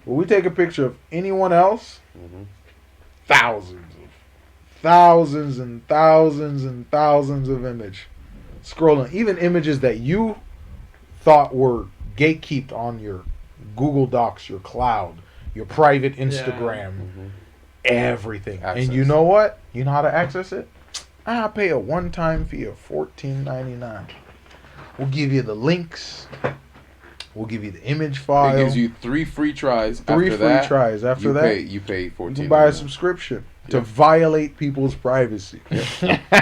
D: When we take a picture of anyone else,
B: Mhm.
D: thousands and thousands and thousands of image scrolling. Even images that you thought were gatekept on your Google Docs, your cloud, your private Instagram,
B: Mhm.
D: everything.
B: Access.
D: And you know what? You know how to access it? I pay a one-time fee of $14.99. We'll give you the links. We'll give you the image file.
B: It gives you 3 free tries.
D: 3
B: After
D: free
B: that,
D: tries. After
B: you
D: that,
B: you pay
D: you
B: 14.
D: can buy a subscription to
B: Yep.
D: violate people's privacy.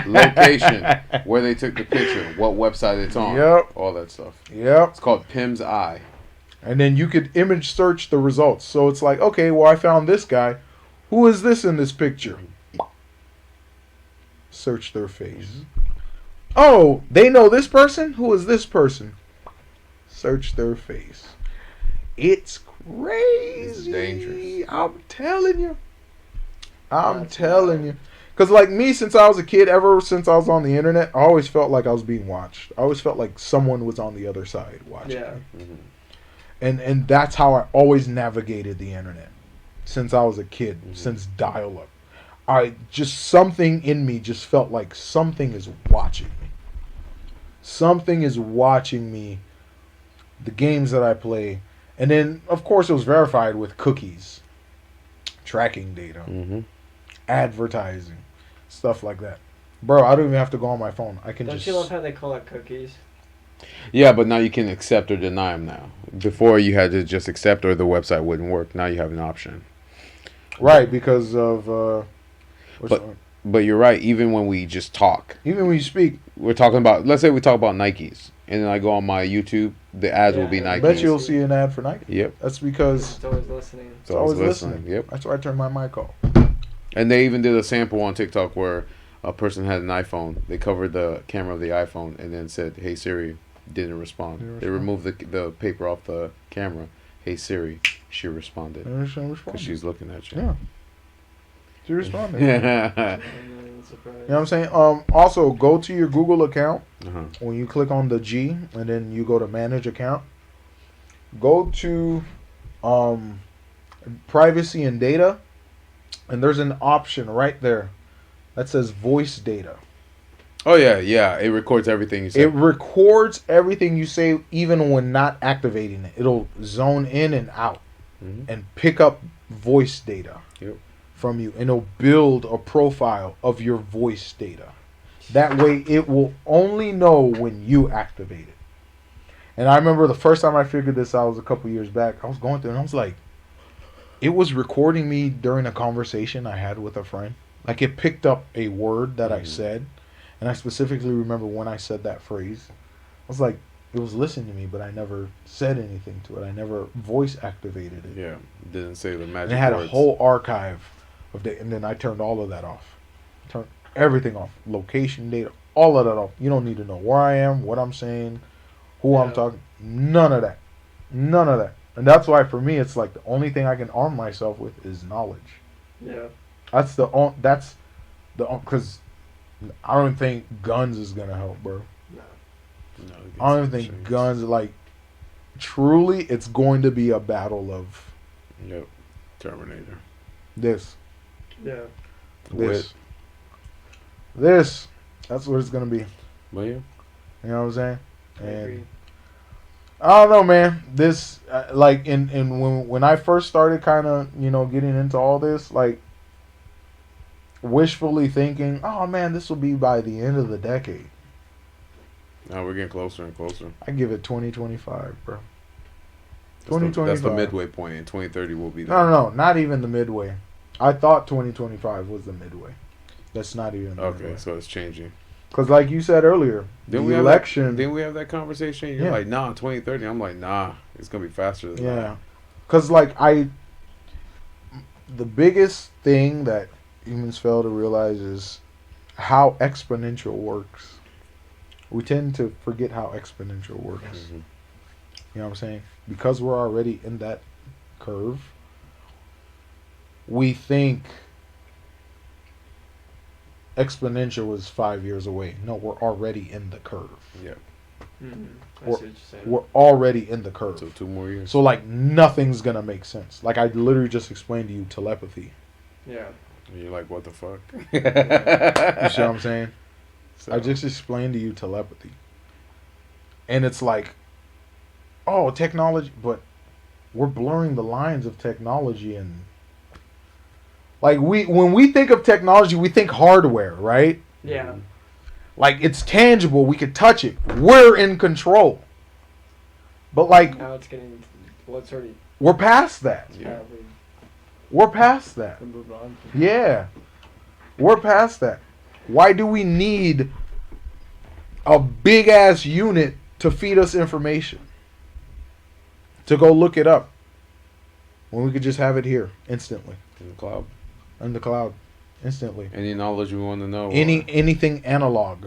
B: Location, where they took the picture, what website it's on,
D: Yep.
B: all that stuff.
D: Yep.
B: It's called Pim's Eye.
D: And then you could image search the results. So it's like, okay, well, I found this guy. Who is this in this picture? Search their face. Oh, they know this person? Who is this person? Search their face. It's crazy.
B: It's dangerous.
D: I'm telling you. I'm
C: That's
D: telling
C: wild.
D: you. Because, like me, since I was a kid, ever since I was on the internet, I always felt like I was being watched. I always felt like someone was on the other side watching
C: Yeah.
D: me.
B: Mhm.
D: And that's how I always navigated the internet since I was a kid,
B: Mhm.
D: since dial-up. I just, something in me just felt like something is watching me. Something is watching me, the games that I play. And then, of course, it was verified with cookies, tracking data,
B: Mhm.
D: advertising, stuff like that. Bro, I don't even have to go on my phone. I can
C: Don't
D: just...
C: you love how they call it cookies?
B: Yeah, but now you can accept or deny them now. Before you had to just accept or the website wouldn't work. Now you have an option.
D: Right, because of...
B: But you're right. Even when we just talk,
D: even when you speak,
B: we're talking about. Let's say we talk about Nikes, and then I go on my YouTube. The ads will be
C: Yeah, I
D: I
B: Nikes.
D: bet you'll see an ad for Nike.
B: Yep.
D: That's because
C: It's always listening.
B: It's always listening. Yep.
D: That's why I turned my mic off.
B: And they even did a sample on TikTok where a person had an iPhone. They covered the camera of the iPhone and then said, "Hey Siri," didn't respond.
D: Didn't
B: They
D: respond.
B: removed the paper off the camera. "Hey Siri," she responded
D: And it's gonna
B: because
D: respond.
B: she's looking at you.
D: Yeah. She responded. You
B: Uh-huh.
C: Surprised.
D: know what I'm saying? Also, go to your Google account. When you click on the G and then you go to manage account, go to privacy and data, and there's an option right there that says voice data.
B: Oh yeah. It records everything you say.
D: It records everything you say even when not activating it. It'll zone in and out and pick up voice data from you, and it'll build a profile of your voice data. That way it will only know when you activate it. And I remember the first time I figured this out was a couple years back. I was going through and I was like, it was recording me during a conversation I had with a friend. Like, it picked up a word that I said, and I specifically remember when I said that phrase. I was like, it was listening to me, but I never said anything to it. I never voice activated it.
B: Yeah, didn't say the magic
D: And it had
B: words.
D: a whole archive of data, and then I turned all of that off. Turned everything off. Location data, all of that off. You don't need to know where I am, what I'm saying, who I'm talking. None of that. None of that. And that's why for me it's like the only thing I can arm myself with is knowledge.
C: Yeah.
D: That's the because I don't think guns is gonna help, bro.
B: No,
D: I don't even think guns, like, truly it's going to be a battle of
B: Yep. Terminator.
D: this.
C: Yeah.
D: This. This. That's what it's gonna be.
B: But yeah.
D: You know what I'm saying?
C: I agree.
D: And I don't know, man. This, like, in when I first started kind of, getting into all this, like, wishfully thinking, oh, man, this will be by the end of the decade.
B: Now we're getting closer and closer.
D: I give it 2025, bro.
B: That's
D: 2025.
B: That's the midway point, and 2030 will be there.
D: No, not even the midway. I thought 2025 was the midway. That's not even the
B: Okay,
D: midway.
B: so it's changing.
D: Because, like you said earlier,
B: Didn't
D: the election...
B: Didn't we have that conversation? You're
D: Yeah.
B: like, nah, 2030. I'm like, nah, it's going to be faster than that.
D: Yeah. Because, like, the biggest thing that humans fail to realize is how exponential works. We tend to forget how exponential works.
B: Mm-hmm.
D: You know what I'm saying? Because we're already in that curve, we think exponential is 5 years away. No, we're already in the curve.
B: Yeah.
C: I see
D: We're-
C: what you're saying.
D: We're already in the curve.
B: So 2 more years.
D: So, like, nothing's going to make sense. Like, I literally just explained to you telepathy.
C: Yeah.
B: And you're like, what the fuck?
D: You see what I'm saying?
B: So,
D: I just explained to you telepathy. And it's like, oh, technology, but we're blurring the lines of technology. And like, when we think of technology, we think hardware, right?
C: Yeah.
D: Like, it's tangible, we could touch it, we're in control. But like,
C: Now it's getting. Well, it's already.
D: we're past that.
B: Yeah.
D: We're past that.
C: We moved on.
D: Yeah. We're past that. Why do we need a big ass unit to feed us information? To go look it up. When we could just have it here instantly.
B: in the cloud.
D: In the cloud. Instantly.
B: Any knowledge we want to know.
D: Anything analog.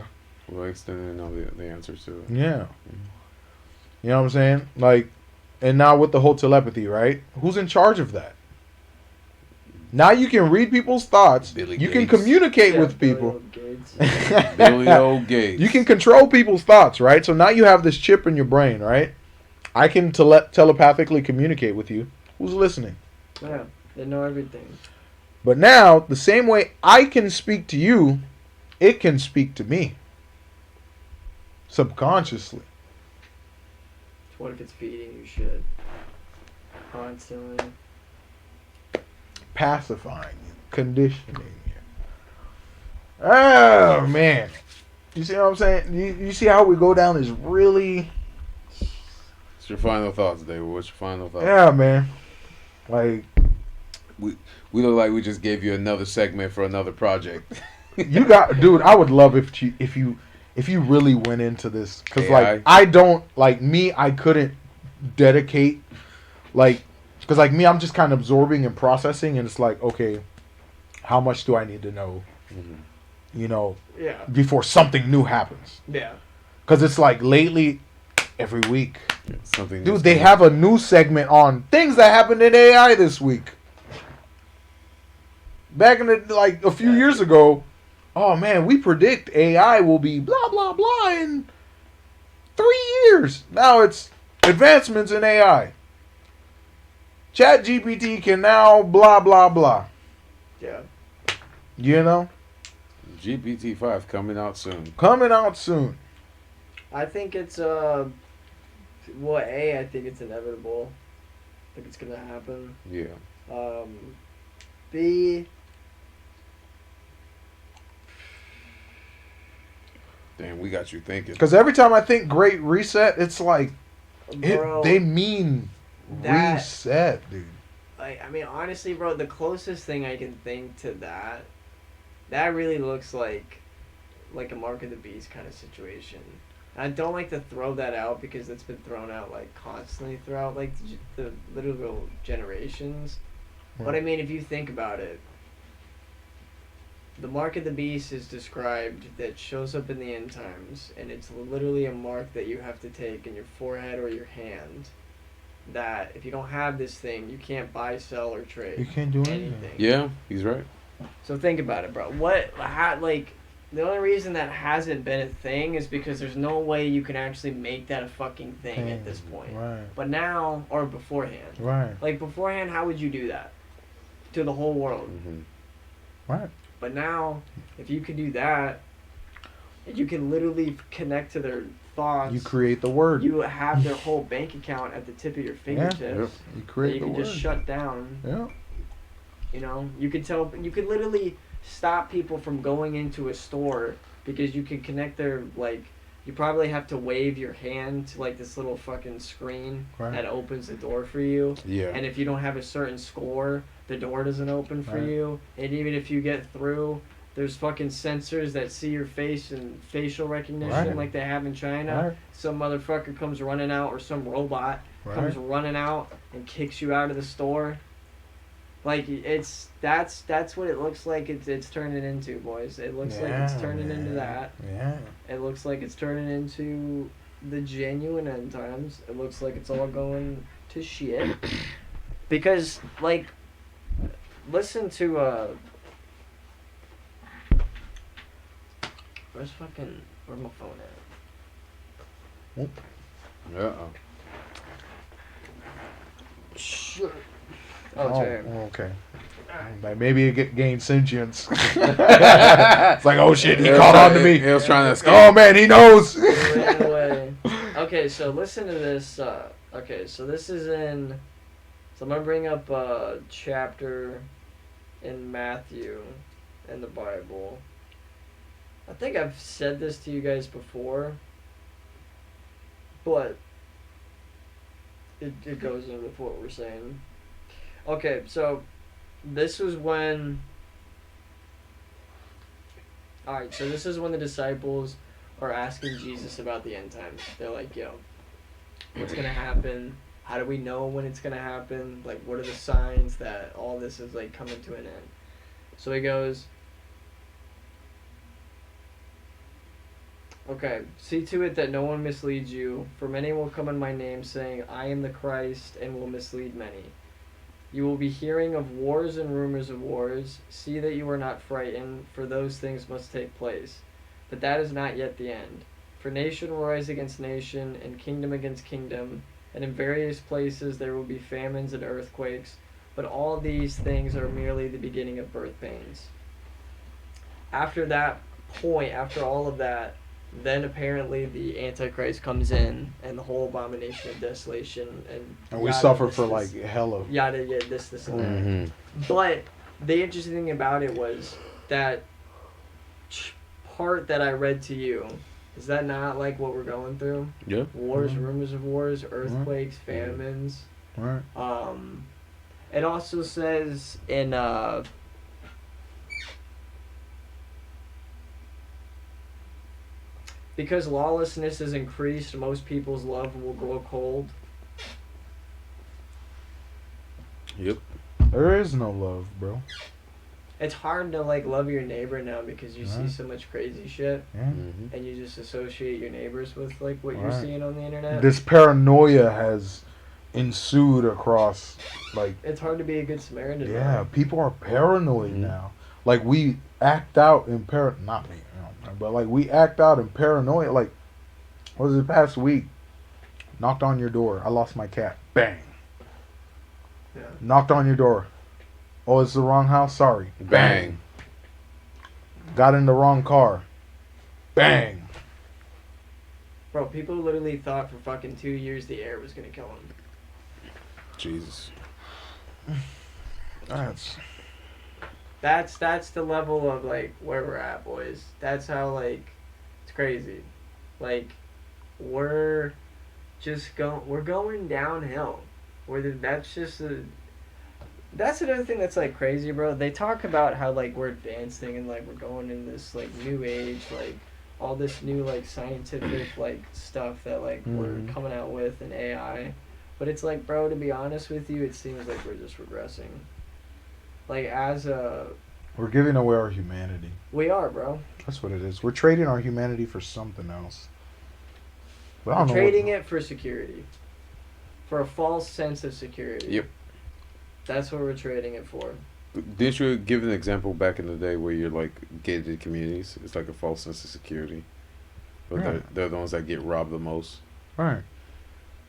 B: We'll extend know the answers to it.
D: Yeah. You know what I'm saying? Like, and now with the whole telepathy, right? Who's in charge of that? Now you can read people's thoughts.
B: Billy
D: You can
B: Gates.
D: communicate with people.
B: Billy O. Gates.
D: You can control people's thoughts, right? So now you have this chip in your brain, right? I can telepathically communicate with you. Who's listening?
C: Yeah. They know everything.
D: But now, the same way I can speak to you, it can speak to me. Subconsciously.
C: What if it's feeding you shit? Constantly.
D: Pacifying you. Conditioning you. Oh, man. You see what I'm saying? You see how we go down this really...
B: What's your final thoughts, David? What's your final thoughts?
D: Yeah, man. Like...
B: We look like we just gave you another segment for another project.
D: You got... Dude, I would love if you really went into this. Because, like, I don't... Like, me, I couldn't dedicate... Like... Because, like, me, I'm just kind of absorbing and processing. And it's like, okay, how much do I need to know?
B: Mm-hmm.
D: You know...
C: Yeah.
D: Before something new happens.
C: Yeah.
D: Because it's like, lately, every week...
B: Yeah, something.
D: Dude, they have a new segment on things that happened in AI this week. back in the, like a few years ago, oh man, we predict AI will be blah blah blah in 3 years. Now it's advancements in AI. Chat GPT can now blah blah blah.
C: Yeah.
D: You know?
B: GPT-5 coming out soon.
D: Coming out soon.
C: I think it's I think it's inevitable. I think it's gonna happen.
B: Yeah.
C: B.
B: Damn, we got you thinking.
D: Because every time I think Great Reset, it's like
C: Bro,
D: they mean
C: that-
D: reset, dude.
C: I mean, honestly, bro, the closest thing I can think to that really looks like a Mark of the Beast kind of situation. I don't like to throw that out because it's been thrown out like constantly throughout like the literal generations.
D: Yeah.
C: But I mean, if you think about it, the Mark of the Beast is described that shows up in the end times, and it's literally a mark that you have to take in your forehead or your hand. That if you don't have this thing, you can't buy, sell, or trade.
D: You can't do anything.
B: Yeah, he's right.
C: So think about it, bro. The only reason that hasn't been a thing is because there's no way you can actually make that a fucking thing at this point.
D: Right.
C: But now, or beforehand.
D: Right.
C: Like beforehand, how would you do that to the whole world?
B: Mm-hmm.
D: Right.
C: But now, if you could do that, you can literally connect to their thoughts.
D: You create the word.
C: You have their whole bank account at the tip of your fingertips.
B: Yep.
D: You
C: That
D: create
C: you
D: the
C: can
D: word.
C: just shut down.
D: Yeah.
C: You know, you could literally stop people from going into a store because you can connect their, you probably have to wave your hand to this little fucking screen
D: Right.
C: that opens the door for you.
B: Yeah.
C: And if you don't have a certain score, the door doesn't open for
D: Right.
C: you. And even if you get through, there's fucking sensors that see your face and facial recognition
D: Right.
C: like they have in China.
D: Right.
C: Some motherfucker comes running out, or some robot comes running out and kicks you out of the store. That's what it looks like it's turning into, boys. It looks like it's turning into that.
D: Yeah.
C: It looks like it's turning into the genuine end times. It looks like it's all going to shit. Because, listen to, where's my phone at?
B: Uh-oh.
C: Shit.
D: Oh,
C: Oh, it's right.
D: okay. Like maybe it gained sentience. It's like, oh shit, he caught on to me.
B: He was trying to escape.
D: Oh man, he knows.
C: It ran away. Okay, so listen to this. Okay, so this is in. So I'm gonna bring up a chapter in Matthew in the Bible. I think I've said this to you guys before, but it goes in with what we're saying. Okay, so this was when. Alright, so this is when the disciples are asking Jesus about the end times. They're like, yo, what's going to happen? How do we know when it's going to happen? What are the signs that all this is, coming to an end? So he goes, okay, see to it that no one misleads you, for many will come in my name, saying, I am the Christ, and will mislead many. You will be hearing of wars and rumors of wars. See that you are not frightened, for those things must take place. But that is not yet the end. For nation will rise against nation, and kingdom against kingdom, and in various places there will be famines and earthquakes. But all these things are merely the beginning of birth pains. After that point, after all of that, then apparently the Antichrist comes in, and the whole abomination of desolation, and
D: we
C: yada,
D: suffer
C: this,
D: for
C: this,
D: hella.
C: yada, yeah, this, and that.
B: Mm-hmm.
C: But the interesting thing about it was that part that I read to you. Is that not what we're going through?
B: Yeah.
C: Wars,
D: Mhm.
C: rumors of wars, earthquakes,
B: Mhm.
C: famines.
D: Right.
C: It also says in because lawlessness is increased, most people's love will grow cold.
B: Yep.
D: There is no love, bro.
C: It's hard to love your neighbor now because you see
D: Right.
C: so much crazy shit,
D: Yeah.
B: Mm-hmm.
C: and you just associate your neighbors with what you're
D: Right.
C: seeing on the internet.
D: This paranoia has ensued across, like,
C: It's hard to be a good Samaritan.
D: yeah,
C: though.
D: people are paranoid
B: Mhm.
D: now. Like, we act out in not me, but like we act out in paranoia. Like, what was it past week? Knocked on your door. I lost my cat. Bang.
C: Yeah.
D: Knocked on your door. Oh, it's the wrong house. Sorry.
B: Bang.
D: Got in the wrong car. Bang.
C: Bro, people literally thought for fucking 2 years the air was gonna kill him.
B: Jesus.
C: That's the level of like where we're at, boys. That's how like it's crazy. Like we're going downhill. That's another thing that's like crazy, bro. They talk about how like we're advancing and like we're going in this like new age, like all this new like scientific like stuff that like we're coming out with in AI. But it's like, bro, to be honest with you, it seems like we're just regressing. Like
D: We're giving away our humanity.
C: we are, bro.
D: That's what it is. We're trading our humanity for something else. But I
C: We're
D: don't know
C: trading it for security. For a false sense of security.
B: Yep.
C: That's what we're trading it for.
B: Didn't you give an example back in the day where you're like gated communities? It's like a false sense of security. But
D: Yeah.
B: they're the ones that get robbed the most.
D: Right.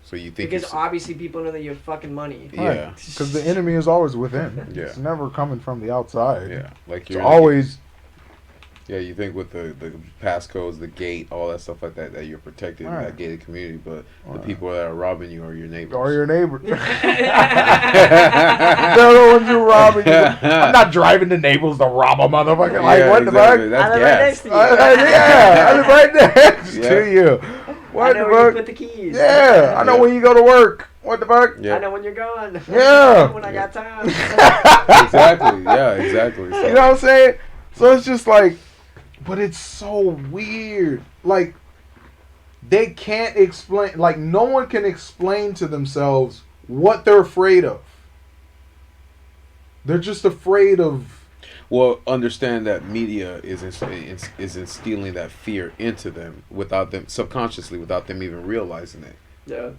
B: So you think
C: Because
B: it's-
C: obviously people know that you have fucking money.
B: Yeah.
D: Because the enemy is always within.
B: Yeah.
D: It's never coming from the outside.
B: Yeah, like
D: It's
B: you're
D: always.
B: Yeah, you think with the passcodes, the gate, all that stuff like that you're protected in
D: Right.
B: that gated community, but the
D: Right.
B: people that are robbing you are your neighbors.
D: Or your neighbor. They're the ones who robbing you. I'm not driving the neighbors to rob a motherfucker. Like,
B: Yeah,
D: what the
B: exactly.
D: fuck?
B: That's
C: I live right
B: gas.
C: next to you.
D: Yeah, I live right next
B: Yeah.
D: to you. What
C: I
D: the
C: know where you
D: fuck?
C: put the keys.
D: Yeah, I know
B: Yeah.
D: when you go to work. What the fuck?
B: Yeah.
C: I know when you're going.
D: Yeah.
C: When I got time.
B: Exactly. Yeah, exactly. So,
D: You know what I'm saying? So it's just like, but it's so weird. Like, they can't explain, like, no one can explain to themselves what they're afraid of. They're just afraid of.
B: well, understand that media is instilling that fear into them without them subconsciously, without them even realizing it.
C: Yeah.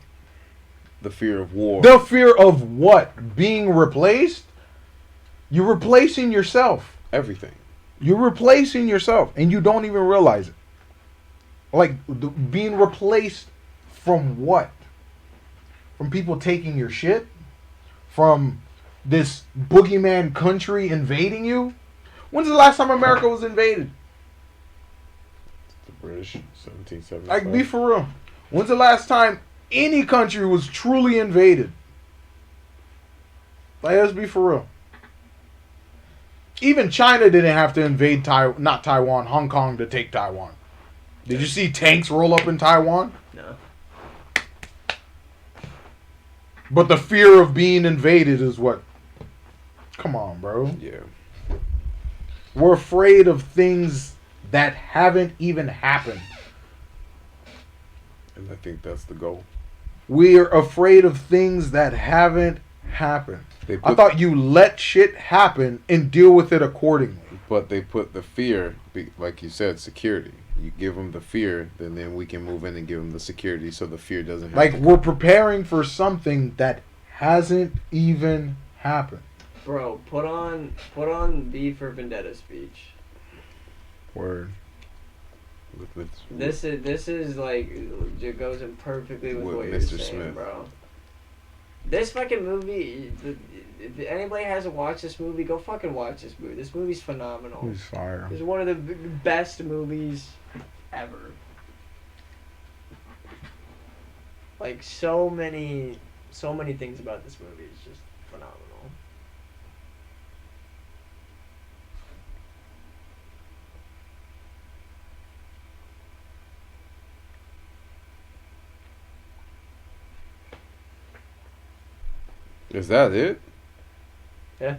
B: The fear of war.
D: The fear of what? Being replaced? You're replacing yourself.
B: Everything.
D: You're replacing yourself, and you don't even realize it. Like, being replaced from what? From people taking your shit? From this boogeyman country invading you? When's the last time America was invaded?
B: The British, 1775.
D: Like, be for real. When's the last time any country was truly invaded? Like, let's be for real. Even China didn't have to invade not Taiwan, Hong Kong to take Taiwan. Did you see tanks roll up in Taiwan?
C: No.
D: But the fear of being invaded is what? Come on, bro.
B: Yeah.
D: We're afraid of things that haven't even happened.
B: And I think that's the goal.
D: We're afraid of things that haven't happened.
B: They
D: I thought you let shit happen and deal with it accordingly.
B: But they put the fear, like you said, security. You give them the fear, then we can move in and give them the security, so the fear doesn't.
D: Like, we're preparing for something that hasn't even happened.
C: Bro, put on V for Vendetta speech.
D: Word.
C: This is like it goes in perfectly with what you're
B: Mr.
C: saying,
B: Smith.
C: bro. This fucking movie. If anybody hasn't watched this movie, go fucking watch this movie. This movie's phenomenal.
D: Who's fire?
C: It's one of the best movies ever. Like so many things about this movie is just phenomenal.
B: Is that it?
C: Yeah.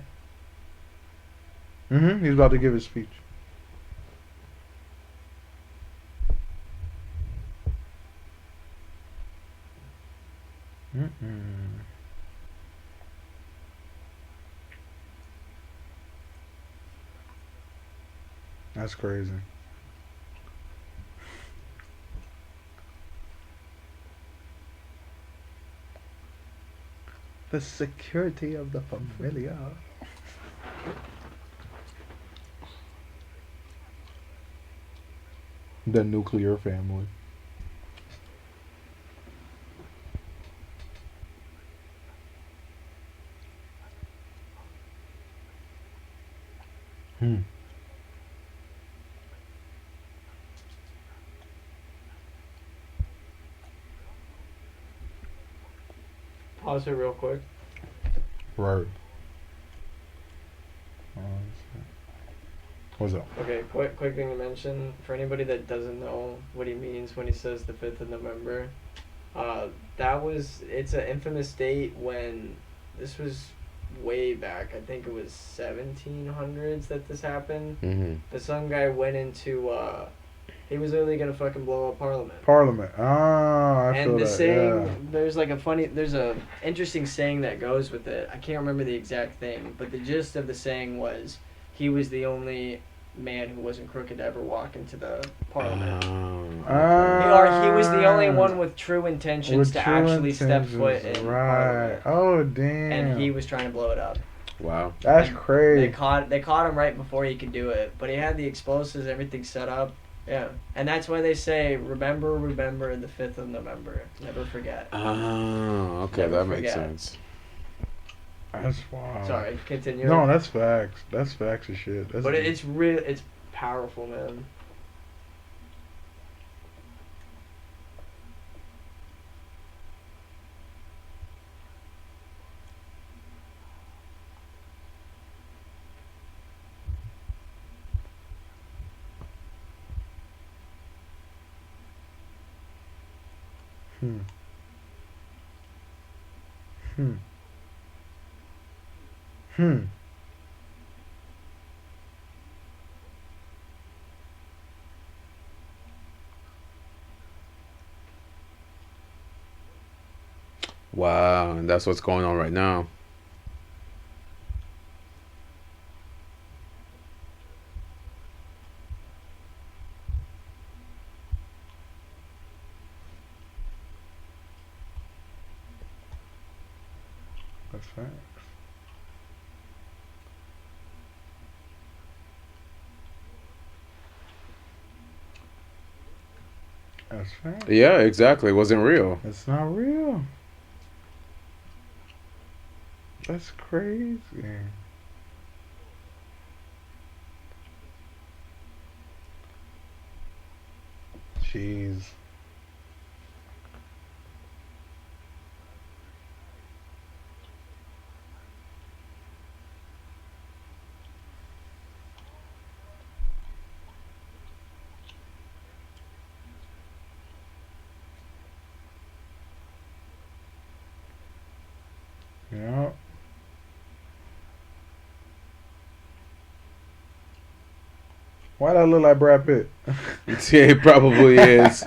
D: Mm-hmm. He's about to give his speech. Mm-mm. That's crazy. The security of the familiar. The nuclear family.
C: Pause it real quick.
D: Right. What's up?
C: Okay, quick thing to mention for anybody that doesn't know what he means when he says the 5th of November. It's an infamous date when this was way back. I think it was 1700s that this happened.
B: Mm-hmm.
C: But some guy went into he was literally gonna fucking blow up Parliament.
D: I feel
C: And the
D: that,
C: saying,
D: yeah.
C: there's a interesting saying that goes with it. I can't remember the exact thing, but the gist of the saying was he was the only man who wasn't crooked to ever walk into the Parliament. He was the only one with true intentions to actually step foot in Parliament.
D: Oh, damn.
C: And he was trying to blow it up.
B: Wow.
D: That's
C: And
D: crazy.
C: They caught him right before he could do it, but he had the explosives, everything set up. Yeah, and that's why they say, remember the 5th of November. Never forget.
B: Oh, okay,
C: Never
B: that makes
C: forget.
B: sense.
D: That's wild.
C: Sorry, continue.
D: No, that's facts. That's facts of shit. That's
C: But
D: deep.
C: it's powerful, man.
D: Hmm.
B: Wow, and that's what's going on right now.
D: That's facts. That's facts.
B: Yeah, exactly. It wasn't real.
D: It's not real. That's crazy. Jeez. Yeah. Why that look like Brad Pitt?
B: Yeah, it probably is.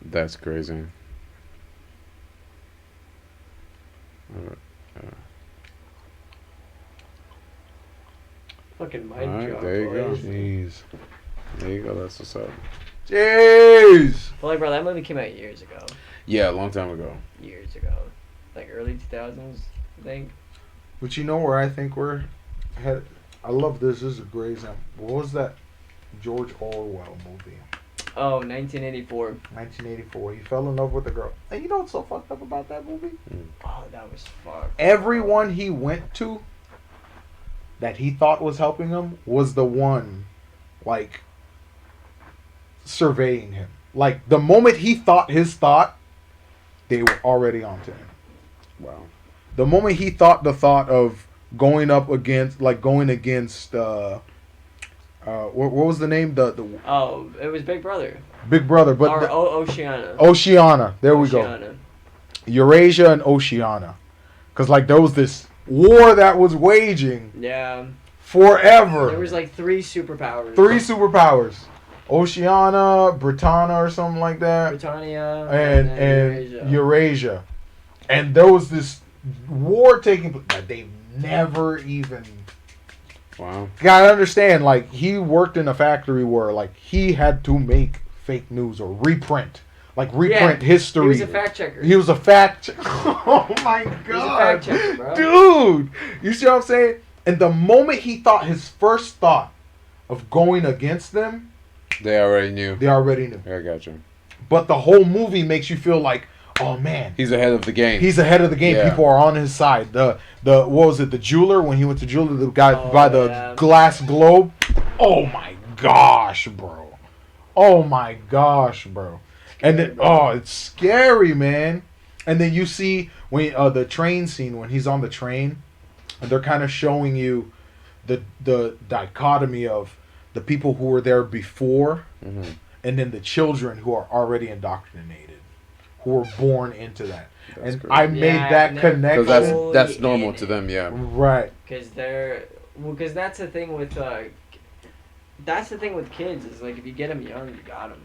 B: That's crazy.
C: Fucking mind
B: Alright,
C: drop,
B: there you go.
C: boys.
D: Jeez.
B: There you go. That's what's up.
D: Jeez.
C: But like, bro, that movie came out years ago.
B: Yeah, a long time ago.
C: Years ago. Like early 2000s, I think.
D: But you know where I think we're headed? I love this. This is a great example. What was that George Orwell movie?
C: Oh, 1984.
D: 1984. He fell in love with a girl. And you know what's so fucked up about that movie?
C: Oh, that was fucked.
D: Everyone he went to that he thought was helping him was the one, like, surveying him. Like, the moment he thought his thought, they were already onto him.
B: Wow.
D: The moment he thought the thought of going up against, like, going against, what was the name? The
C: Oh, it was Big Brother.
D: Big Brother, but
C: Or Oceania.
D: Oceania. There we go.
C: Oceania.
D: Eurasia and Oceania. Because, like, there was this war that was waging
C: Yeah.
D: forever.
C: There was like 3 superpowers.
D: 3 superpowers. Oceania, Britannia or something like that.
C: Britannia
D: And
C: then
D: Eurasia. And there was this war taking place that they never even.
B: Wow.
D: Gotta understand, like, he worked in a factory where, like, he had to make fake news or reprint history.
C: He was a fact checker.
D: He was a fact Oh my god.
C: He's a fact checker, bro.
D: Dude! You see what I'm saying? And the moment he thought his first thought of going against them,
B: They already knew.
D: they already knew.
B: I got you.
D: But the whole movie makes you feel like, oh man,
B: He's ahead of the game.
D: he's ahead of the game.
B: Yeah.
D: People are on his side. The what was it? The jeweler, when he went to jeweler, the guy
C: Oh,
D: by the
C: yeah.
D: glass globe. Oh my gosh, bro. Oh my gosh, bro. And then it's scary, man. And then you see when the train scene when he's on the train, and they're kind of showing you the dichotomy of the people who were there before, and then the children who are already indoctrinated, who were born into that.
B: That's
D: and
B: crazy.
D: I made
C: Yeah,
D: that
C: and they're
D: connection.
B: Because that's normal to them, yeah.
D: Right.
C: Because that's the thing with kids is like if you get them young, you got them.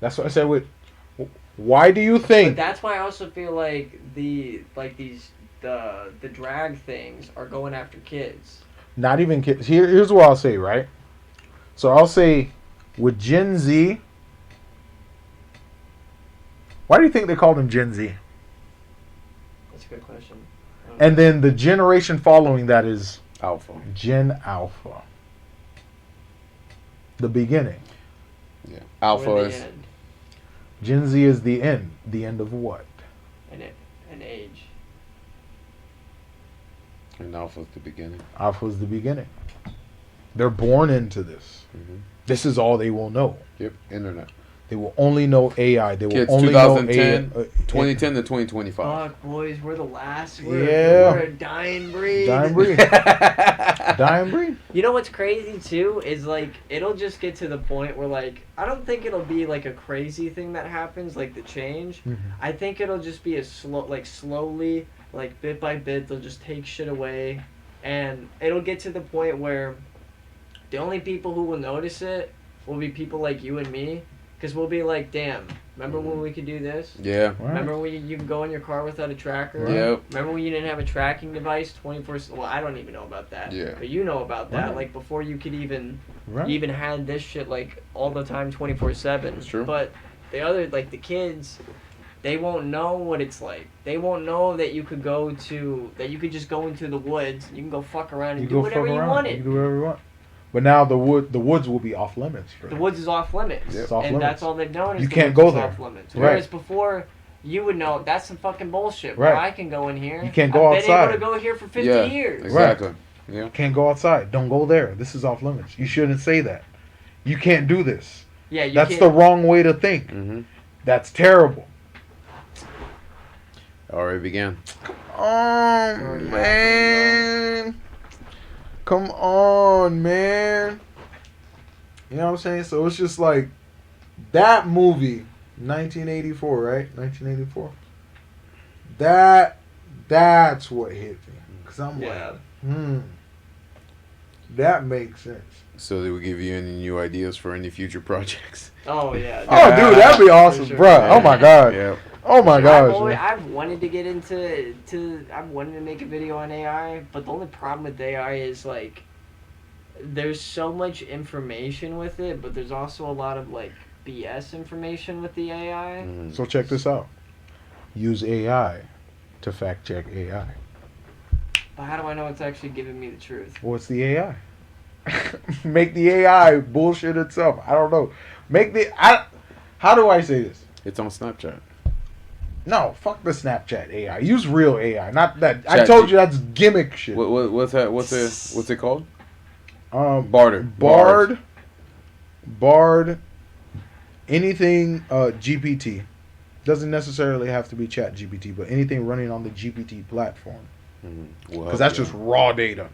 D: That's what I said. Why do you
C: But
D: think?
C: that's why I also feel like the drag things are going after kids.
D: Not even kids. Here's what I'll say, right? So I'll say, with Gen Z, why do you think they called them Gen Z?
C: That's a good question.
D: And then the generation following that is
B: Alpha.
D: Gen Alpha. The beginning.
B: Yeah. Alpha
C: We're the
B: is.
C: end.
D: Gen Z is the end. The end of what?
C: An age.
B: And Alpha's the beginning.
D: Alpha is the beginning. They're born into this. This is all they will know.
B: Yep. Internet.
D: They will only know AI. They will
B: Kids,
D: only
B: 2010,
D: know
B: 2010 to 2025.
C: Fuck, boys, we're the last.
D: Yeah.
C: We're a dying breed.
D: Dying breed. Dying breed.
C: You know what's crazy too is like it'll just get to the point where like I don't think it'll be like a crazy thing that happens like the change. I think it'll just be a slowly like bit by bit they'll just take shit away, and it'll get to the point where the only people who will notice it will be people like you and me, because we'll be like, damn, remember when we could do this?
B: Yeah.
D: Right.
C: Remember when you can go in your car without a tracker?
D: Right.
B: Yep.
C: Remember when you didn't have a tracking device 24? Well, I don't even know about that.
B: Yeah.
C: But you know about that.
D: Right.
C: Like before you could even
D: Right.
C: you even had this shit like all the time 24/7.
B: That's true.
C: But the other like the kids, they won't know what it's like. They won't know that you could just go into the woods. You can go fuck around and do whatever you
D: You
C: wanted.
D: can do whatever you want. But now the woods will be off limits. For
C: The
D: them.
C: woods is off limits.
D: It's off
C: and
D: limits.
C: that's all they've known is
D: You
C: the
D: can't
C: woods
D: go
C: is
D: there.
C: off limits.
D: Right.
C: Whereas before, you would know that's some fucking bullshit. Bro.
D: Right.
C: I can go in here.
D: You can't go
C: I've
D: outside.
C: been able to go here for 50
B: Yeah.
C: years.
B: Exactly. Yeah.
D: Can't go outside. Don't go there. This is off limits. You shouldn't say that. You can't do this.
C: Yeah, you
D: That's
C: can't.
D: the wrong way to think.
B: Mm-hmm.
D: That's terrible.
B: Already began.
D: Oh
C: Already
D: man. Come on, man. You know what I'm saying? So it's just like that movie, 1984, right? 1984. That's what hit me. Cause I'm
C: Yeah.
D: like, that makes sense.
B: So they will give you any new ideas for any future projects.
C: Oh yeah.
D: Oh, dude, that'd be awesome,
C: sure.
D: bruh. Oh my god.
B: Yeah.
D: Oh my gosh. man.
C: I've wanted to get into I've wanted to make a video on AI, but the only problem with AI is like there's so much information with it, but there's also a lot of like BS information with the AI.
B: Mhm.
D: So check this out. Use AI to fact check AI.
C: But how do I know it's actually giving me the truth?
D: What's the AI? Make the AI bullshit itself. I don't know. How do I say this?
B: It's on Snapchat.
D: No, fuck the Snapchat AI. Use real AI, not that. I
B: Chat
D: told
B: G-
D: you that's gimmick shit.
B: What's that? What's it called?
D: Bard. Anything GPT. Doesn't necessarily have to be Chat GPT, but anything running on the GPT platform. Because that's just raw data.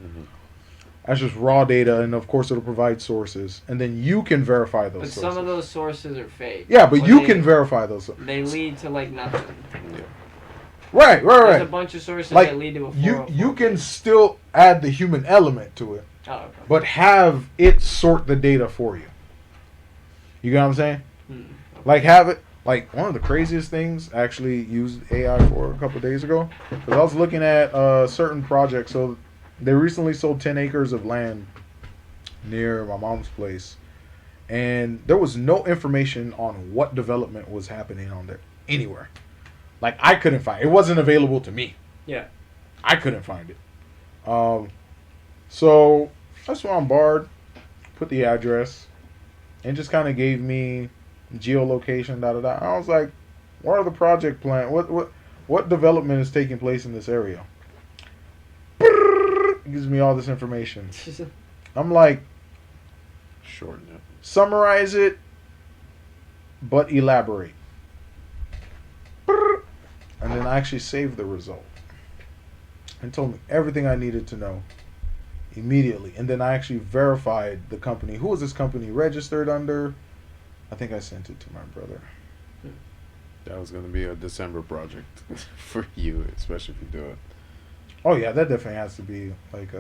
D: That's just raw data, and of course it'll provide sources, and then you can verify those
C: But
D: sources.
C: some of those sources are fake.
D: Yeah, but
C: Or
D: you
C: they-
D: can verify those.
C: They lead to like nothing.
D: Right.
C: There's a bunch of sources
D: Like,
C: that lead to a
D: You can still add the human element to it,
C: Oh, okay.
D: but have it sort the data for you. You get what I'm saying?
C: Hmm.
D: Like have it Like, one of the craziest things I actually used AI for a couple of days ago. Because I was looking at certain projects. So, they recently sold 10 acres of land near my mom's place. And there was no information on what development was happening on there anywhere. Like, I couldn't find it. It wasn't available to me.
C: Yeah.
D: I couldn't find it. So, I just went on Bard, put the address, and just kind of gave me geolocation, I was like, what are the project plan? What development is taking place in this area? It gives me all this information. I'm like,
B: Shorten it.
D: summarize it, but elaborate. And then I actually saved the result. And told me everything I needed to know immediately. And then I actually verified the company. Who was this company registered under? I think I sent it to my brother.
B: That was going to be a December project for you, especially if you do it.
D: Oh yeah, that definitely has to be like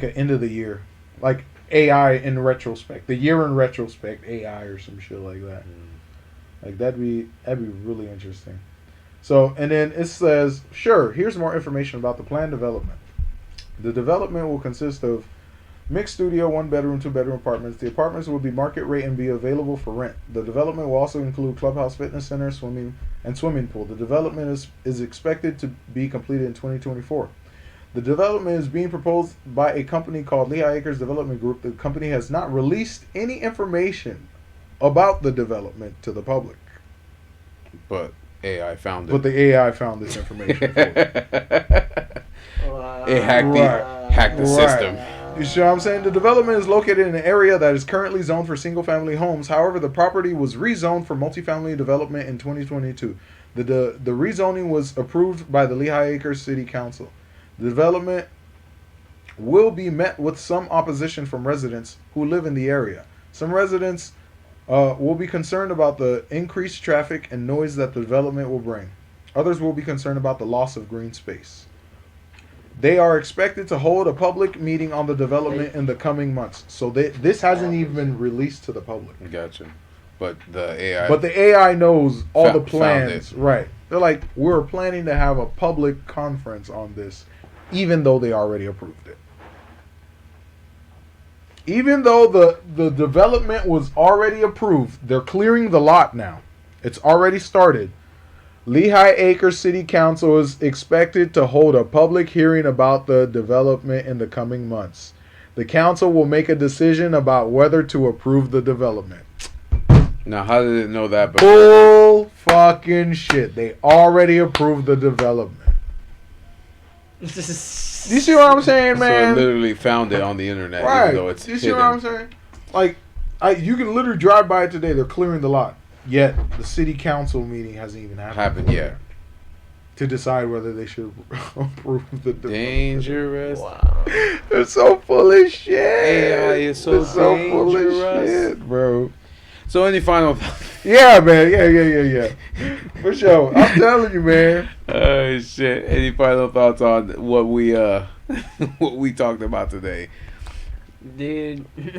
D: an end of the year, like AI in retrospect, the year in retrospect AI or some shit like that. Like that'd be really interesting. So, and then it says, sure, here's more information about the planned development. The development will consist of mixed studio, 1-bedroom, 2-bedroom apartments. The apartments will be market rate and be available for rent. The development will also include clubhouse, fitness center, swimming pool. The development is expected to be completed in 2024. The development is being proposed by a company called Lehigh Acres Development Group. The company has not released any information about the development to the public.
B: But AI found it.
D: But the AI found this information for it.
B: It hacked the system.
D: You see what I'm saying? The development is located in an area that is currently zoned for single-family homes. However, the property was rezoned for multifamily development in 2022. The rezoning was approved by the Lehigh Acres City Council. The development will be met with some opposition from residents who live in the area. Some residents will be concerned about the increased traffic and noise that the development will bring. Others will be concerned about the loss of green space. They are expected to hold a public meeting on the development in the coming months. So this hasn't even been released to the public.
B: Gotcha. But the AI...
D: But the AI knows all the
B: found
D: plans.
B: it.
D: Right. They're like, we're planning to have a public conference on this, even though they already approved it. Even though the development was already approved, they're clearing the lot now. It's already started. Lehigh Acres City Council is expected to hold a public hearing about the development in the coming months. The council will make a decision about whether to approve the development.
B: Now, how did it know that before?
D: Bull fucking shit. They already approved the development. You see what I'm saying, man?
B: So it literally found it on the internet,
D: Right.
B: even though it's
D: You see
B: hidden.
D: what I'm saying? Like, you can literally drive by it today. They're clearing the lot. Yet, the city council meeting hasn't even happened
B: yet.
D: To decide whether they should approve the development.
B: Dangerous.
C: Wow.
D: They're so full of shit.
B: AI is so
D: They're so full of
B: dangerous.
D: shit, bro.
B: So any final...
D: Yeah, man. Yeah. For sure. I'm telling you, man.
B: Oh, shit. Any final thoughts on what we what we talked about today?
C: Dude.
B: Nah,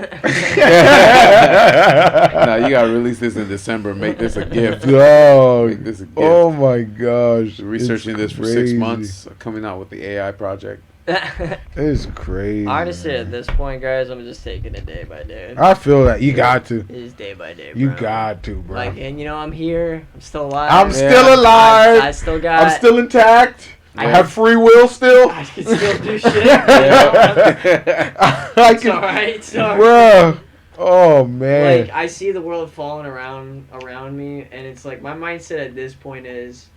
B: you gotta release this in December. Make this a gift.
D: Dog.
B: Make this a gift.
D: Oh my gosh.
B: Researching this for 6 months, coming out with the AI project.
D: It's crazy.
C: Honestly, at this point, guys, I'm just taking it day by day.
D: I feel that. You got to.
C: It is day by day, bro.
D: You got to, bro.
C: Like, and I'm here. I'm still alive.
D: I'm still alive.
C: I still got.
D: I'm still intact. I have free will still.
C: I can still do shit.
D: I
C: It's alright. It's alright.
D: Bruh. Oh man.
C: Like, I see the world falling around me, and it's like my mindset at this point is,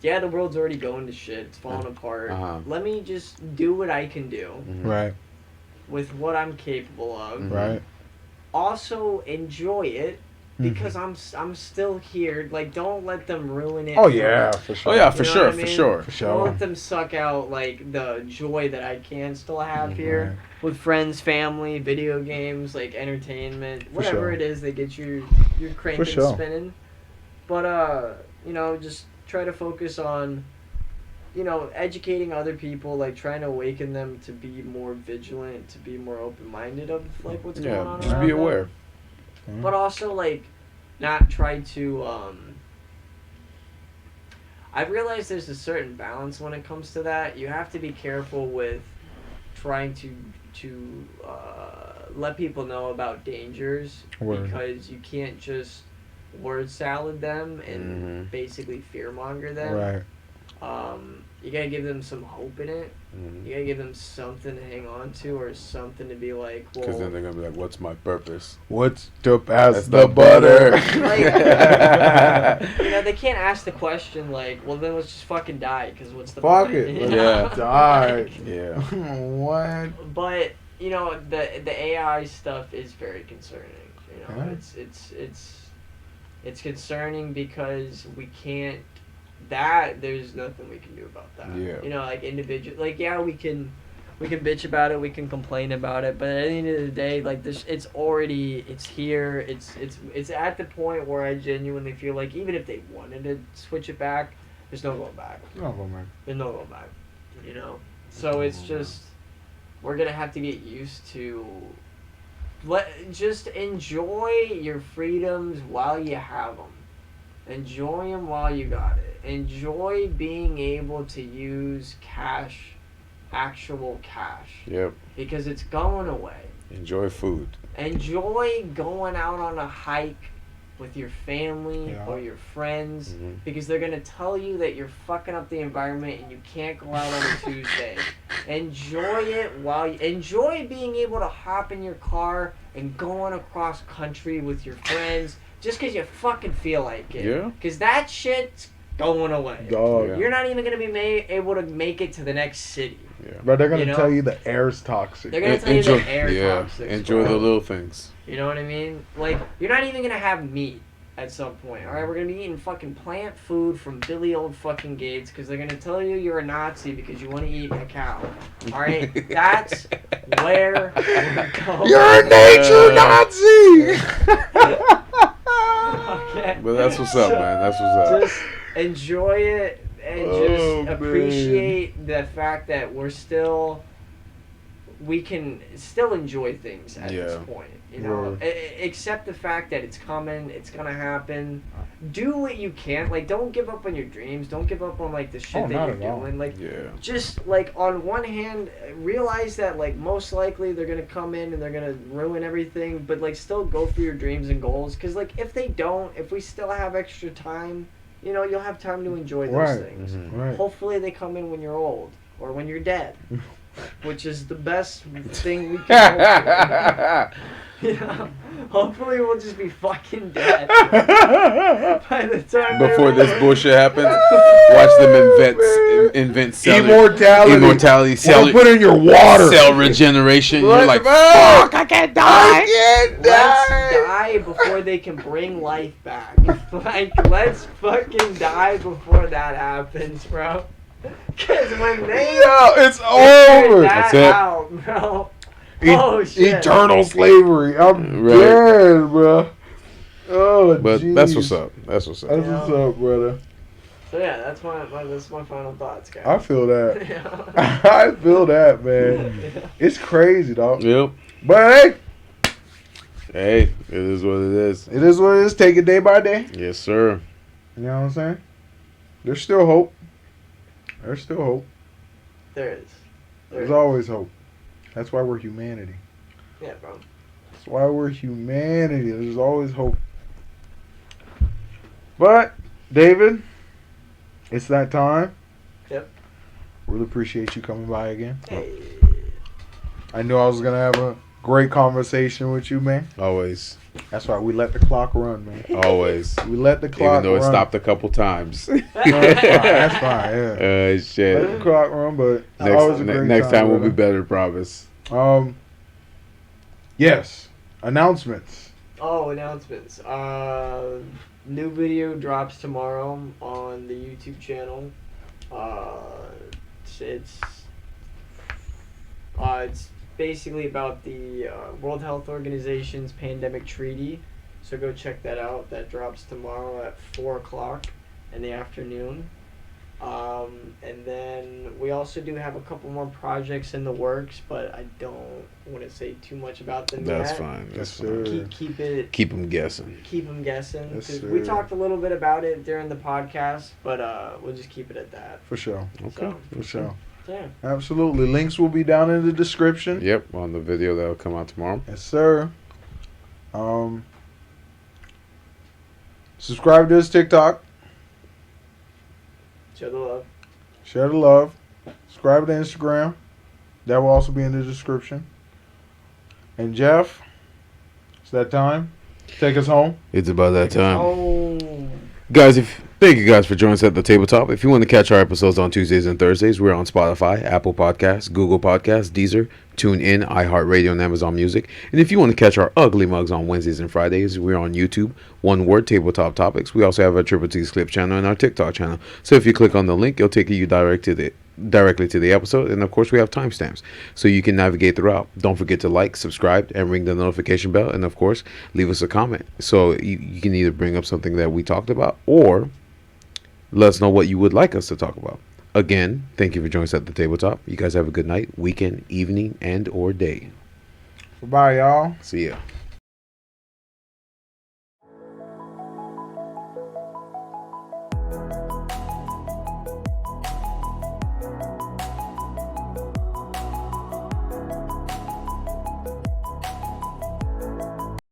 C: yeah, the world's already going to shit. It's falling apart. Let me just do what I can do
D: Right.
C: with what I'm capable of.
D: Right.
C: Also enjoy it because I'm still here. Like, don't let them ruin it.
D: Oh yeah, for sure.
B: Oh yeah, for
C: You know
B: sure,
C: what I
B: for
C: mean?
B: sure.
D: For
C: Don't
D: sure.
C: let them suck out like the joy that I can still have here with friends, family, video games, like entertainment, whatever
D: sure.
C: it is that gets your crank
D: For
C: and
D: sure.
C: spinning. But just try to focus on, educating other people, like trying to awaken them to be more vigilant, to be more open-minded of like what's going on.
B: Just
C: around
B: be
C: them.
B: aware.
C: But also, like, not try to. I've realized there's a certain balance when it comes to that. You have to be careful with trying to let people know about dangers
D: Word.
C: because you can't just word salad them and basically fearmonger them.
D: Right.
C: You gotta give them some hope in it.
B: Mhm.
C: You gotta give them something to hang on to or something to be like, well,
B: Because then they're gonna be like, "What's my purpose?"
D: What's to pass
B: That's
D: the
B: the butter.
C: you know, they can't ask the question like, well, then let's just fucking die because what's the
D: Fuck
C: point?
D: it.
C: You
D: Let's
C: know?
D: die.
B: Yeah.
D: What?
C: But you know, the AI stuff is very concerning. You know,
D: Yeah.
C: it's concerning because we can't. There's nothing we can do about that.
B: Yeah.
C: You know, like individual, like yeah, we can bitch about it, we can complain about it, but at the end of the day, like this, it's here. It's at the point where I genuinely feel like even if they wanted to switch it back, there's no going back.
D: No, man.
C: There's no going back. You know, so it's just we're gonna have to get used to. Just enjoy your freedoms while you have them. Enjoy them while you got it. Enjoy being able to use cash, actual cash.
B: Yep.
C: Because it's going away.
B: Enjoy food.
C: Enjoy going out on a hike with your family or your friends because they're going to tell you that you're fucking up the environment and you can't go out on a Tuesday. Enjoy it enjoy being able to hop in your car and going across country with your friends just because you fucking feel like it.
B: Yeah.
C: Because that shit's going away.
D: Dog.
B: Yeah.
C: You're not even going to be able to make it to the next city.
B: Yeah.
D: But they're gonna
C: You know?
D: tell you the air's toxic.
C: They're going to tell you the air
B: Yeah.
C: toxic.
B: Enjoy the little things.
C: You know what I mean? Like, you're not even gonna have meat at some point. Alright, we're gonna be eating fucking plant food from Billy Old fucking Gates because they're gonna tell you you're a Nazi because you want to eat a cow. Alright? That's where we're going.
D: You're a nature Nazi!
C: Okay.
B: But that's what's up, man. That's what's up.
C: Just enjoy it and
D: Oh,
C: just appreciate the fact that we can still enjoy things at this point. You know, accept the fact that it's coming, it's gonna happen. Do what you can. Like, don't give up on your dreams. Don't give up on like the shit that you're doing. Like, just like on one hand, realize that like most likely they're gonna come in and they're gonna ruin everything. But like, still go for your dreams and goals. Because like, if we still have extra time, you know, you'll have time to enjoy those things.
D: Right.
C: Hopefully, they come in when you're old or when you're dead. Which is the best thing we can hope for. You know? Hopefully we'll just be fucking dead by the time
B: Before this bullshit happens, watch them invent cell
D: Immortality.
B: cell,
D: Put in your water.
B: cell regeneration. You're like,
D: fuck,
B: I can't die.
C: Let's die before they can bring life back. Like, let's fucking die before that happens, bro. Because when they
D: it's over.
C: that
B: That's it.
C: out, bro. Oh shit.
D: Eternal slavery. I'm dead, bro. Oh,
B: But
D: geez.
B: that's what's up. That's what's up.
D: That's what's up, brother.
C: So yeah, that's my final thoughts, guys.
D: I feel that.
C: Yeah.
D: I feel that, man. It's crazy, dog.
B: Yep.
D: But
B: Hey, it is what it is.
D: it is what it is. Take it day by day.
B: Yes, sir.
D: You know what I'm saying? There's still hope. There's still hope.
C: There is.
D: There's always hope. That's why we're humanity.
C: Yeah, bro.
D: That's why we're humanity. There's always hope. But, David, it's that time.
C: Yep.
D: Really appreciate you coming by again.
C: Hey.
D: I knew I was going to have a great conversation with you, man.
B: Always.
D: That's why we let the clock run, man.
B: Always.
D: We let the clock
B: Even though it
D: run.
B: stopped a couple times.
D: No, that's fine, yeah.
B: Shit.
D: Let the clock run, but always a great
B: Next time we'll be
D: brother.
B: better, promise.
D: Yes. Announcements.
C: Oh, announcements. New video drops tomorrow on the YouTube channel. It's basically about the World Health Organization's pandemic treaty. So go check that out. That drops tomorrow at 4 o'clock in the afternoon. And then we also do have a couple more projects in the works, but I don't want to say too much about them
B: That's
C: yet.
B: fine. That's
D: Yes,
B: fine.
D: sir.
C: Keep
B: Them guessing.
C: them guessing.
D: Yes,
C: 'Cause
D: sir.
C: we talked a little bit about it during the podcast, but we'll just keep it at that.
D: For sure.
B: Okay.
C: So,
D: For sure.
C: yeah.
D: Absolutely. Links will be down in the description.
B: Yep, on the video that'll come out tomorrow.
D: Yes, sir. Subscribe to his TikTok.
C: Show the love.
D: Share the love. Subscribe to Instagram. That will also be in the description. And Jeff, it's that time. Take us home.
B: It's about that time.
C: Oh.
B: Guys, thank you guys for joining us at the tabletop. If you want to catch our episodes on Tuesdays and Thursdays, we're on Spotify, Apple Podcasts, Google Podcasts, Deezer, TuneIn, iHeartRadio, and Amazon Music. And if you want to catch our ugly mugs on Wednesdays and Fridays, we're on YouTube, one word, Tabletop Topics. We also have a Triple T's Clip channel and our TikTok channel. So if you click on the link, it'll take you directly to the episode. And of course, we have timestamps so you can navigate throughout. Don't forget to like, subscribe, and ring the notification bell. And of course, leave us a comment. So you can either bring up something that we talked about or let us know what you would like us to talk about. Again, thank you for joining us at the tabletop. You guys have a good night, weekend, evening, and or day.
D: Bye, y'all.
B: See ya.